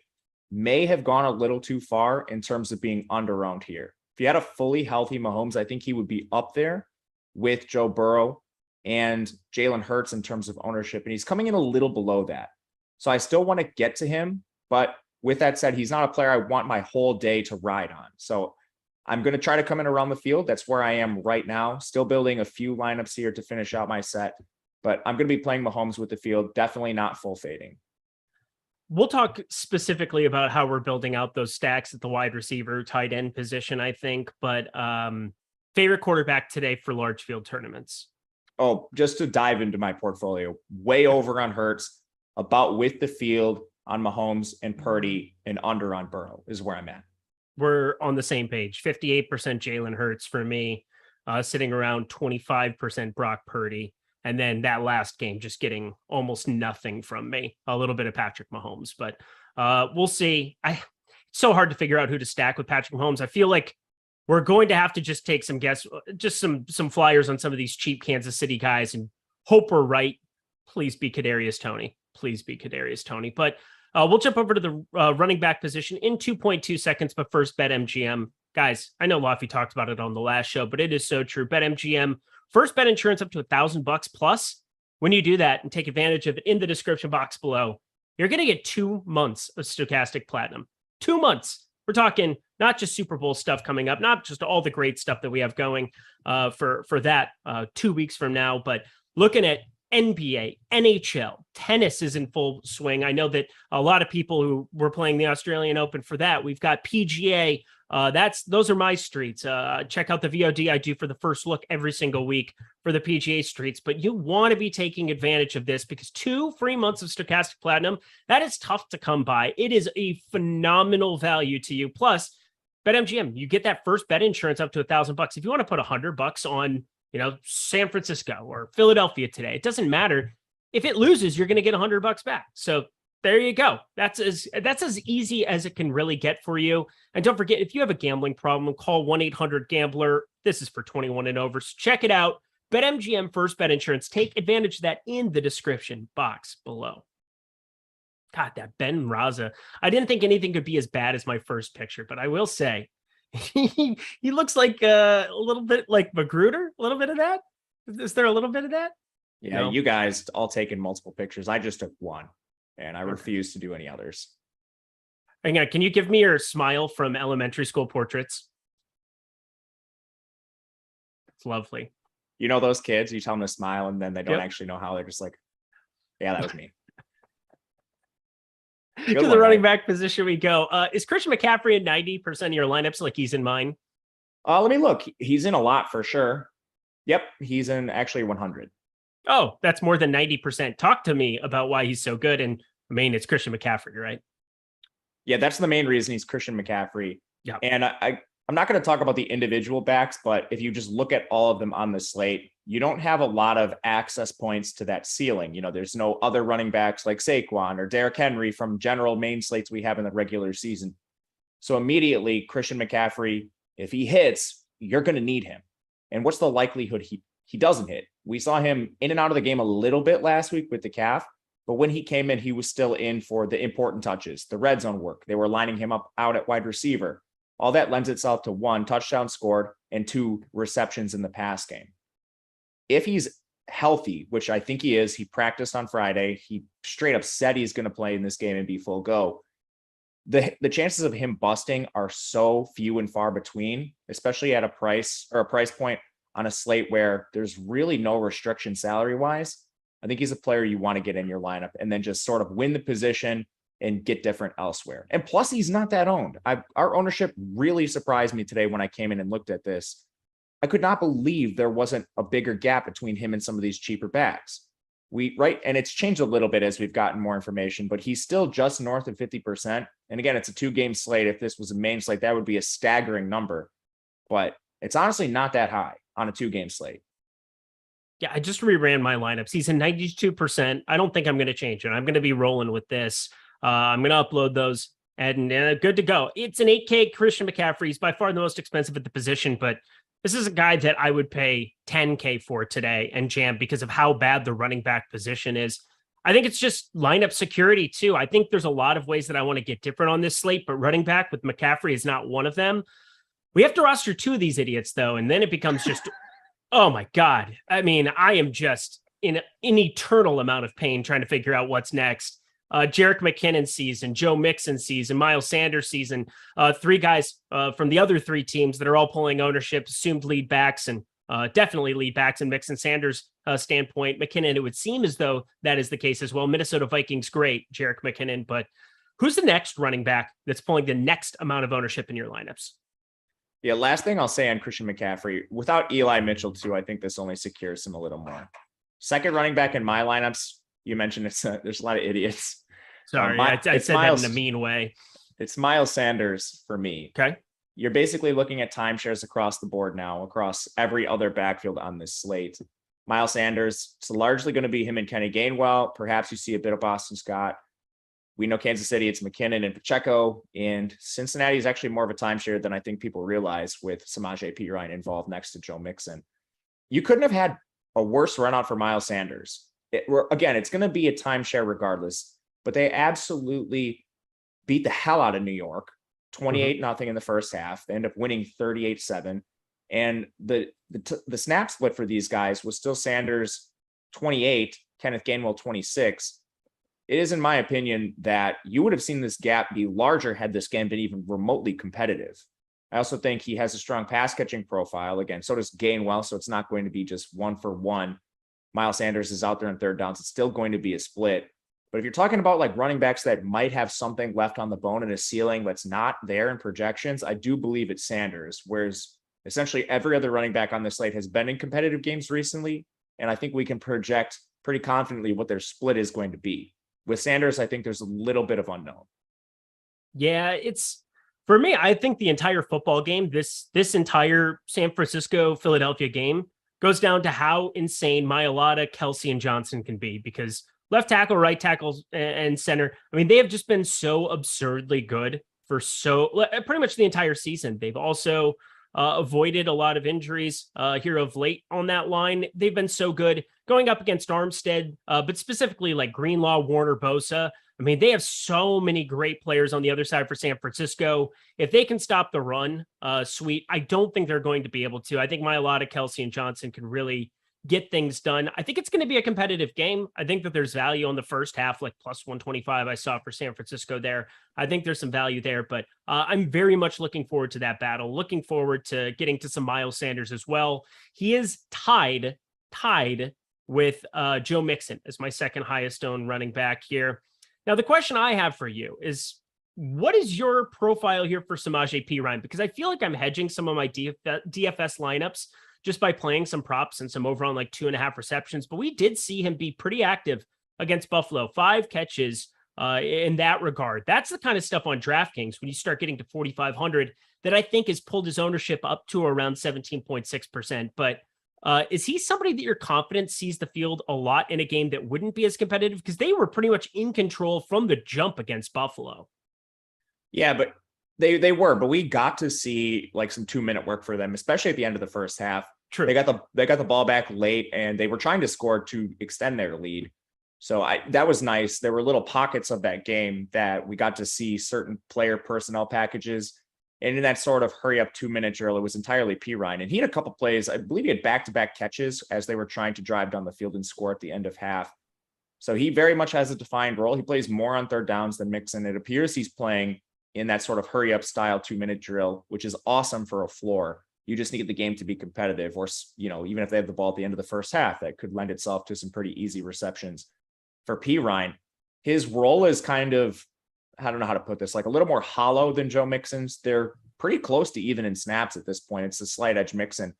may have gone a little too far in terms of being under-owned here. If you had a fully healthy Mahomes, I think he would be up there with Joe Burrow and Jalen Hurts in terms of ownership. And he's coming in a little below that. So I still want to get to him. But with that said, he's not a player I want my whole day to ride on. So I'm going to try to come in around the field. That's where I am right now. Still building a few lineups here to finish out my set, but I'm going to be playing Mahomes with the field. Definitely not full fading. We'll talk specifically about how we're building out those stacks at the wide receiver, tight end position, I think. But favorite quarterback today for large field tournaments? Oh, just to dive into my portfolio, way over on Hurts, about with the field on Mahomes and Purdy, and under on Burrow is where I'm at. We're on the same page. 58% Jalen Hurts for me, sitting around 25% Brock Purdy. And then that last game, just getting almost nothing from me. A little bit of Patrick Mahomes, but we'll see. It's so hard to figure out who to stack with Patrick Mahomes. I feel like we're going to have to just take some guess, just some flyers on some of these cheap Kansas City guys and hope we're right. Please be Kadarius Toney. Please be Kadarius Toney. But we'll jump over to the running back position in 2.2 seconds. But first, BetMGM. Guys, I know Laffy talked about it on the last show, but it is so true. BetMGM, first bet insurance up to $1,000 plus. When you do that and take advantage of it in the description box below, you're going to get 2 months of Stokastic Platinum. 2 months. We're talking not just Super Bowl stuff coming up, not just all the great stuff that we have going for that 2 weeks from now, but looking at NBA, NHL, tennis is in full swing. I know that a lot of people who were playing the Australian Open for that. We've got PGA. Those are my streets. Check out the VOD I do for the first look every single week for the PGA streets. But you want to be taking advantage of this because 2 free months of Stokastic Platinum, that is tough to come by. It is a phenomenal value to you. Plus, BetMGM, you get that first bet insurance up to $1,000. If you want to put $100 on, San Francisco or Philadelphia today, it doesn't matter. If it loses, you're going to get $100 back. So there you go. That's as easy as it can really get for you. And don't forget, if you have a gambling problem, call 1-800-GAMBLER. This is for 21 and over. So check it out. BetMGM first bet insurance. Take advantage of that in the description box below. God, that Ben Rasa. I didn't think anything could be as bad as my first picture, but I will say he looks like a little bit like Magruder. A little bit of that. Is there a little bit of that? Yeah, No? you guys all taken multiple pictures. I just took one, and I refuse to do any others. Hang on, can you give me your smile from elementary school portraits? It's lovely. You know those kids, you tell them to smile, and then they don't Yep. actually know how. They're just like, yeah, that was me. To Good the one, running Ryan. back position we go. Is Christian McCaffrey in 90% of your lineups like he's in mine? Let me look. He's in a lot for sure. Yep, he's in actually 100. Oh, that's more than 90%. Talk to me about why he's so good. And I mean, it's Christian McCaffrey, right? Yeah, that's the main reason he's Christian McCaffrey. Yeah. And I'm not going to talk about the individual backs, but if you just look at all of them on the slate, you don't have a lot of access points to that ceiling. You know, there's no other running backs like Saquon or Derrick Henry from general main slates we have in the regular season. So immediately, Christian McCaffrey, if he hits, you're going to need him. And what's the likelihood he doesn't hit? We saw him in and out of the game a little bit last week with the calf, but when he came in, he was still in for the important touches, the red zone work. They were lining him up out at wide receiver. All that lends itself to 1 touchdown scored and 2 receptions in the pass game. If he's healthy, which I think he is, he practiced on Friday. He straight up said he's going to play in this game and be full go. The chances of him busting are so few and far between, especially at a price point on a slate where there's really no restriction salary wise. I think he's a player you want to get in your lineup and then just sort of win the position and get different elsewhere. And plus, he's not that owned. Our ownership really surprised me today when I came in and looked at this. I could not believe there wasn't a bigger gap between him and some of these cheaper backs. And it's changed a little bit as we've gotten more information, but he's still just north of 50%. And again, it's a 2-game slate. If this was a main slate, that would be a staggering number, but it's honestly not that high on a 2-game slate. Yeah, I just reran my lineups. He's in 92%. I don't think I'm going to change it. I'm going to be rolling with this. I'm going to upload those and good to go. It's an 8K Christian McCaffrey. He's by far the most expensive at the position, but this is a guy that I would pay 10K for today and jam because of how bad the running back position is. I think it's just lineup security too. I think there's a lot of ways that I want to get different on this slate, but running back with McCaffrey is not one of them. We have to roster 2 of these idiots though, and then it becomes just, oh my God. I mean, I am just in an eternal amount of pain trying to figure out what's next. Jerick McKinnon season, Joe Mixon season, Miles Sanders season, 3 guys from the other 3 teams that are all pulling ownership, assumed lead backs and definitely lead backs in Mixon Sanders standpoint. McKinnon, it would seem as though that is the case as well. Minnesota Vikings, great, Jerick McKinnon, but who's the next running back that's pulling the next amount of ownership in your lineups? Yeah, last thing I'll say on Christian McCaffrey, without Eli Mitchell too, I think this only secures him a little more. Second running back in my lineups, you mentioned there's a lot of idiots. Sorry, I said Miles, that in a mean way. It's Miles Sanders for me. Okay. You're basically looking at timeshares across the board now, across every other backfield on this slate. Miles Sanders, it's largely going to be him and Kenny Gainwell. Perhaps you see a bit of Boston Scott. We know Kansas City, it's McKinnon and Pacheco, and Cincinnati is actually more of a timeshare than I think people realize with Samaje Perine involved next to Joe Mixon. You couldn't have had a worse run out for Miles Sanders. Again, it's going to be a timeshare regardless, but they absolutely beat the hell out of New York, 28-0 in the first half. They end up winning 38-7. And the snap split for these guys was still Sanders 28, Kenneth Gainwell 26. It is, in my opinion, that you would have seen this gap be larger had this game been even remotely competitive. I also think he has a strong pass catching profile. Again, so does Gainwell, so it's not going to be just 1-for-1. Miles Sanders is out there on third downs. It's still going to be a split. But if you're talking about like running backs that might have something left on the bone and a ceiling that's not there in projections, I do believe it's Sanders, whereas essentially every other running back on this slate has been in competitive games recently. And I think we can project pretty confidently what their split is going to be. With Sanders, I think there's a little bit of unknown. Yeah, it's for me, I think the entire football game, this entire San Francisco-Philadelphia game goes down to how insane Mailata, Kelsey, and Johnson can be, because left tackle, right tackle, and center, I mean, they have just been so absurdly good for pretty much the entire season. They've also avoided a lot of injuries here of late on that line. They've been so good going up against Armstead, but specifically like Greenlaw, Warner, Bosa. I mean, they have so many great players on the other side for San Francisco. If they can stop the run, sweet. I don't think they're going to be able to. I think Mailata, Kelsey, and Johnson can really get things done. I think it's going to be a competitive game. I think that there's value on the first half, like plus 125 I saw for San Francisco there. I think there's some value there, but I'm very much looking forward to that battle, looking forward to getting to some Miles Sanders as well. He is tied with Joe Mixon as my second highest owned running back here. Now, the question I have for you is, what is your profile here for Samaje Perine? Because I feel like I'm hedging some of my DFS lineups just by playing some props and some over on like 2.5 receptions. But we did see him be pretty active against Buffalo, 5 catches in that regard. That's the kind of stuff on DraftKings when you start getting to 4,500 that I think has pulled his ownership up to around 17.6%. But is he somebody that you're confident sees the field a lot in a game that wouldn't be as competitive? Because they were pretty much in control from the jump against Buffalo. Yeah, but they were, but we got to see like some 2-minute work for them, especially at the end of the first half. True. They got the ball back late and they were trying to score to extend their lead. So that was nice. There were little pockets of that game that we got to see certain player personnel packages. And in that sort of hurry up 2-minute drill, it was entirely Perine. And he had a couple plays. I believe he had back-to-back catches as they were trying to drive down the field and score at the end of half. So he very much has a defined role. He plays more on third downs than Mixon. It appears he's playing in that sort of hurry up style 2-minute drill, which is awesome for a floor. You just need the game to be competitive, or, even if they have the ball at the end of the first half, that could lend itself to some pretty easy receptions. For Perine, his role is kind of, I don't know how to put this, like a little more hollow than Joe Mixon's. They're pretty close to even in snaps at this point. It's a slight edge Mixon.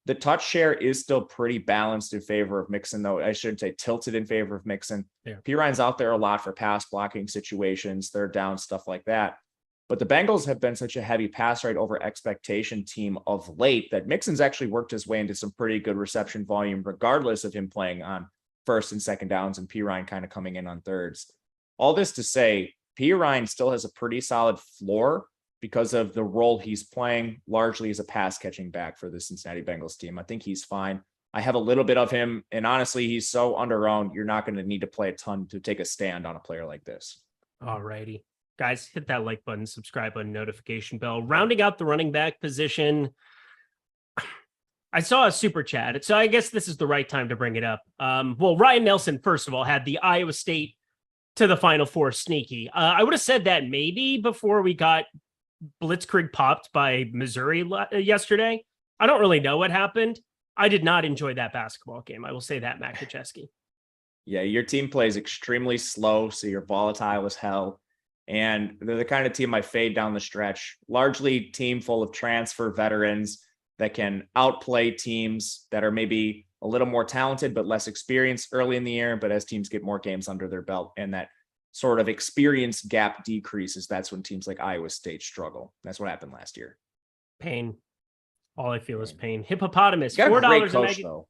The touch share is still pretty balanced in favor of Mixon, though I shouldn't say tilted in favor of Mixon. Yeah. Perine's out there a lot for pass blocking situations, third down, stuff like that. But the Bengals have been such a heavy pass rate over expectation team of late that Mixon's actually worked his way into some pretty good reception volume, regardless of him playing on first and second downs and Perine kind of coming in on thirds. All this to say, Perine still has a pretty solid floor because of the role he's playing largely as a pass catching back for the Cincinnati Bengals team. I think he's fine. I have a little bit of him, and honestly, he's so under-owned, you're not going to need to play a ton to take a stand on a player like this. All righty. Guys, hit that like button, subscribe button, notification bell. Rounding out the running back position, I saw a super chat, so I guess this is the right time to bring it up. Well, Ryan Nelson, first of all, had the Iowa State to the Final Four sneaky. I would have said that maybe before we got blitzkrieg popped by Missouri yesterday. I don't really know what happened. I did not enjoy that basketball game. I will say that, Matt Gajewski. Yeah, your team plays extremely slow, so you're volatile as hell. And they're the kind of team I fade down the stretch. Largely team full of transfer veterans that can outplay teams that are maybe a little more talented but less experienced early in the year. But as teams get more games under their belt and that sort of experience gap decreases, that's when teams like Iowa State struggle. That's what happened last year. Pain. All I feel is pain. Hippopotamus, got a great $4. coach, though.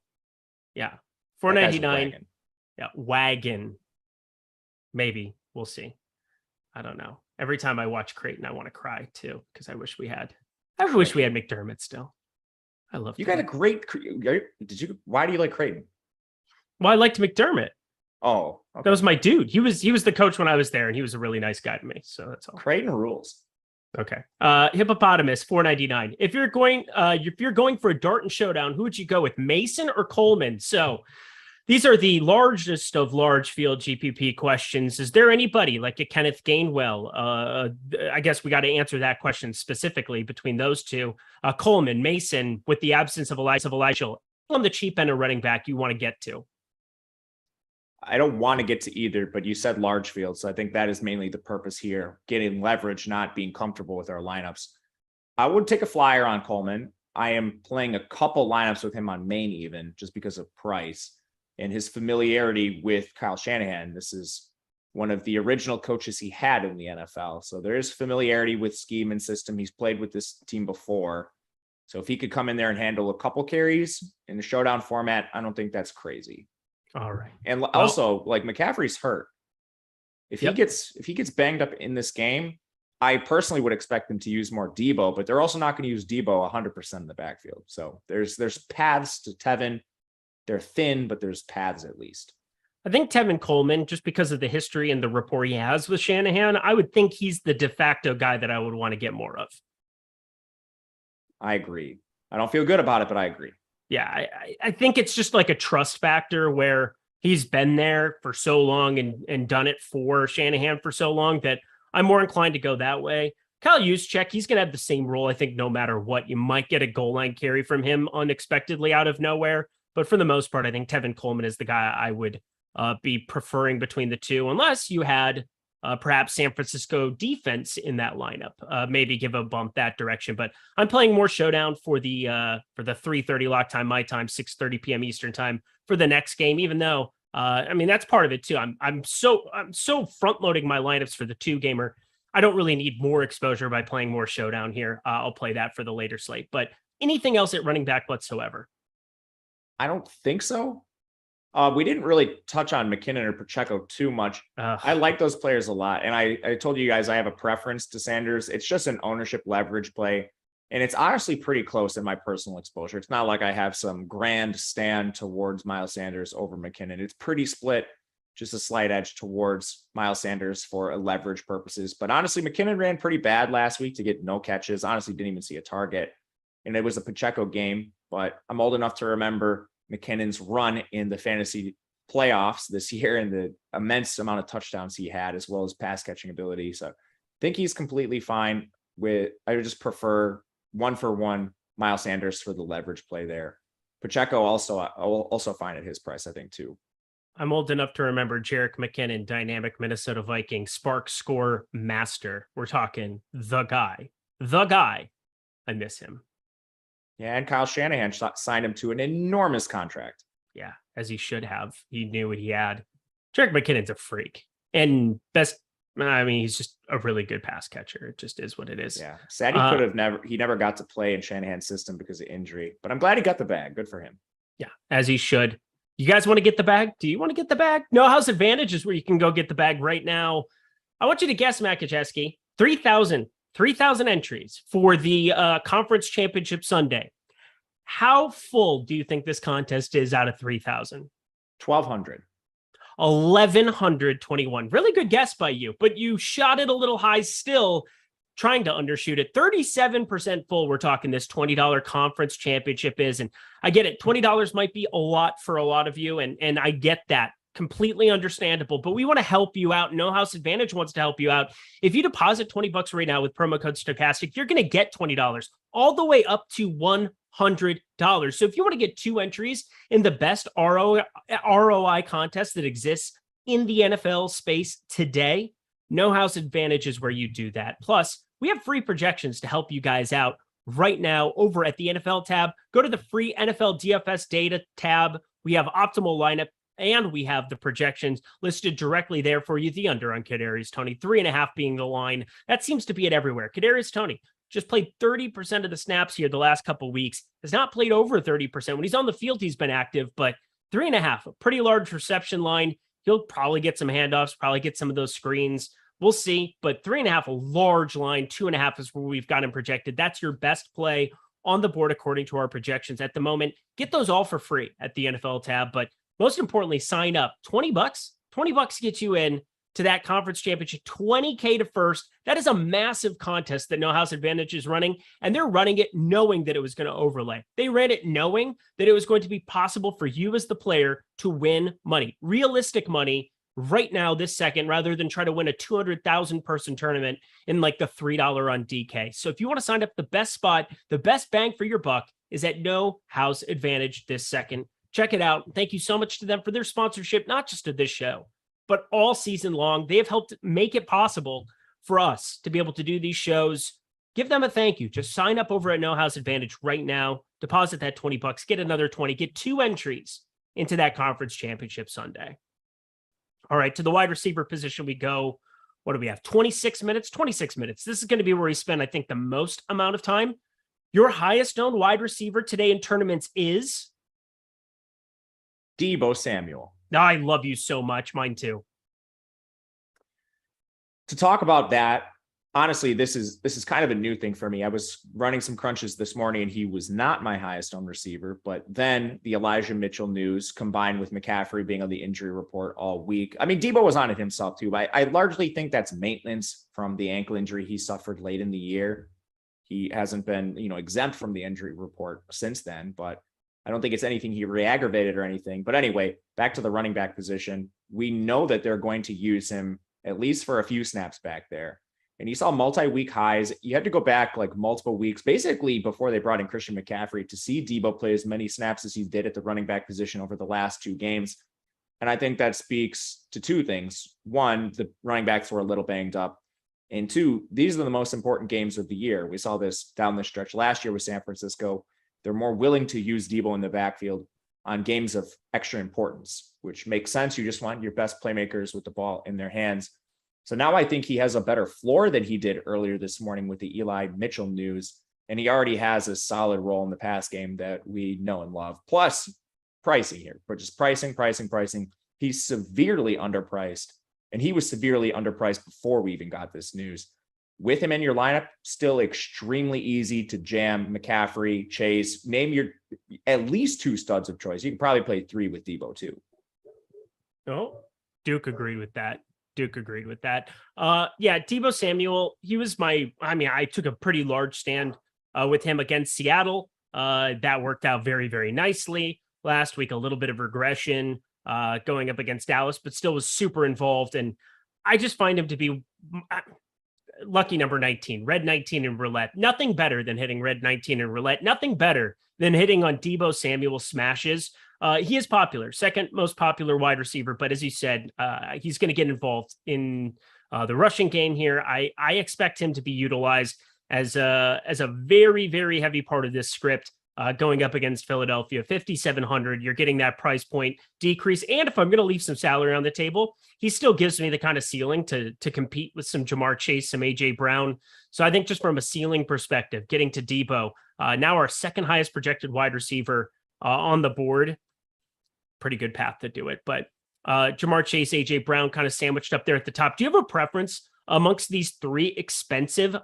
Yeah, $4.99. Yeah, wagon. Maybe we'll see. I don't know. Every time I watch Creighton, I want to cry too because I wish we had McDermott still. I love you. Got a great. Why do you like Creighton? Well, I liked McDermott. Oh, okay. That was my dude. He was the coach when I was there, and he was a really nice guy to me. So that's all. Creighton rules. Okay. Hippopotamus, $4.99. If you're going for a dart and showdown, who would you go with, Mason or Coleman? So these are the largest of large field GPP questions. Is there anybody like a Kenneth Gainwell? I guess we got to answer that question specifically between those two. Coleman, Mason, with the absence of Elijah on the cheap end of running back you want to get to. I don't want to get to either, but you said large field, so I think that is mainly the purpose here, getting leverage, not being comfortable with our lineups. I would take a flyer on Coleman. I am playing a couple lineups with him on main even, just because of price and his familiarity with Kyle Shanahan. This is one of the original coaches he had in the NFL, so there is familiarity with scheme and system. He's played with this team before, so if he could come in there and handle a couple carries in the showdown format, I don't think that's crazy. All right. And also, like, McCaffrey's hurt. If he gets banged up in this game, I personally would expect them to use more Debo, but they're also not going to use Debo 100% in the backfield. So there's paths to Tevin. They're thin, but there's paths at least. I think Tevin Coleman, just because of the history and the rapport he has with Shanahan, I would think he's the de facto guy that I would want to get more of. I agree. I don't feel good about it, but I agree. Yeah, I think it's just like a trust factor where he's been there for so long and done it for Shanahan for so long that I'm more inclined to go that way. Kyle Juszczyk, he's going to have the same role, I think, no matter what. You might get a goal line carry from him unexpectedly out of nowhere. But for the most part, I think Tevin Coleman is the guy I would be preferring between the two, unless you had perhaps San Francisco defense in that lineup, maybe give a bump that direction. But I'm playing more showdown for the 3:30 lock time, my time, 6:30 p.m. Eastern time for the next game. Even though, I mean, that's part of it too. I'm so front loading my lineups for the 2-gamer. I don't really need more exposure by playing more showdown here. I'll play that for the later slate. But anything else at running back whatsoever? I don't think so. We didn't really touch on McKinnon or Pacheco too much. I like those players a lot. And I told you guys I have a preference to Sanders. It's just an ownership leverage play. And it's honestly pretty close in my personal exposure. It's not like I have some grand stand towards Miles Sanders over McKinnon. It's pretty split, just a slight edge towards Miles Sanders for leverage purposes. But honestly, McKinnon ran pretty bad last week to get no catches. Honestly, didn't even see a target. And it was a Pacheco game. But I'm old enough to remember McKinnon's run in the fantasy playoffs this year and the immense amount of touchdowns he had, as well as pass catching ability. So I think he's completely fine with, I would just prefer 1-for-1 Miles Sanders for the leverage play there. Pacheco also fine at his price, I think, too. I'm old enough to remember Jerick McKinnon, dynamic Minnesota Viking, spark score master. We're talking the guy. I miss him. Yeah, and Kyle Shanahan signed him to an enormous contract. Yeah, as he should have. He knew what he had. Jerick McKinnon's a freak. And he's just a really good pass catcher. It just is what it is. Yeah. Sad he never got to play in Shanahan's system because of injury. But I'm glad he got the bag. Good for him. Yeah, as he should. You guys want to get the bag? Do you want to get the bag? No House Advantage is where you can go get the bag right now. I want you to guess, Matt Gajewski, 3,000 entries for the conference championship Sunday. How full do you think this contest is out of 3,000? 1,200. 1,121. Really good guess by you, but you shot it a little high still, trying to undershoot it. 37% full. We're talking this $20 conference championship is, and I get it. $20 might be a lot for a lot of you, and I get that. Completely understandable, but we want to help you out. No House Advantage wants to help you out. If you deposit $20 right now with promo code Stokastic, you're going to get $20 all the way up to $100. So if you want to get 2 entries in the best ROI contest that exists in the NFL space today, No House Advantage is where you do that. Plus, we have free projections to help you guys out right now over at the NFL tab. Go to the free NFL DFS data tab. We have optimal lineup, and we have the projections listed directly there for you. The under on Kadarius Toney, 3.5 being the line. That seems to be it everywhere. Kadarius Toney just played 30% of the snaps here the last couple of weeks. Has not played over 30%. When he's on the field, he's been active, but 3.5, a pretty large reception line. He'll probably get some handoffs, probably get some of those screens. We'll see, but 3.5, a large line. 2.5 is where we've got him projected. That's your best play on the board according to our projections at the moment. Get those all for free at the NFL tab, but most importantly, sign up. $20. $20 gets you in to that conference championship, $20K to first. That is a massive contest that No House Advantage is running, and they're running it knowing that it was going to overlay. They ran it knowing that it was going to be possible for you as the player to win money, realistic money right now, this second, rather than try to win a 200,000 person tournament in like the $3 on DK. So if you want to sign up, the best spot, the best bang for your buck is at No House Advantage this second. Check it out. Thank you so much to them for their sponsorship, not just of this show, but all season long. They have helped make it possible for us to be able to do these shows. Give them a thank you. Just sign up over at No House Advantage right now. Deposit that $20, get another 20, get 2 entries into that conference championship Sunday. All right, to the wide receiver position we go. What do we have? 26 minutes. This is going to be where we spend, I think, the most amount of time. Your highest owned wide receiver today in tournaments is Deebo Samuel. I love you so much. Mine too. To talk about that, honestly, this is kind of a new thing for me. I was running some crunches this morning and he was not my highest owned receiver, but then the Elijah Mitchell news combined with McCaffrey being on the injury report all week. I mean, Deebo was on it himself too, but I largely think that's maintenance from the ankle injury he suffered late in the year. He hasn't been, exempt from the injury report since then, but I don't think it's anything he re-aggravated or anything. But anyway, back to the running back position. We know that they're going to use him at least for a few snaps back there. And you saw multi-week highs. You had to go back like multiple weeks, basically before they brought in Christian McCaffrey, to see Debo play as many snaps as he did at the running back position over the last 2 games. And I think that speaks to 2 things. 1, the running backs were a little banged up. And 2, these are the most important games of the year. We saw this down the stretch last year with San Francisco. They're more willing to use Debo in the backfield on games of extra importance, which makes sense. You just want your best playmakers with the ball in their hands. So now I think he has a better floor than he did earlier this morning with the Eli Mitchell news. And he already has a solid role in the pass game that we know and love. Plus pricing here, but just pricing. He's severely underpriced. And he was severely underpriced before we even got this news. With him in your lineup, still extremely easy to jam McCaffrey, Chase. Name your at least 2 studs of choice. You can probably play 3 with Debo too. Oh, Duke agreed with that. Yeah, Debo Samuel, he was I took a pretty large stand with him against Seattle. That worked out very, very nicely. Last week, a little bit of regression going up against Dallas, but still was super involved. And I just find him to be lucky number 19, red 19 in roulette. Nothing better than hitting red 19 in roulette. Nothing better than hitting on Debo Samuel smashes. He is popular, second most popular wide receiver. But as you said, he's going to get involved in the rushing game here. I expect him to be utilized as a very, very heavy part of this script. Going up against Philadelphia, 5,700. You're getting that price point decrease. And if I'm going to leave some salary on the table, he still gives me the kind of ceiling to compete with some Jamar Chase, some AJ Brown. So I think just from a ceiling perspective, getting to Debo, now our second highest projected wide receiver on the board, pretty good path to do it. But Jamar Chase, AJ Brown kind of sandwiched up there at the top. Do you have a preference amongst these 3 expensive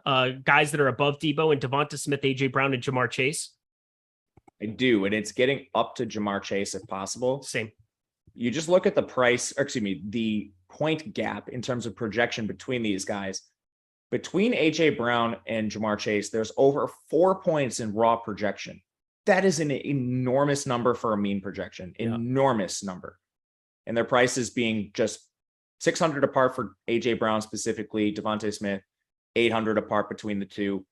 guys that are above Debo and Devonta Smith, AJ Brown, and Jamar Chase? I do, and it's getting up to Jamar Chase if possible. Same. You just look at the point gap in terms of projection between these guys. Between AJ Brown and Jamar Chase, there's over 4 points in raw projection. That is an enormous number for a mean projection. Enormous number. And their prices being just 600 apart for AJ Brown specifically, Devonta Smith, 800 apart between the two.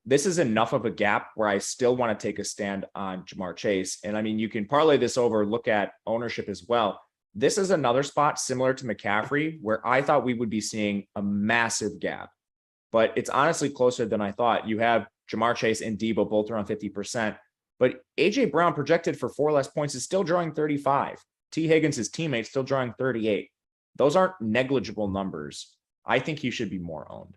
This is enough of a gap where I still want to take a stand on Jamar Chase. And I mean, you can parlay this over, look at ownership as well. This is another spot similar to McCaffrey where I thought we would be seeing a massive gap, but it's honestly closer than I thought. You have Jamar Chase and Debo both around 50%, but AJ Brown projected for 4 less points is still drawing 35. T. Higgins, his teammate, still drawing 38. Those aren't negligible numbers. I think he should be more owned.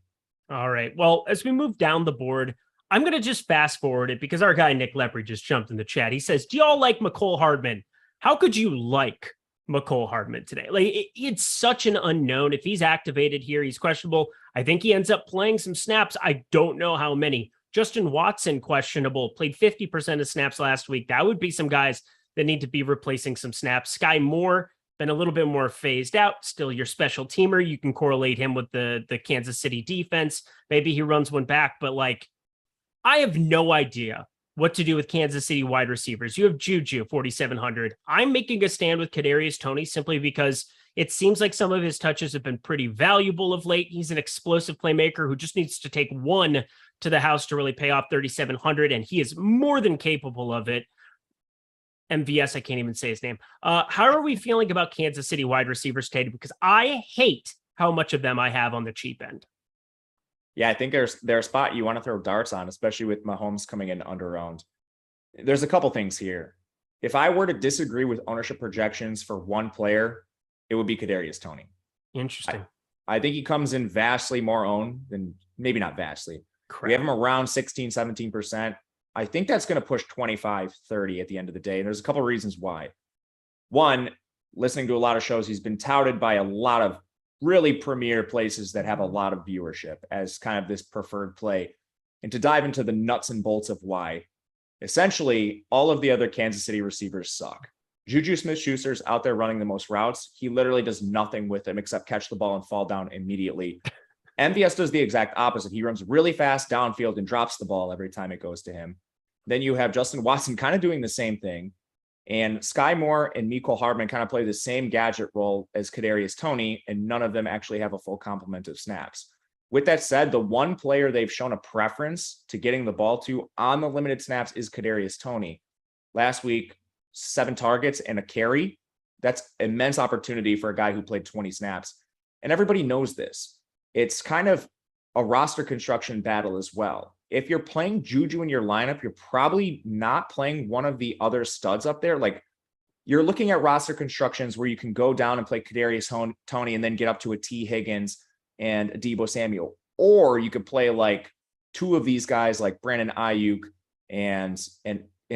All right. Well, as we move down the board, I'm going to just fast forward it because our guy Nick Lepre just jumped in the chat. He says, do y'all like McCole Hardman? How could you like McCole Hardman today? Like it's such an unknown. If he's activated here, he's questionable. I think he ends up playing some snaps. I don't know how many. Justin Watson, questionable, played 50% of snaps last week. That would be some guys that need to be replacing some snaps. Sky Moore, been a little bit more phased out, still your special teamer. You can correlate him with the Kansas City defense. Maybe he runs one back, but like, I have no idea what to do with Kansas City wide receivers. You have Juju, 4,700. I'm making a stand with Kadarius Toney simply because it seems like some of his touches have been pretty valuable of late. He's an explosive playmaker who just needs to take one to the house to really pay off 3,700, and he is more than capable of it. MVS, I can't even say his name. How are we feeling about Kansas City wide receivers today? Because I hate how much of them I have on the cheap end. Yeah, I think they're a spot you want to throw darts on, especially with Mahomes coming in under-owned. There's a couple things here. If I were to disagree with ownership projections for one player, it would be Kadarius Toney. Interesting. I think he comes in vastly more owned than, maybe not vastly. We have him around 16, 17%. I think that's going to push 25, 30 at the end of the day. And there's a couple of reasons why. One, listening to a lot of shows, he's been touted by a lot of really premier places that have a lot of viewership as kind of this preferred play. And to dive into the nuts and bolts of why, essentially all of the other Kansas City receivers suck. Juju Smith-Schuster's out there running the most routes. He literally does nothing with them except catch the ball and fall down immediately. MVS does the exact opposite. He runs really fast downfield and drops the ball every time it goes to him. Then you have Justin Watson kind of doing the same thing. And Sky Moore and Mecole Hardman kind of play the same gadget role as Kadarius Toney, and none of them actually have a full complement of snaps. With that said, the one player they've shown a preference to getting the ball to on the limited snaps is Kadarius Toney. Last week, 7 targets and a carry. That's immense opportunity for a guy who played 20 snaps. And everybody knows this. It's kind of a roster construction battle as well. If you're playing Juju in your lineup, you're probably not playing one of the other studs up there. Like, you're looking at roster constructions where you can go down and play Kadarius Toney and then get up to a T. Higgins and a Deebo Samuel. Or you could play like 2 of these guys like Brandon Ayuk and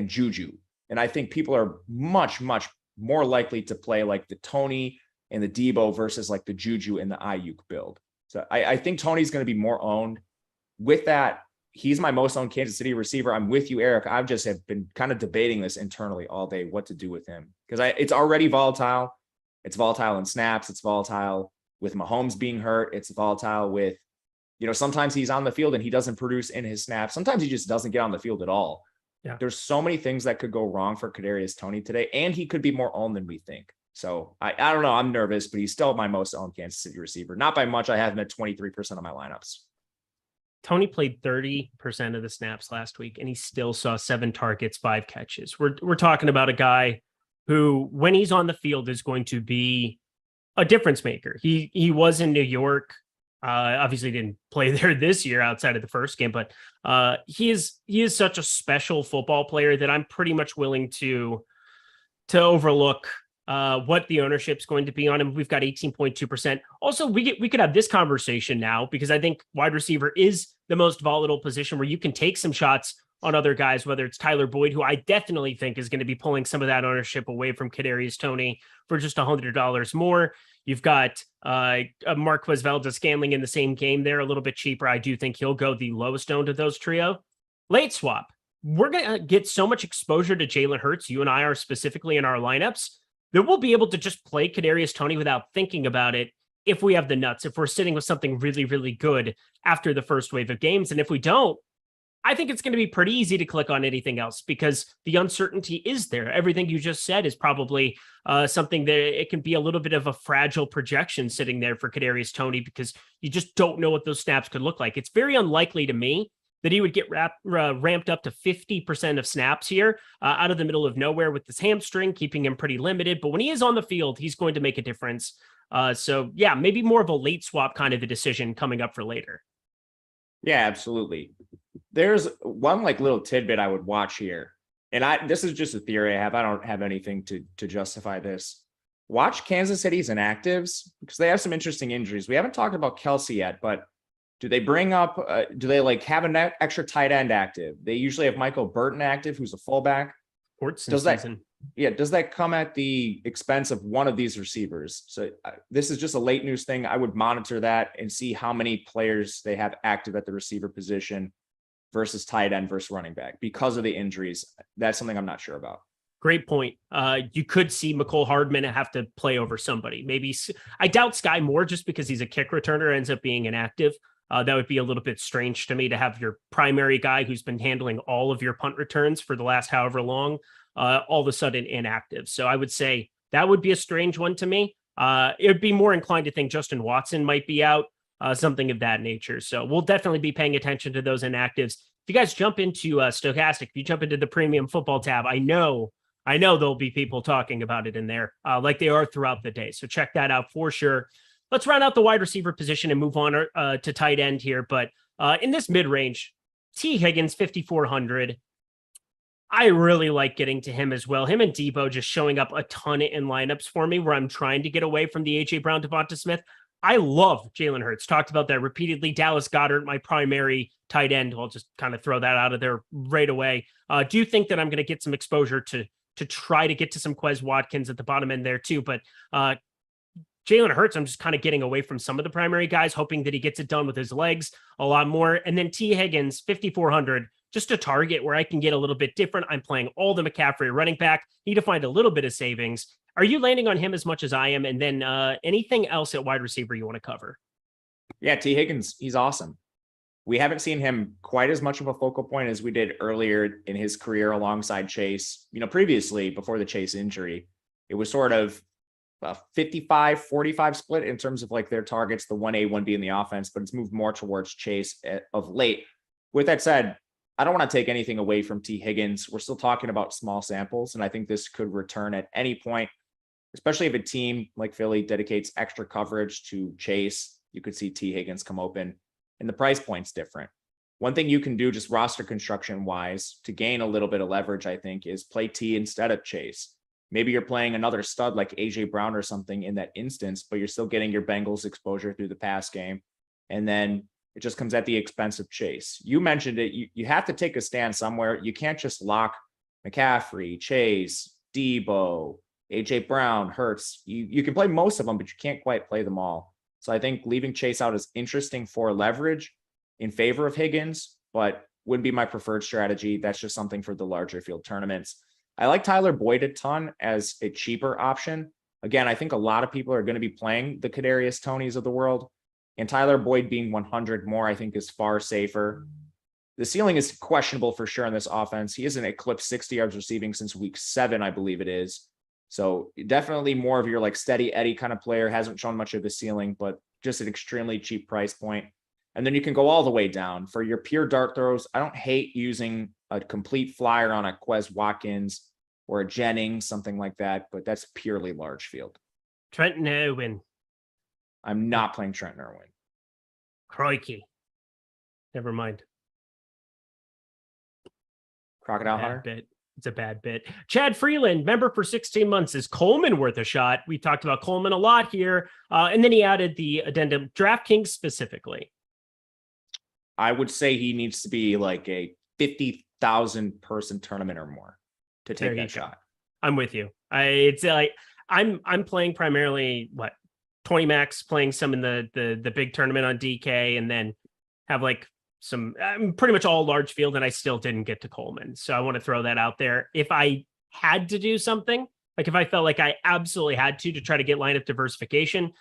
Juju. And I think people are much, much more likely to play like the Toney and the Deebo versus like the Juju and the Ayuk build. So I think Toney's going to be more owned. With that, he's my most owned Kansas City receiver. I'm with you, Eric. I've just have been kind of debating this internally all day, what to do with him. Because it's already volatile. It's volatile in snaps. It's volatile with Mahomes being hurt. It's volatile with, sometimes he's on the field and he doesn't produce in his snaps. Sometimes he just doesn't get on the field at all. Yeah. There's so many things that could go wrong for Kadarius Toney today, and he could be more owned than we think. So I don't know. I'm nervous, but he's still my most owned Kansas City receiver. Not by much. I have him at 23% of my lineups. Toney played 30% of the snaps last week, and he still saw 7 targets, 5 catches. We're talking about a guy who, when he's on the field, is going to be a difference maker. He was in New York. Obviously didn't play there this year outside of the first game, but he is such a special football player that I'm pretty much willing to overlook what the ownership's going to be on him. We've got 18.2%. Also, we could have this conversation now, because I think wide receiver is the most volatile position where you can take some shots on other guys, whether it's Tyler Boyd, who I definitely think is going to be pulling some of that ownership away from Kadarius Toney for just $100 more. You've got Marquez Valdes-Scantling in the same game there, a little bit cheaper. I do think he'll go the lowest owned of those trio. Late swap. We're going to get so much exposure to Jalen Hurts, you and I are specifically in our lineups, that we'll be able to just play Kadarius Toney without thinking about it if we have the nuts, if we're sitting with something really, really good after the first wave of games. And if we don't, I think it's going to be pretty easy to click on anything else, because the uncertainty is there. Everything you just said is probably something that it can be a little bit of a fragile projection sitting there for Kadarius Toney, because you just don't know what those snaps could look like. It's very unlikely to me that he would get ramped up to 50% of snaps here out of the middle of nowhere with this hamstring, keeping him pretty limited. But when he is on the field, he's going to make a difference. So yeah, maybe more of a late swap kind of a decision coming up for later. Yeah, absolutely. There's one like little tidbit I would watch here. And this is just a theory I have. I don't have anything to justify this. Watch Kansas City's inactives, because they have some interesting injuries. We haven't talked about Kelsey yet, but do they bring up, do they like have an extra tight end active? They usually have Michael Burton active, who's a fullback. Does that come at the expense of one of these receivers? So this is just a late news thing. I would monitor that and see how many players they have active at the receiver position versus tight end versus running back because of the injuries. That's something I'm not sure about. Great point. You could see Mecole Hardman have to play over somebody. Maybe I doubt Sky Moore, just because he's a kick returner, ends up being inactive. That would be a little bit strange to me to have your primary guy who's been handling all of your punt returns for the last however long, all of a sudden inactive. So I would say that would be a strange one to me. It would be more inclined to think Justin Watson might be out, something of that nature. So we'll definitely be paying attention to those inactives. If you guys jump into Stokastic, if you jump into the premium football tab, I know there'll be people talking about it in there like they are throughout the day. So check that out for sure. Let's round out the wide receiver position and move on to tight end here. But in this mid-range, T. Higgins, 5,400. I really like getting to him as well. Him and Deebo just showing up a ton in lineups for me where I'm trying to get away from the A.J. Brown, Devonta Smith. I love Jalen Hurts. Talked about that repeatedly. Dallas Goedert, my primary tight end. I'll just kind of throw that out of there right away. Do you think that I'm going to get some exposure to try to get to some Quez Watkins at the bottom end there too? But Jalen Hurts, I'm just kind of getting away from some of the primary guys, hoping that he gets it done with his legs a lot more. And then T. Higgins, 5,400, just a target where I can get a little bit different. I'm playing all the McCaffrey running back. Need to find a little bit of savings. Are you landing on him as much as I am? And then anything else at wide receiver you want to cover? Yeah, T. Higgins, he's awesome. We haven't seen him quite as much of a focal point as we did earlier in his career alongside Chase. Previously, before the Chase injury, it was sort of a 55-45 split in terms of like their targets, the 1A, 1B in the offense, but it's moved more towards Chase of late. With that said, I don't want to take anything away from T. Higgins. We're still talking about small samples, and I think this could return at any point, especially if a team like Philly dedicates extra coverage to Chase. You could see T. Higgins come open, and the price point's different. One thing you can do just roster construction wise to gain a little bit of leverage, I think, is play T instead of Chase. Maybe you're playing another stud like AJ Brown or something in that instance, but you're still getting your Bengals exposure through the pass game. And then it just comes at the expense of Chase. You mentioned it. You have to take a stand somewhere. You can't just lock McCaffrey, Chase, Debo, AJ Brown, Hurts. You can play most of them, but you can't quite play them all. So I think leaving Chase out is interesting for leverage in favor of Higgins, but wouldn't be my preferred strategy. That's just something for the larger field tournaments. I like Tyler Boyd a ton as a cheaper option. Again, I think a lot of people are going to be playing the Kadarius Tonys of the world, and Tyler Boyd being 100 more, I think, is far safer. The ceiling is questionable for sure in this offense. He hasn't eclipsed 60 yards receiving since week 7, I believe it is. So definitely more of your like steady Eddie kind of player. Hasn't shown much of a ceiling, but just an extremely cheap price point. And then you can go all the way down for your pure dart throws. I don't hate using a complete flyer on a Quez Watkins or a Jennings, something like that, but that's purely large field. Trenton Irwin. I'm not playing Trenton Irwin. Crikey. Never mind. Crocodile Bad Hunter. bit. It's a bad bit. Chad Freeland, member for 16 months. Is Coleman worth a shot? We talked about Coleman a lot here. And then he added the addendum, DraftKings specifically. I would say he needs to be like a 50,000 person tournament or more to take that shot. I'm with you. It's like I'm playing primarily 20 max, playing some in the big tournament on DK, and then have like some. I'm pretty much all large field, and I still didn't get to Coleman. So I want to throw that out there. If I had to do something, like if I felt like I absolutely had to try to get lineup diversification,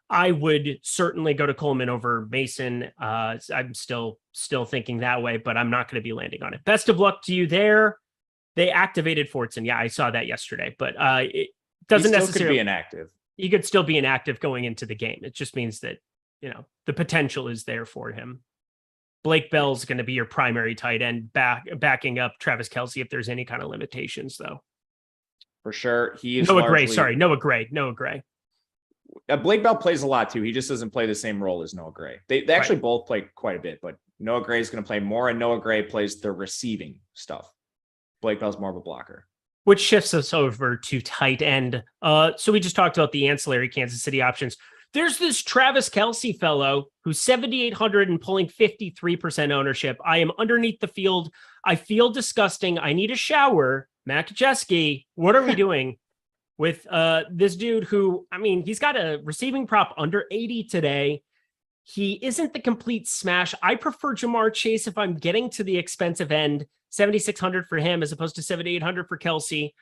I would certainly go to Coleman over Mason. I'm still thinking that way, but I'm not going to be landing on it. Best of luck to you there. They activated Fortson. Yeah, I saw that yesterday, but it doesn't necessarily be inactive. He could still be inactive going into the game. It just means that, the potential is there for him. Blake Bell's going to be your primary tight end backing up Travis Kelce if there's any kind of limitations, though. For sure. He is Noah Gray. Blake Bell plays a lot too. He just doesn't play the same role as Noah Gray. They actually both play quite a bit, but Noah Gray is going to play more, and Noah Gray plays the receiving stuff. Blake Bell's more of a blocker. Which shifts us over to tight end. So we just talked about the ancillary Kansas City options. There's this Travis Kelce fellow who's 7,800 and pulling 53% ownership. I am underneath the field. I feel disgusting. I need a shower. Matt Gajewski, what are we doing with this dude who, he's got a receiving prop under 80 today. He isn't the complete smash. I prefer Jamar Chase if I'm getting to the expensive end. 7,600 for him as opposed to 7,800 for Kelce.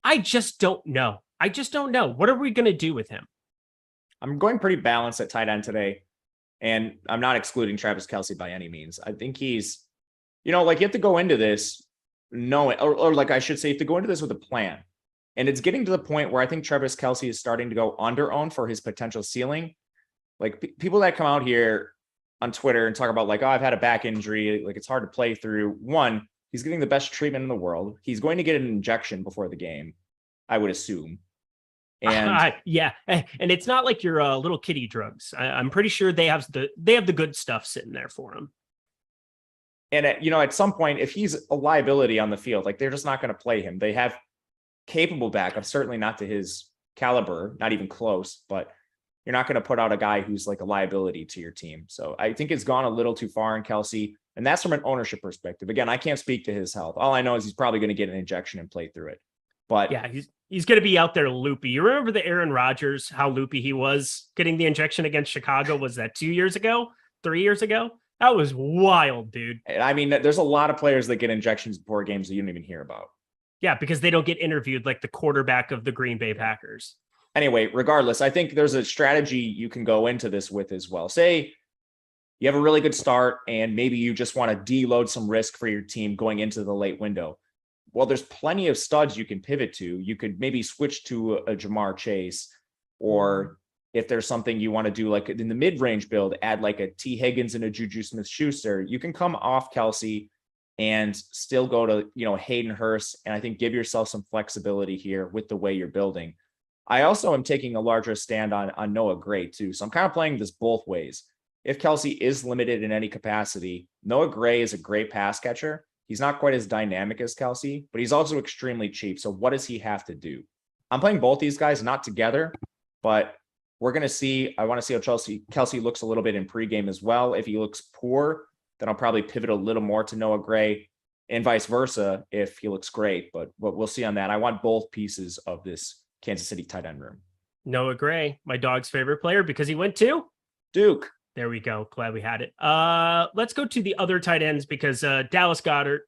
I just don't know. What are we going to do with him? I'm going pretty balanced at tight end today, and I'm not excluding Travis Kelce by any means. I think he's, you have to go into this knowing, or like I should say, you have to go into this with a plan. And it's getting to the point where I think Travis Kelce is starting to go under-owned for his potential ceiling. Like people that come out here on Twitter and talk about like, oh, I've had a back injury. Like it's hard to play through. One, he's getting the best treatment in the world. He's going to get an injection before the game, I would assume. And yeah, and it's not like your little kiddie drugs. I'm pretty sure they have the good stuff sitting there for him. And at some point, if he's a liability on the field, like they're just not going to play him. They have capable backup, certainly not to his caliber, not even close. But you're not going to put out a guy who's like a liability to your team. So I think it's gone a little too far in Kelce, and that's from an ownership perspective. Again, I can't speak to his health. All I know is he's probably going to get an injection and play through it. But yeah, he's going to be out there loopy. You remember the Aaron Rodgers, how loopy he was getting the injection against Chicago? Was that 2 years ago? 3 years ago? That was wild, dude. There's a lot of players that get injections before games that you don't even hear about. Yeah, because they don't get interviewed like the quarterback of the Green Bay Packers. Anyway, regardless, I think there's a strategy you can go into this with as well. Say you have a really good start and maybe you just want to deload some risk for your team going into the late window. Well, there's plenty of studs you can pivot to. You could maybe switch to a Jamar Chase, or if there's something you want to do, like in the mid-range build, add like a T Higgins and a Juju Smith-Schuster. You can come off Kelsey and still go to, Hayden Hurst. And I think give yourself some flexibility here with the way you're building. I also am taking a larger stand on Noah Gray too. So I'm kind of playing this both ways. If Kelsey is limited in any capacity, Noah Gray is a great pass catcher. He's not quite as dynamic as Kelsey, but he's also extremely cheap. So what does he have to do? I'm playing both these guys, not together, but we're going to see. I want to see how Kelsey looks a little bit in pregame as well. If he looks poor, then I'll probably pivot a little more to Noah Gray, and vice versa if he looks great. But we'll see on that. I want both pieces of this Kansas City tight end room. Noah Gray, my dog's favorite player because he went to Duke. There we go. Glad we had it. Let's go to the other tight ends because Dallas Goedert,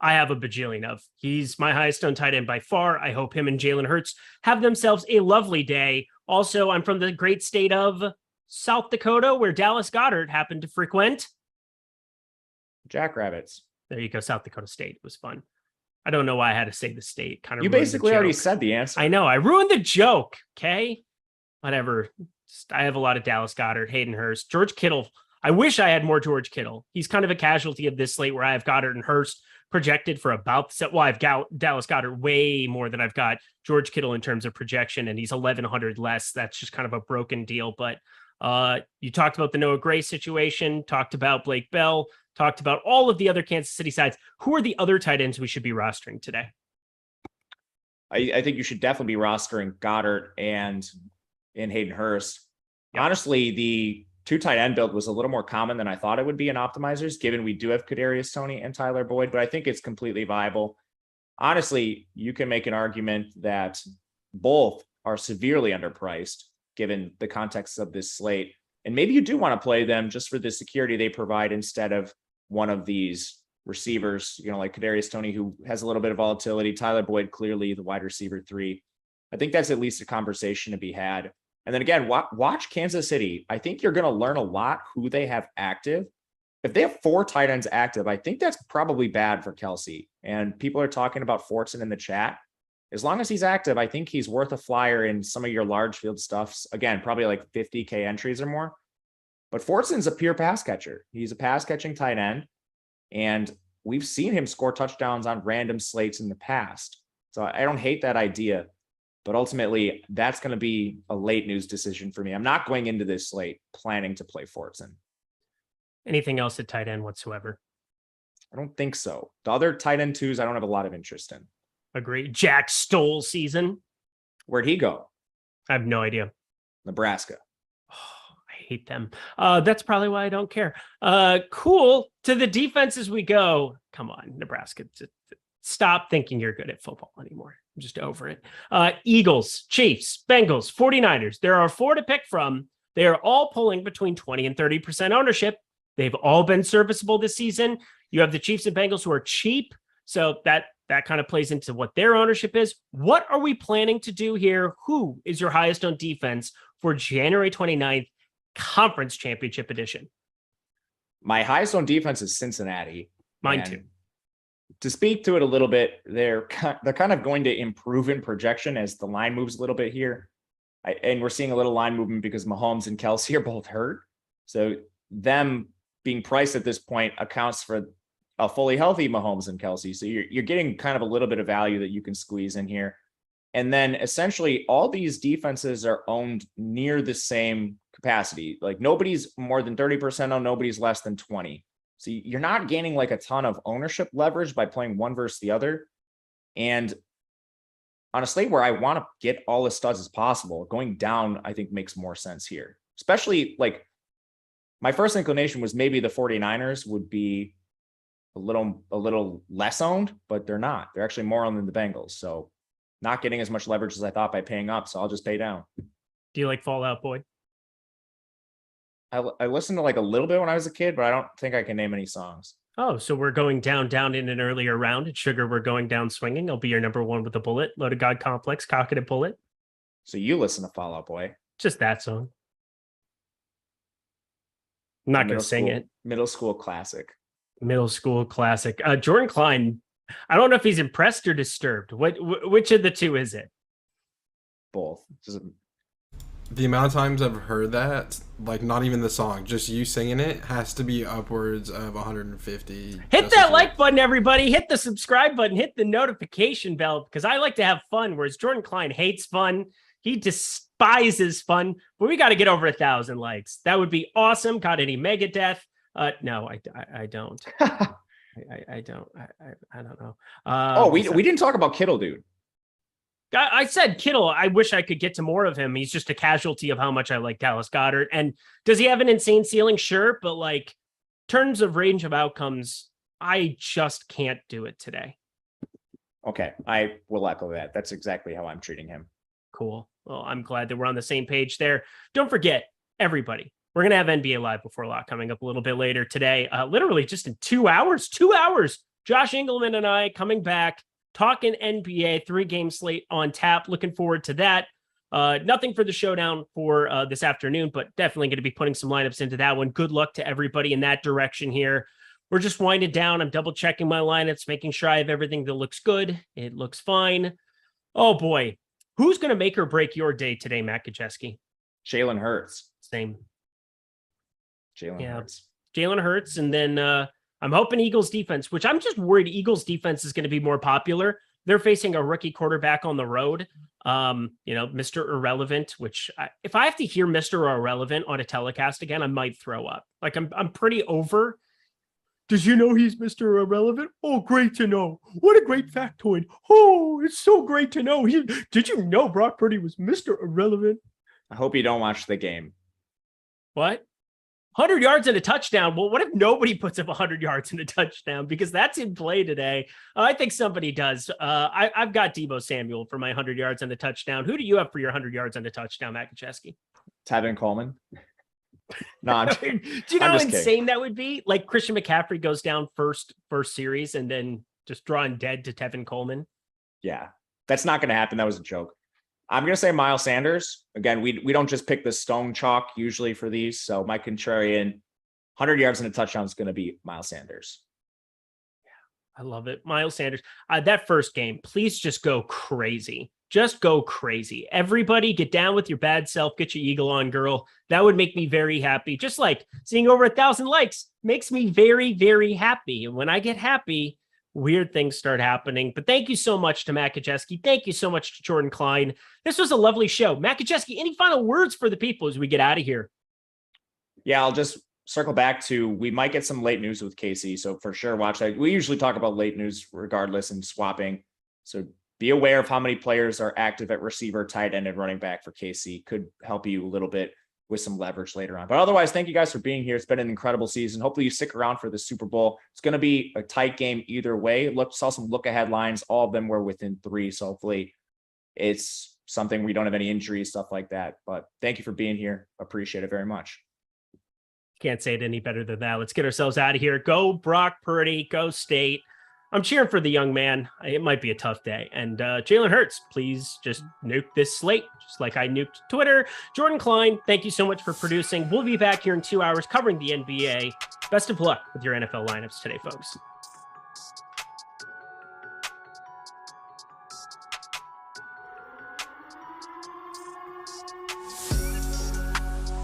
I have a bajillion of. He's my highest owned tight end by far. I hope him and Jalen Hurts have themselves a lovely day. Also, I'm from the great state of South Dakota, where Dallas Goedert happened to frequent. Jackrabbits. There you go, South Dakota State. It was fun. I don't know why I had to say the state. Kind of. You basically already said the answer. I know. I ruined the joke. Okay. Whatever. I have a lot of Dallas Goedert, Hayden Hurst, George Kittle. I wish I had more George Kittle. He's kind of a casualty of this slate where I have Goddard and Hurst projected for about the. Well, I've got Dallas Goedert way more than I've got George Kittle in terms of projection, and he's 1,100 less. That's just kind of a broken deal. But you talked about the Noah Gray situation, talked about Blake Bell, talked about all of the other Kansas City sides. Who are the other tight ends we should be rostering today? I think you should definitely be rostering Goddard and Hayden Hurst. Yep. Honestly, the 2 tight end build was a little more common than I thought it would be in optimizers, given we do have Kadarius Toney and Tyler Boyd, but I think it's completely viable. Honestly, you can make an argument that both are severely underpriced given the context of this slate. And maybe you do want to play them just for the security they provide instead of one of these receivers, like Kadarius Toney, who has a little bit of volatility. Tyler Boyd, clearly the wide receiver 3. I think that's at least a conversation to be had. And then again, watch Kansas City. I think you're going to learn a lot who they have active. If they have 4 tight ends active, I think that's probably bad for Kelsey. And people are talking about Fortson in the chat. As long as he's active, I think he's worth a flyer in some of your large field stuffs. Again, probably like 50K entries or more. But Fortson's a pure pass catcher. He's a pass catching tight end. And we've seen him score touchdowns on random slates in the past. So I don't hate that idea. But ultimately, that's going to be a late news decision for me. I'm not going into this slate planning to play Fortson. Anything else at tight end whatsoever? I don't think so. The other tight end 2s, I don't have a lot of interest in. Agree. Jack Stoll season. Where'd he go? I have no idea. Nebraska. Oh, I hate them. That's probably why I don't care. Cool. To the defenses we go. Come on, Nebraska. Stop thinking you're good at football anymore. I'm just over it. Eagles, Chiefs, Bengals, 49ers. There are 4 to pick from. They are all pulling between 20 and 30% ownership. They've all been serviceable this season. You have the Chiefs and Bengals who are cheap. So that kind of plays into what their ownership is. What are we planning to do here? Who is your highest owned defense for January 29th Conference Championship Edition? My highest owned defense is Cincinnati. Mine too. To speak to it a little bit, they're kind of going to improve in projection as the line moves a little bit here. And we're seeing a little line movement because Mahomes and Kelsey are both hurt. So them being priced at this point accounts for a fully healthy Mahomes and Kelsey. So you're getting kind of a little bit of value that you can squeeze in here. And then essentially all these defenses are owned near the same capacity. Like nobody's more than 30% owned, nobody's less than 20. So you're not gaining like a ton of ownership leverage by playing one versus the other. And on a slate where I want to get all the studs as possible, going down, I think makes more sense here. Especially like my first inclination was maybe the 49ers would be a little less owned, but they're not. They're actually more owned than the Bengals. So not getting as much leverage as I thought by paying up. So I'll just pay down. Do you like Fall Out Boy? I listened to like a little bit when I was a kid, but I don't think I can name any songs. Oh, so we're going down in an earlier round. At Sugar, we're going down swinging. I'll be your number 1 with a bullet. Loaded God Complex, Cock It and Pull It. So you listen to Fall Out Boy. Just that song. I'm not going to sing it. Middle school classic. Middle school classic. Jordan Klein, I don't know if he's impressed or disturbed. Which of the two is it? Both. The amount of times I've heard that, like not even the song, just you singing it, has to be upwards of 150. Hit that like button, everybody. Hit the subscribe button. Hit the notification bell, because I like to have fun, whereas Jordan Klein hates fun. He despises fun. But we got to get over 1,000 likes. That would be awesome. Got any Megadeth? No, I don't. I don't. I don't know. We didn't talk about Kittle, dude. I said Kittle, I wish I could get to more of him. He's just a casualty of how much I like Dallas Goedert. And does he have an insane ceiling? Sure. But like terms of range of outcomes, I just can't do it today. Okay. I will echo that. That's exactly how I'm treating him. Cool. Well, I'm glad that we're on the same page there. Don't forget, everybody, we're going to have NBA Live Before Lock coming up a little bit later today. Literally just in 2 hours, Josh Engelman and I coming back, talking NBA, 3-game slate on tap. Looking forward to that. Nothing for the showdown for this afternoon, but definitely going to be putting some lineups into that one. Good luck to everybody in that direction here. We're just winding down. I'm double checking my lineups, making sure I have everything that looks good. It looks fine. Oh boy. Who's going to make or break your day today, Matt Gajewski? Jalen Hurts. Same. Jalen Hurts. Jalen Hurts. And then I'm hoping Eagles defense, which I'm just worried Eagles defense is going to be more popular. They're facing a rookie quarterback on the road. Mr. Irrelevant, which if I have to hear Mr. Irrelevant on a telecast again, I might throw up. Like I'm pretty over. Did you know he's Mr. Irrelevant? Oh, great to know. What a great factoid. Oh, it's so great to know. Did you know Brock Purdy was Mr. Irrelevant? I hope you don't watch the game. What? 100 yards and a touchdown. Well, what if nobody puts up 100 yards and a touchdown? Because that's in play today. I think somebody does. I've got Deebo Samuel for my 100 yards and a touchdown. Who do you have for your 100 yards and a touchdown, Matt Gajewski? Tevin Coleman. No, do you know how insane that would be? Like Christian McCaffrey goes down first series and then just drawing dead to Tevin Coleman. Yeah, that's not going to happen. That was a joke. I'm going to say Miles Sanders. Again, we don't just pick the stone chalk usually for these. So my contrarian 100 yards and a touchdown is going to be Miles Sanders. Yeah, I love it. Miles Sanders. That first game, please just go crazy. Just go crazy. Everybody get down with your bad self. Get your eagle on, girl. That would make me very happy. Just like seeing over 1,000 likes makes me very, very happy. And when I get happy, weird things start happening. But thank you so much to Matt Gajewski. Thank you so much to Jordan Klein. This was a lovely show. Matt Gajewski, any final words for the people as we get out of here? Yeah, I'll just circle back to, we might get some late news with Casey. So for sure, watch that. We usually talk about late news regardless and swapping. So be aware of how many players are active at receiver, tight end, and running back for KC. Could help you a little bit with some leverage later on. But otherwise, thank you guys for being here. It's been an incredible season. Hopefully you stick around for the Super Bowl. It's going to be a tight game either way. Saw some look-ahead lines. All of them were within 3. So hopefully it's something we don't have any injuries, stuff like that. But thank you for being here. Appreciate it very much. Can't say it any better than that. Let's get ourselves out of here. Go Brock Purdy. Go State. I'm cheering for the young man. It might be a tough day. And Jalen Hurts, please just nuke this slate, just like I nuked Twitter. Jordan Klein, thank you so much for producing. We'll be back here in 2 hours covering the NBA. Best of luck with your NFL lineups today, folks.